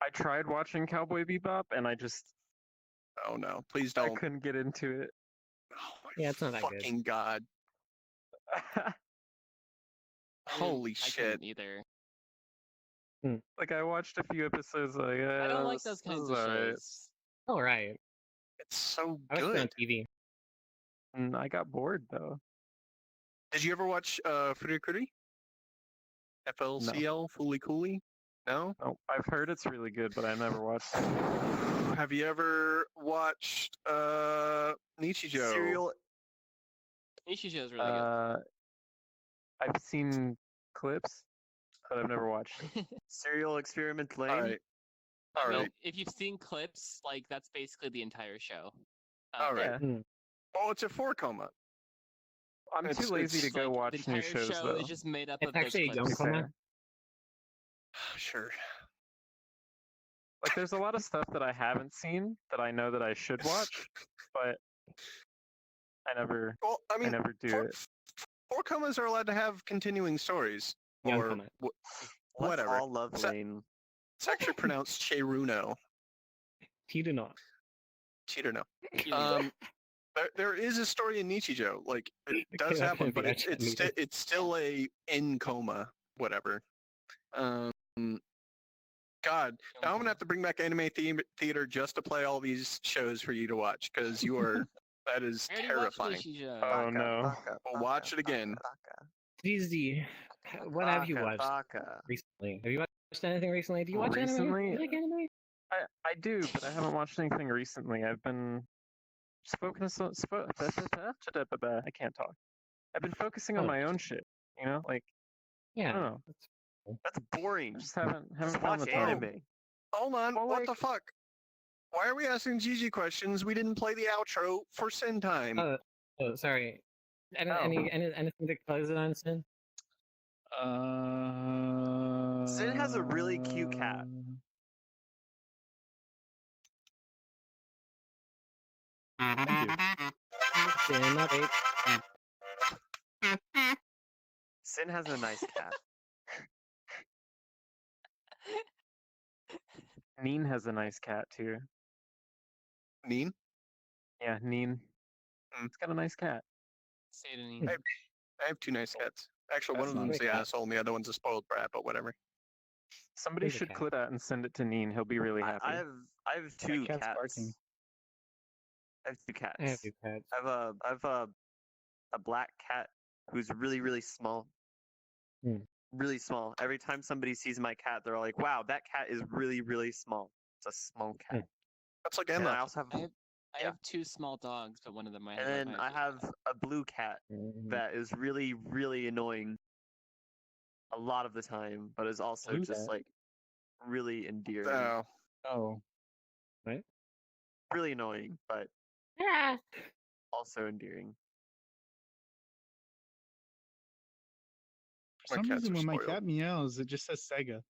I tried watching Cowboy Bebop and I just Oh no, please I don't. couldn't get into it. Oh my Yeah, it's not that good. fucking god. I Holy couldn't shit. either. Like I watched a few episodes, like I don't like this those kinds is of alright. shows. All right. It's so I watched it on good. TV. And I got bored though. Did you ever watch Furikuri? FLCL, Fooly Cooly? No? No, I've heard it's really good, but I never watched it. Have you ever watched Nichijou? Serial Nishijo is really I've seen clips, but I've never watched it. Serial Experiment Lane. Alright. good. Alright. If you've seen clips, like that's basically the entire show. Alright. Yeah. Oh, it's a 4 coma. I'm It's- too lazy to it's go like, watch the new entire shows show though. is just made up It's of those actually a clips. young coma. Fair. Sure. Like there's a lot of stuff that I haven't seen that I know that I should watch, but I never Well, I mean, never do four, it. 4 comas are allowed to have continuing stories. Young or coma. Let's whatever. all love So- Lane. It's actually pronounced Cheruno. You do not. Cheater no. You- There is a story in Nichijou. Like it Okay, does that happen, would be but actually it's still a in coma, whatever. God, now I'm gonna have to bring back anime theater just to play all these shows for you to watch because you are that is I already watched terrifying. Nishijo. Oh, no. We'll watch it again. DZ, what have you watched Baka. recently? Have you watched anything recently? Do you watch anime? Recently? You like anime? I do, but I haven't watched anything recently. I've been I can't talk. I've been focusing on Oh. my own shit. You know, like I Yeah. don't know. That's boring. Just haven't Just found watch the time. anime. Hold on, Well, what like- the fuck? Why are we asking Gigi questions? We didn't play the outro for Sin Time. Oh, sorry. Oh. Anything to close it on, Sin? Sin has a really cute cat. Sin, not eight. Sin has a nice cat. Neen has a nice cat too. Neen? Yeah, Neen. It's got a nice cat. Say it in Hey. I have 2 nice cats. Actually, one That's of not them's a the cat. asshole, and the other one's a spoiled brat. But whatever. Somebody There's a should cat. clip that and send it to Neen. He'll be really happy. I have 2 cat's cats. barking. I have 2 cats. I have 2 cats. I have a black cat who's really small. Hmm. Really small. Every time somebody sees my cat, they're all like, "Wow, that cat is really small." It's a small cat. That's like And I Emma. also have, I Yeah. have 2 small dogs, but one of them I have. and then I have a blue cat Mhm. that is really annoying a lot of the time, but is also Blue just cat? like really endearing. Oh, Oh, Really annoying, but Ah. also endearing. for My some cats reason are when my spoiled. cat meows, it just says Sega.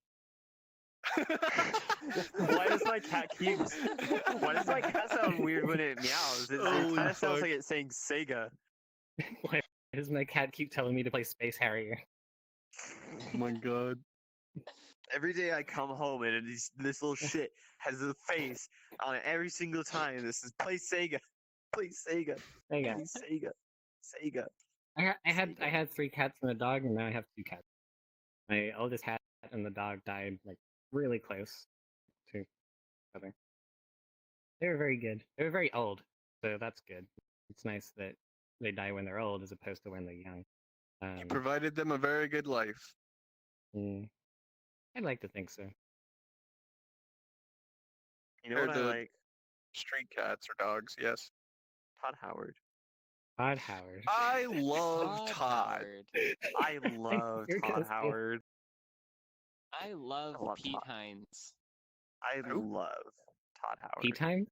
Why does my cat keep? Why does my cat sound weird when it meows? It Holy kind of sounds fuck. like it's saying Sega. Why does my cat keep telling me to play Space Harrier? Oh my god. Every day I come home and this little shit has a face on it every single time. This is play Sega, play Sega, Hang on. play Sega, Sega. I had 3 cats and a dog, and now I have 2 cats. My oldest cat and the dog died like really close to each other. They were very good. They were very old, so that's good. It's nice that they die when they're old as opposed to when they're young. You provided them a very good life. I'd like to think so. You know They're what I the- like? Street cats or dogs, yes. Todd Howard. Todd Howard. I love Todd. Howard. I love Here Todd goes the- Howard. I love I love Pete Todd. Hines. I Who? love Todd Howard. Tea time?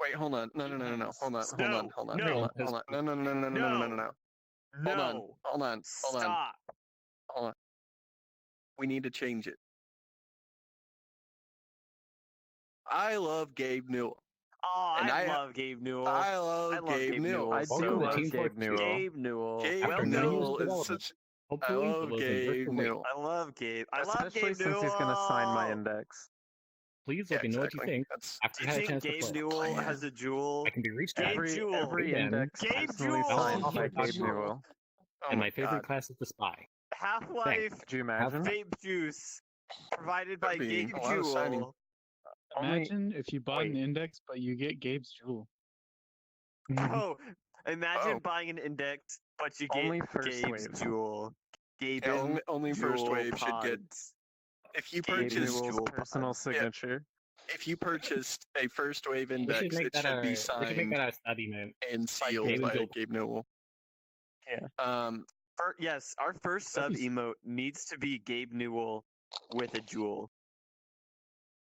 Wait, hold on. No. Hold on. No, Hold on. Hold on. Hold on. no, Hold on. No. no. Hold on. Hold on. Stop. Hold on. We need to change it. I love Gabe Newell. Oh, And I I- love Gabe Newell. I love Gabe Newell. I Welcome do to love Team Gabe Fortress. Newell. Gabe Newell. Gabe After Well many years Newell of is development, such. I hopefully it love was worth Gabe the wait. Newell. I love Gabe. I love Especially Gabe since he's going to sign my Newell. index. Please Yeah, let me know what you exactly. think That's after Do you you had a think chance to Gabe play. Newell plan. has a jewel? I can be reached Gabe at Jewell. Every again. index Gabe personally Jewell. signed Oh by my Gabe God. Newell. Oh And my my favorite god. class is the spy. Half-Life Could you imagine? vape juice provided by That'd be Gabe a lot of signing. Jewell. Imagine if you bought an wait. index, but you get Gabe's jewel. Oh, imagine Oh. buying an index, but you get Only first Gabe's wave. Jewel. Gabe Yeah, only first wave should get. If you Gabe Gabe purchase, Newell's Newell's personal pods. signature. if you purchased a first wave We should index, make it that should our be we should make signed that our study note. and sealed Gabe by Newell. Gabe Newell. Yeah. Yes, our first sub That'd be- emote needs to be Gabe Newell with a jewel.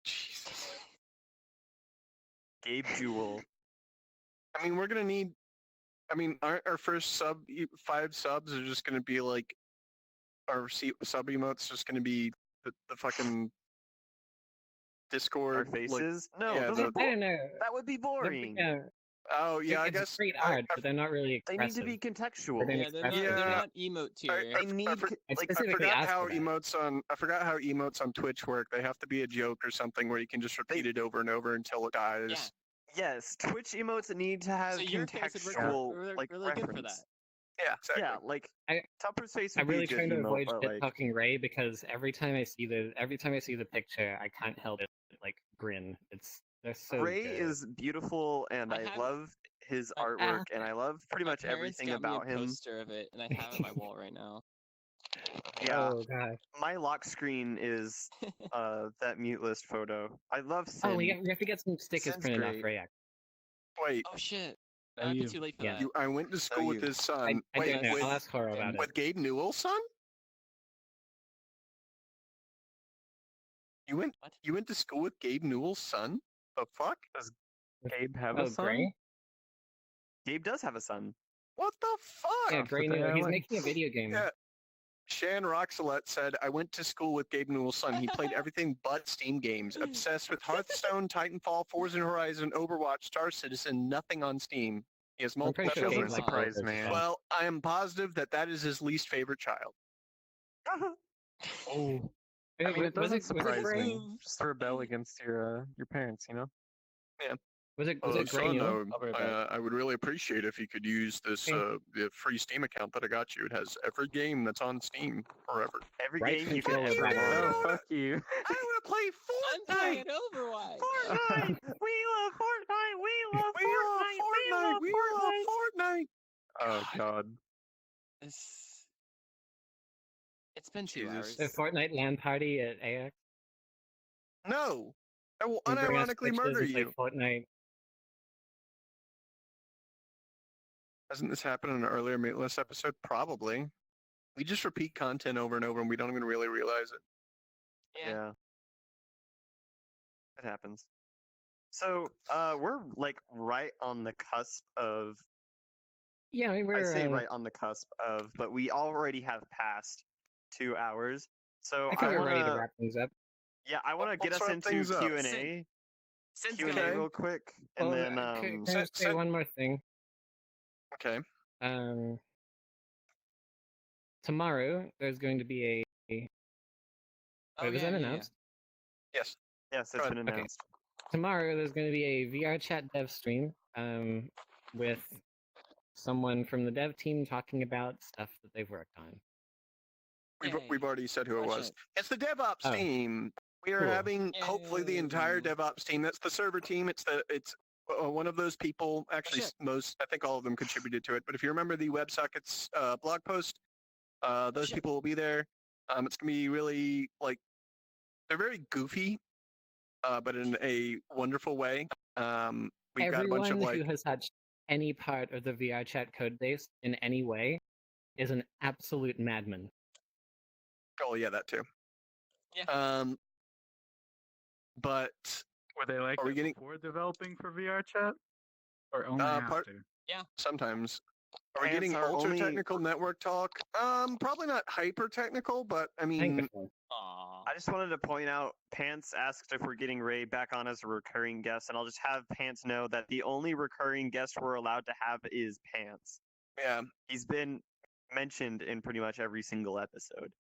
Jesus. Gabe Jewell. I mean, we're gonna need. I mean, our first 5 subs are just gonna be like our sub emotes just gonna be the fucking Discord. Our like- faces? No, yeah, those the- are I don't know. that would be boring. Yeah, oh yeah, I it's guess. great I- art, but they're not really They expressive. need to be contextual. They're Yeah, they're not, expressive. they're Yeah. not emote tier. They need I like I specifically forgot asked how for that. emotes on Twitch work. They have to be a joke or something where you can just repeat it over and over until it dies. yes, Twitch emotes need to have So your face would work contextual really, like really good for reference. that. Yeah, exactly. Yeah, like I- Tupper's face I'm would really be a trying good to emote, avoid but shit like talking Ray because every time I see the picture, I can't help it like grin. They're so Ray good. is beautiful, and I I have- love his my- artwork, and I love pretty My much parents everything got me about a him. poster of it, and I have it on my wall right now. Yeah, Oh god. my lock screen is that mute list photo. I love Sin. Oh, we have to get some stickers Sin's printed off great. Ray. Wait, Oh shit! Oh, I'd be you. too late for Yeah. that. I went to school with you. his son. I Wait, don't know. with, I'll ask Cora about it. with Gabe Newell's son? What? You went to school with Gabe Newell's son? The fuck? Gabe have Oh, a son? Gray? Gabe does have a son. What the fuck? Yeah, Off Gray the knew. He's island. making a video game. Yeah. Shan Roxalette said, I went to school with Gabe Newell's son. He played everything but Steam games. Obsessed with Hearthstone, Titanfall, Forza Horizon, Overwatch, Star Citizen, nothing on Steam. He has I'm multiple pretty sure doesn't Gabe children. likes surprise Forza me. as well. Well, I am positive that that is his least favorite child. Oh, I mean, it Was doesn't surprise Gray? me. Just rebel against your parents, you know? Was it Oh, Gray son, Newell? I'll be right back. I would really appreciate if you could use this Okay. the free Steam account that I got you. It has every game that's on Steam forever. Every Right game you control can is ever right. want. Oh, fuck you. I want to play I'm Fortnite. playing Overwatch. Fortnite! We love Fortnite! We love We love Fortnite. We love Fortnite. Oh, God. It's been 2 Jesus. hours. The Fortnite LAN party at AX. No, I will We bring us unironically Switches murder and play you. Fortnite. Hasn't this happened in an earlier Meatless episode? Probably. We just repeat content over and over, and we don't even really realize it. Yeah. It happens. So, we're like right on the cusp of. Yeah, I mean, I we're. say right on the cusp of, but we already have passed 2 hours. So I think we're ready to wanna- wrap things up. Yeah, I want to We'll get us sort into things up. Q and A. Since Q and A Okay. real quick, and Well, then can I Sen- just say sen- one more thing? Okay. Tomorrow there's going to be Oh, wait, was yeah, that yeah, yeah. announced? Yes. yes, Go it's ahead. been Okay. announced. Tomorrow there's going to be a VR chat dev stream with someone from the dev team talking about stuff that they've worked on. We've Yay. already said who it Watch was. it. It's the DevOps Oh. team. We are Cool. having hopefully the entire Yay. DevOps team. That's the server team. It's one of those people. Actually, shit. I think all of them contributed to it. But if you remember the WebSockets blog post, those shit. people will be there. It's gonna be really like they're very goofy, but in a wonderful way. We've got a bunch of Everyone who like has touched any part of the VR chat code base in any way is an absolute madman. oh yeah, that too. Yeah. But Were they like Are we that getting- before developing for VR chat, or only part- after? sometimes. Are we Pants getting are ultra only- technical network talk? Probably not hyper technical, but I mean, Thankfully. Aw. I just wanted to point out, Pants asked if we're getting Ray back on as a recurring guest, and I'll just have Pants know that the only recurring guest we're allowed to have is Pants. yeah, He's been mentioned in pretty much every single episode.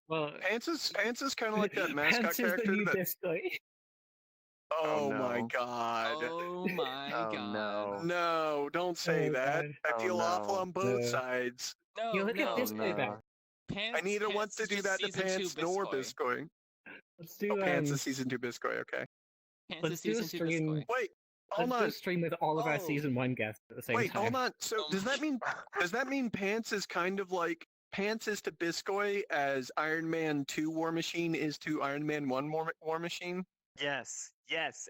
Well, Pants is kind of like that mascot Pants is the character. new That disco. oh Oh, my no. god, Oh my Oh, god. no. no, don't say Oh, that. God. I Oh, feel awful no. on both No. sides. No, You look no. at this no. back. Pants, I neither want Pants to is do just that to season Pants 2 nor Biscoy. Biscoy. Let's do Pants is season 2 Biscoy. Okay. Pants Let's is do a season 2 stream. Biscoy. Wait, hold Let's do on. a stream with all of our Oh. season 1 guests at the same Wait, time. hold on. So Oh does that mean Pants is kind of like Pants is to Biscoy as Iron Man 2 War Machine is to Iron Man 1 War Machine? Yes,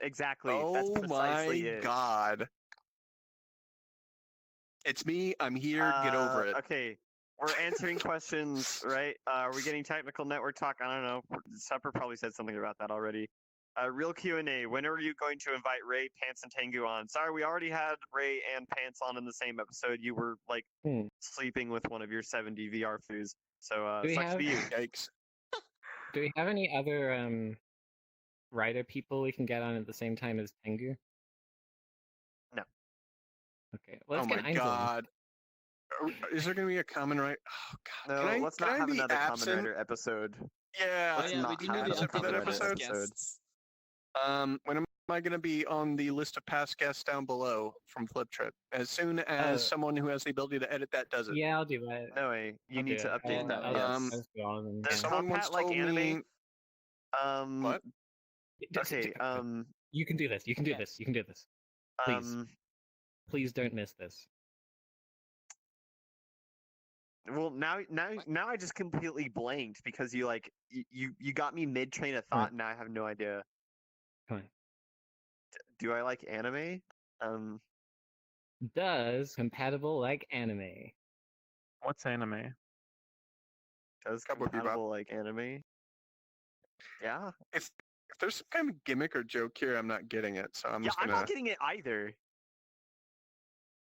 exactly. That's Oh precisely my it. god. It's me. I'm here. Get over it. Okay, we're answering questions, right? We're getting technical network talk. I don't know. Supper probably said something about that already. Real Q&A. When are you going to invite Ray, Pants, and Tengu on? Sorry, we already had Ray and Pants on in the same episode. You were like sleeping with one of your 70 VR foos. So Do we sucks to have- be you. Yikes. Do we have any other writer people we can get on at the same time as Tengu? No. Okay, let's Oh get my Einzel on. god. Is there going to be a common right? Oh god. No, Can I, let's can not I have be another absent? Common Writer episode. Yeah. Oh Let's yeah, we not do have need an other episode for that Common Writers episode? guests. When am I going to be on the list of past guests down below from Flip Trip? As soon as someone who has the ability to edit that does it. Yeah, I'll do that. No way. You I'll need do to it. update I'll- that. I'll- Yes. I'll just go on and- Does yeah. Someone once Tompat like told anime? me. What? Okay. You can do this. You can do Yes. this. You can do this. Please. Please don't miss this. Well, now I just completely blanked because you like you got me mid train of thought, and now I have no idea. Come on. Do I like anime? Does compatible like anime? What's anime? Does Cowboy Bebop. compatible like anime? Yeah. If there's some kind of gimmick or joke here, I'm not getting it. So I'm Yeah, just I'm gonna. not getting it either.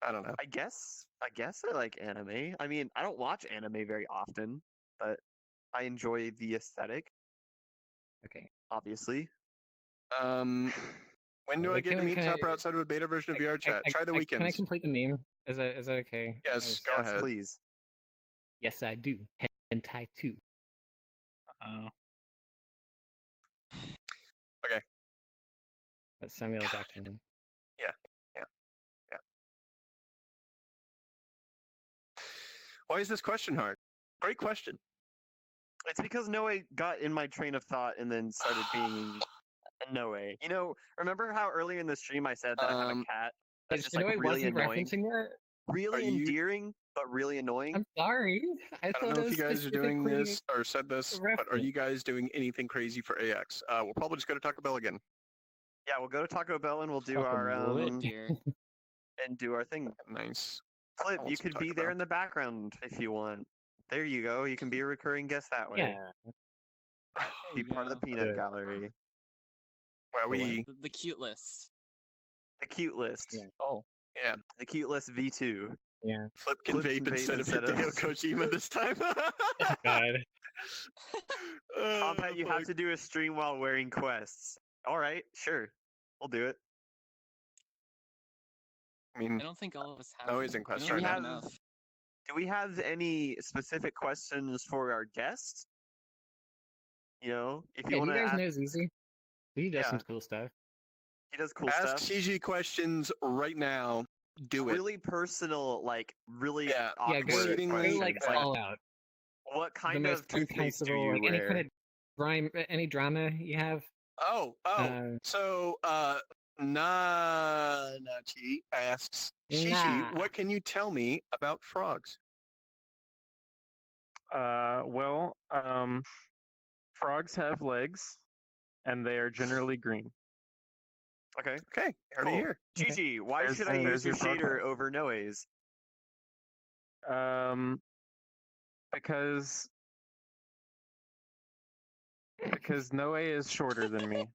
I don't know. I guess I like anime. I mean, I don't watch anime very often, but I enjoy the aesthetic, Okay. obviously. When do I Wait, get to can I- meet can Topper I- outside of a beta version of VR Chat? Try the Can I weekends. complete the meme? Is that okay? Yes, go Yes, ahead. please. Yes, I do. Hentai 2. Oh. That's Samuel Jackson. Why is this question hard? Great question. It's because Noe got in my train of thought and then started being Noe. You know, remember how earlier in the stream I said that I have a cat that's just You know like I really wasn't annoying, referencing that? really Are you- endearing, but really annoying? I'm sorry. I don't know if you guys are doing this or said this, but are reference. you guys doing anything crazy for AX? We'll probably just go to Taco Bell again. Yeah, we'll go to Taco Bell and we'll do Taco our Bell. Oh dear. and do our thing. Nice. Flip, want you some could be Taco there Bell. in the background if you want. There you go. You can be a recurring guest that way. Yeah. Be part of the peanut Good. gallery. Wow, we The cute list. The cute list. Yeah. Oh. yeah. The cute list V2. Yeah. Flip can Flip vape can vape instead of instead of- Hideo Kojima this time. God. Combat, you have fuck. to do a stream while wearing quests. All right, sure, we'll do it. I mean, I don't think all of us have. No, he's in I quest don't right think we now. have enough. Do we have any specific questions for our guest? You know, if you Yeah, do want you to guys ask, know Xiexe? He does Yeah. some cool stuff. he does cool ask stuff. CG questions right now. Do it. Really personal, like really Yeah. Yeah, go, awkward Exceedingly- go like questions. all out. What The kind most of toothpaste do uncomfortable, you like any wear? kind of any drama you have. So Nachi asks, Xiexe, Nah. what can you tell me about frogs? Well, frogs have legs, and they are generally green. Okay, Okay, heard it cool. here. Okay. Gigi, why There's- should I use there's your your frog shader fact. over Noe's? Because Noe is shorter than me.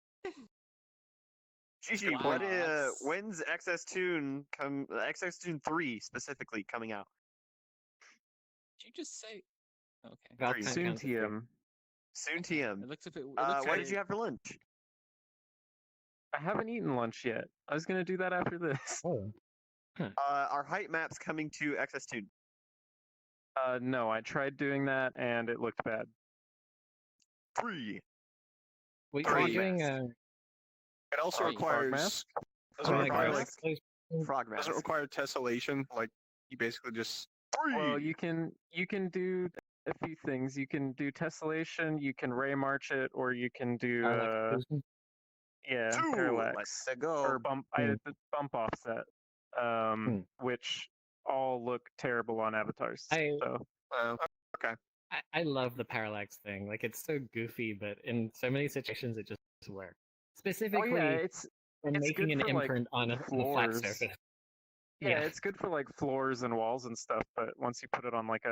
Gigi, Wow, what? that's- When's XS Tune come? XS Tune 3 specifically coming out? Did you just say? Okay. Valve can't Soon count to three. TM. Soon Okay. TM. It looks a bit. It What looks did weird. you have for lunch? I haven't eaten lunch yet. I was gonna do that after this. Oh. Are height maps coming to XS Tune? No, I tried doing that and it looked bad. 3. Were Frog you doing It also Frog requires mask? doesn't like require mask? like explosion? Frog mask. doesn't require tessellation. Like you basically just 3. Well, you can do a few things. You can do tessellation, you can ray march it, or you can do explosion? yeah, 2. parallax Let's go. or bump. I Hmm. did the bump offset, which all look terrible on avatars. I- So I love the parallax thing. Like it's so goofy, but in so many situations it just works. Specifically, oh yeah, it's when it's making good an for, like, imprint on a flat floors. surface. yeah, it's good for like floors and walls and stuff. But once you put it on like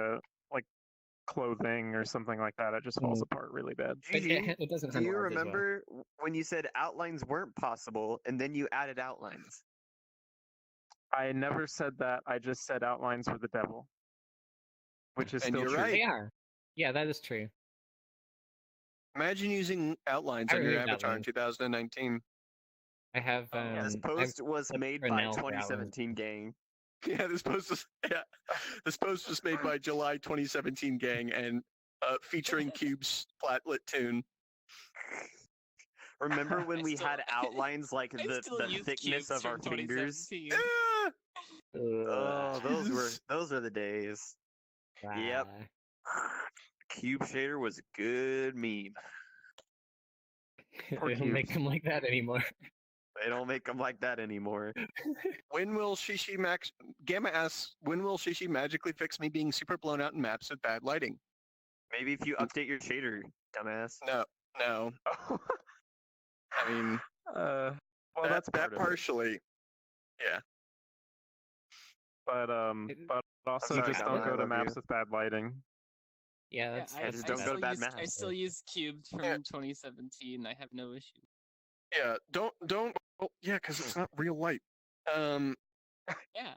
clothing or something like that, it just falls apart really bad. But Gigi, it doesn't do harm you orbs as well. remember when you said outlines weren't possible and then you added outlines? I never said that. I just said outlines were the devil, which is And still you're true. right. They are. Yeah, that is true. imagine using outlines I on your removed avatar in outlines. 2019. I have. This I've post was made for by now for outlines. 2017 gang. Yeah, this post was made by July 2017 gang and featuring Cube's flatlit tune. Remember when I we still- had outlines like I the still use thickness cubes of our from fingers? 2017. Ah! Oh, Jesus. those are the days. Yep. Ah. Cube shader was a good meme. Poor They don't make cubes. them like that anymore. They don't make them like that anymore. When will Xiexe Max Gamma asks, when will Xiexe magically fix me being super blown out in maps with bad lighting? Maybe if you update your shader, dumbass. No. I mean well, that's that part of it. partially. But also sorry, just Alan, don't I go to love maps you. with bad lighting. Yeah, Yeah, that's, I, that's just I don't go to still bad use, I maps. still use cubes from Yeah. 2017. I have no issue. Yeah, don't well, yeah, because it's not real light. Yeah.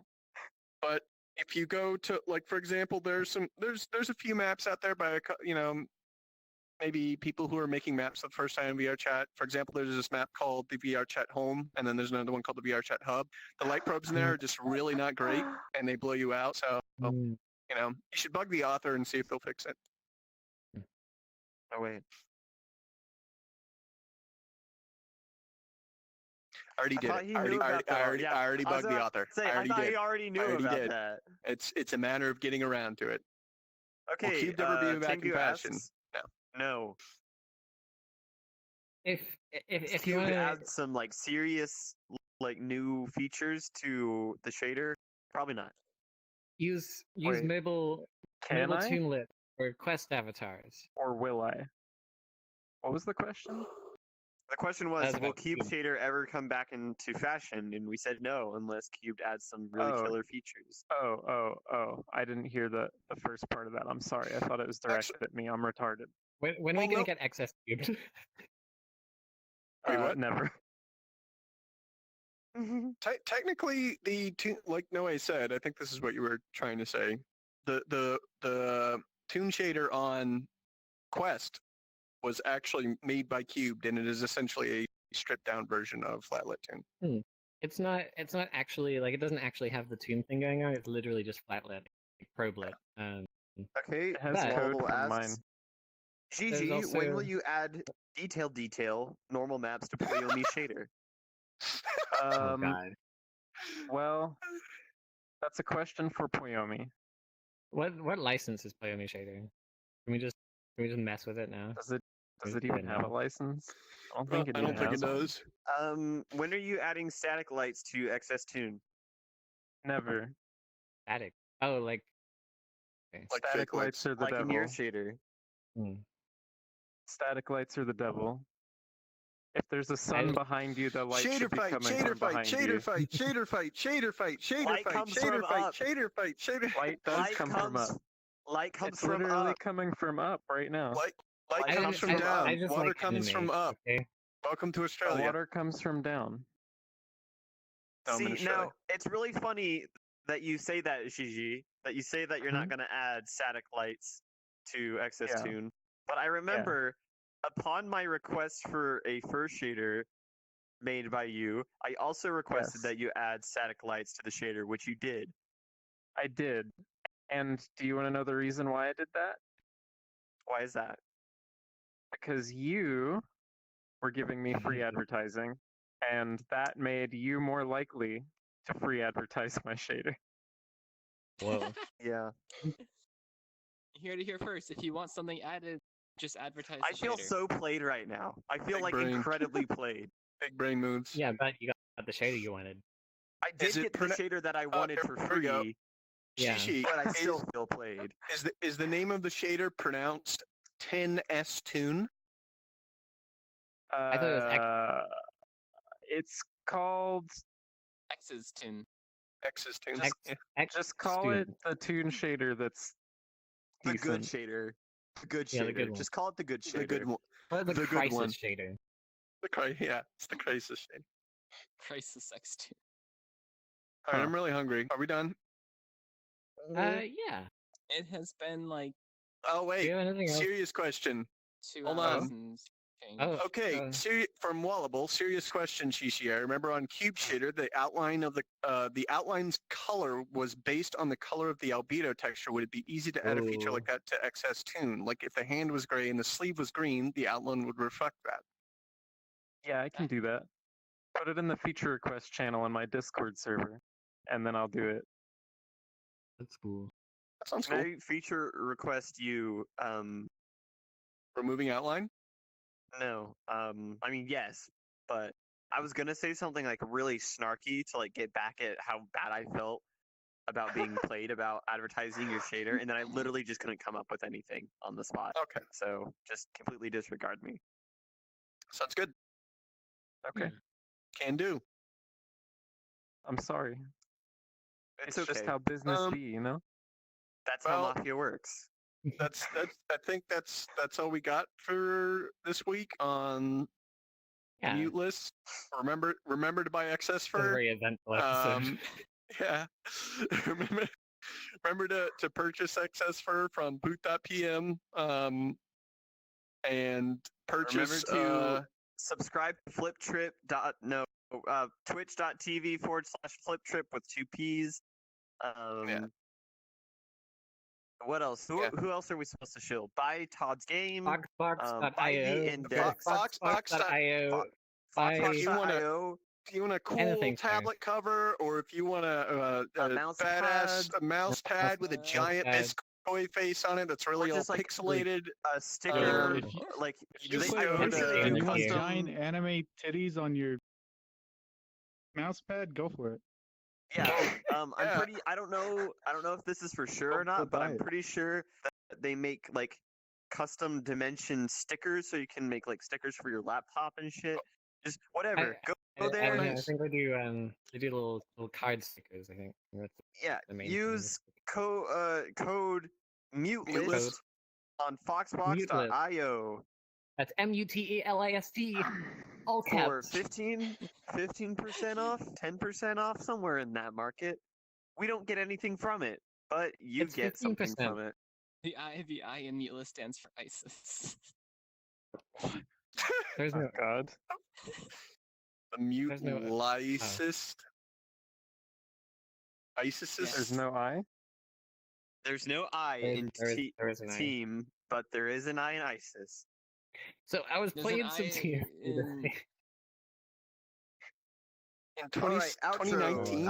But if you go to like for example, there's a few maps out there by maybe people who are making maps for the first time in VR chat. For example, there's this map called the VR chat home, and then there's another one called the VR chat hub. The light probes in there are just really not great, and they blow you out. So Mm. you should bug the author and see if they'll fix it. Oh wait. I already did thought it. he I already, knew I about already, that I already. already, Yeah, I already I was bugged the about author. to say, I already thought did. he already knew already about did. that. It's a matter of getting around to it. Okay, Cube never be back in Tengu fashion? asks- No. No. If you Cube want to, add some like serious like new features to the shader, probably not. use Wait, mobile Can I toonlet or quest avatars. or will I? What was the question? The question was, That's will about Cube Cube. shader ever come back into fashion? And we said no, unless Cube adds some really Oh. killer features. Oh! I didn't hear the first part of that. I'm sorry. I thought it was directed at me. I'm retarded. When are we Well, gonna no. get access cubed? Wait, what? Never. Technically, like Noe said, I think this is what you were trying to say. The tune shader on Quest was actually made by Cubed, and it is essentially a stripped down version of Flatlit Tune. It's not actually like it doesn't actually have the tune thing going on. It's literally just flatlit, like problit. Okay, It has But- code Wallable from mine. asks, Gigi, when also- will you add detail normal maps to Poyomi shader? Oh god. Well, that's a question for Poyomi. What license is Poyomi Shader? Can we just mess with it now? Does it Is it even even have a now? license? I don't think it I even don't think it has one. does. When are you adding static lights to XS Tune? Never. Static. Oh, like. Okay. Like Static fake lights. lights are the Like in your devil. shader. Hmm. Static lights are the devil. If there's a sun don't- behind you, the light Shader should be fight, coming shader from fight, behind shader you. fight, shader fight, shader fight, shader Light fight, comes shader from fight, up. shader fight, shader. Light does Light come from up. Light comes It's from literally up. coming from up right now. Light Light comes comes from from down. up. I just Water like comes from anime, up. Okay. Welcome to Australia. Water comes from down. No, I'm in See, Australia. now it's really funny that you say that, Gigi. That you say that you're not going to add static lights to XS Yeah. Tune. But I remember, upon my request for a fur shader made by you, I also requested Yes. that you add static lights to the shader, which you did. I did. And do you want to know the reason why I did that? Why is that? Because you were giving me free advertising, and that made you more likely to free advertise my shader. Whoa. Yeah. Here to hear first. If you want something added, just advertise. I the feel shader. so played right now. I feel Big like brain. incredibly played. Big brain moves. Yeah, but you got the shader you wanted. I did Is it get the pronou- shader that I wanted for here we go. free, Yeah. Shishi, but I still feel played. is the name of the shader pronounced 10S Tune? thought it was It's called. X's tune. X's Tune. X, Yeah. X Just call student. it the tune shader that's The good decent. shader. The good Yeah, shader. the good one. Just call it the good shader. The good one. Or the the good crisis one. shader. Yeah, it's the crisis shader. Crisis X tune. All right, Huh. I'm really hungry. Are we done? Yeah. It has been like Oh Do wait, you have anything else? serious question. 2 Hold hours on. and change. Oh. Okay, from Wallable, serious question, Shishi. I remember on Cube Shader, the outline of the outline's color was based on the color of the albedo texture. Would it be easy to add a feature Ooh. like that to XS Tune? Like if the hand was gray and the sleeve was green, the outline would reflect that. Yeah, I can do that. Put it in the feature request channel in my Discord server, and then I'll do it. That's cool. That sounds Can cool. I feature request you? Removing outline. No. I mean, yes, but I was gonna say something like really snarky to like get back at how bad I felt about being played about advertising your shader, and then I literally just couldn't come up with anything on the spot. Okay, So just completely disregard me. sounds good. Okay. Can do. I'm sorry. It's It's okay. just how business Um, be, you know? That's well- how mafia works. That's. I think that's all we got for this week on Yeah. mute list. Remember to buy excess It's a fur. very eventful episode. Yeah. remember to purchase excess fur from boot.pm. And purchase. Remember to subscribe to twitch.tv/fliptrip with 2 P's. Yeah. What else? Yeah. Who else are we supposed to shield? Buy Todd's game. buy Foxbox.io. the index. Foxbox.io. Foxbox.io. If you want a cool Anything's fine. tablet cover, or if you want a mouse badass pad. mouse pad with a giant pad. Biscoy face on it that's really all just like pixelated. A sticker. if you- like you just I go think to- they If do you want Yeah. giant anime titties on your mouse pad, go for it. Yeah. Yeah. I don't know if this is for sure or Go not, but buy I'm it. pretty sure that they make like custom dimension stickers, so you can make like stickers for your laptop and shit. Just whatever. Go there. I Nice. think they do little card stickers, I think. That's Yeah. the main thing. Use code mutelist Mutelist. on foxbox.io That's MUTELIST. All for caps. 15% off, 10% off, somewhere in that market. We don't get anything from it, but you It's get something 15%. from it. The I in Mutless stands for ISIS. There's Oh no. God. The mute There's no- lysist. ISIS. Yes. There's no I. There's no I There is- in there is an I. team, but there is an I in ISIS. So I was There's an playing some I TFT in- In 20, All right, outro. 2019.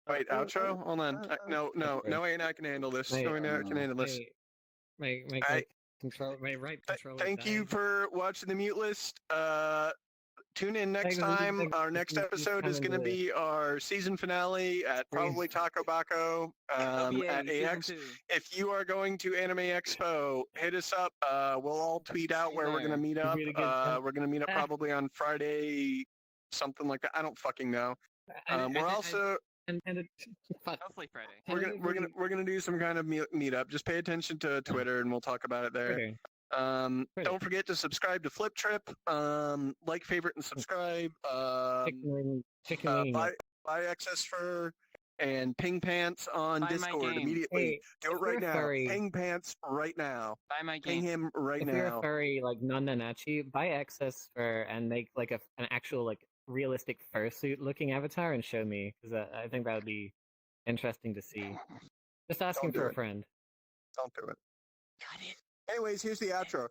Wait, outro? Hold on. No, Okay. no, ain't I can handle this. No, ain't I can handle this. My Alright. control, my right controller. Thank you died. for watching the mute list. Tune in next Thanks, time. thanks, Our next thanks, episode is coming going to to- be our season finale at probably Taco Baco OBA at season AX. 2. If you are going to Anime Expo, hit us up. We'll all tweet out See where we're going to there. meet Give up. me the good stuff. We're going to meet up Ah. probably on Friday, something like that. I don't fucking know. We're also fuck. Hopefully Friday. we're gonna do some kind of meetup. Just pay attention to Twitter, and we'll talk about it there. Okay. Don't forget to subscribe to Flip Trip. Like, favorite, and subscribe. Chicken wing. Buy Excess Fur and Ping Pants on Buy my Discord game. immediately. Hey, Do it if right you're a now. furry- Ping Pants right now. Buy my Ping game. him right If you're a now. furry like non-nanachi, buy Excess Fur and make like an actual like realistic fursuit looking avatar and show me because I think that would be interesting to see. Just asking Don't do for a it. friend. Don't do it. Got it. Anyways, here's the outro.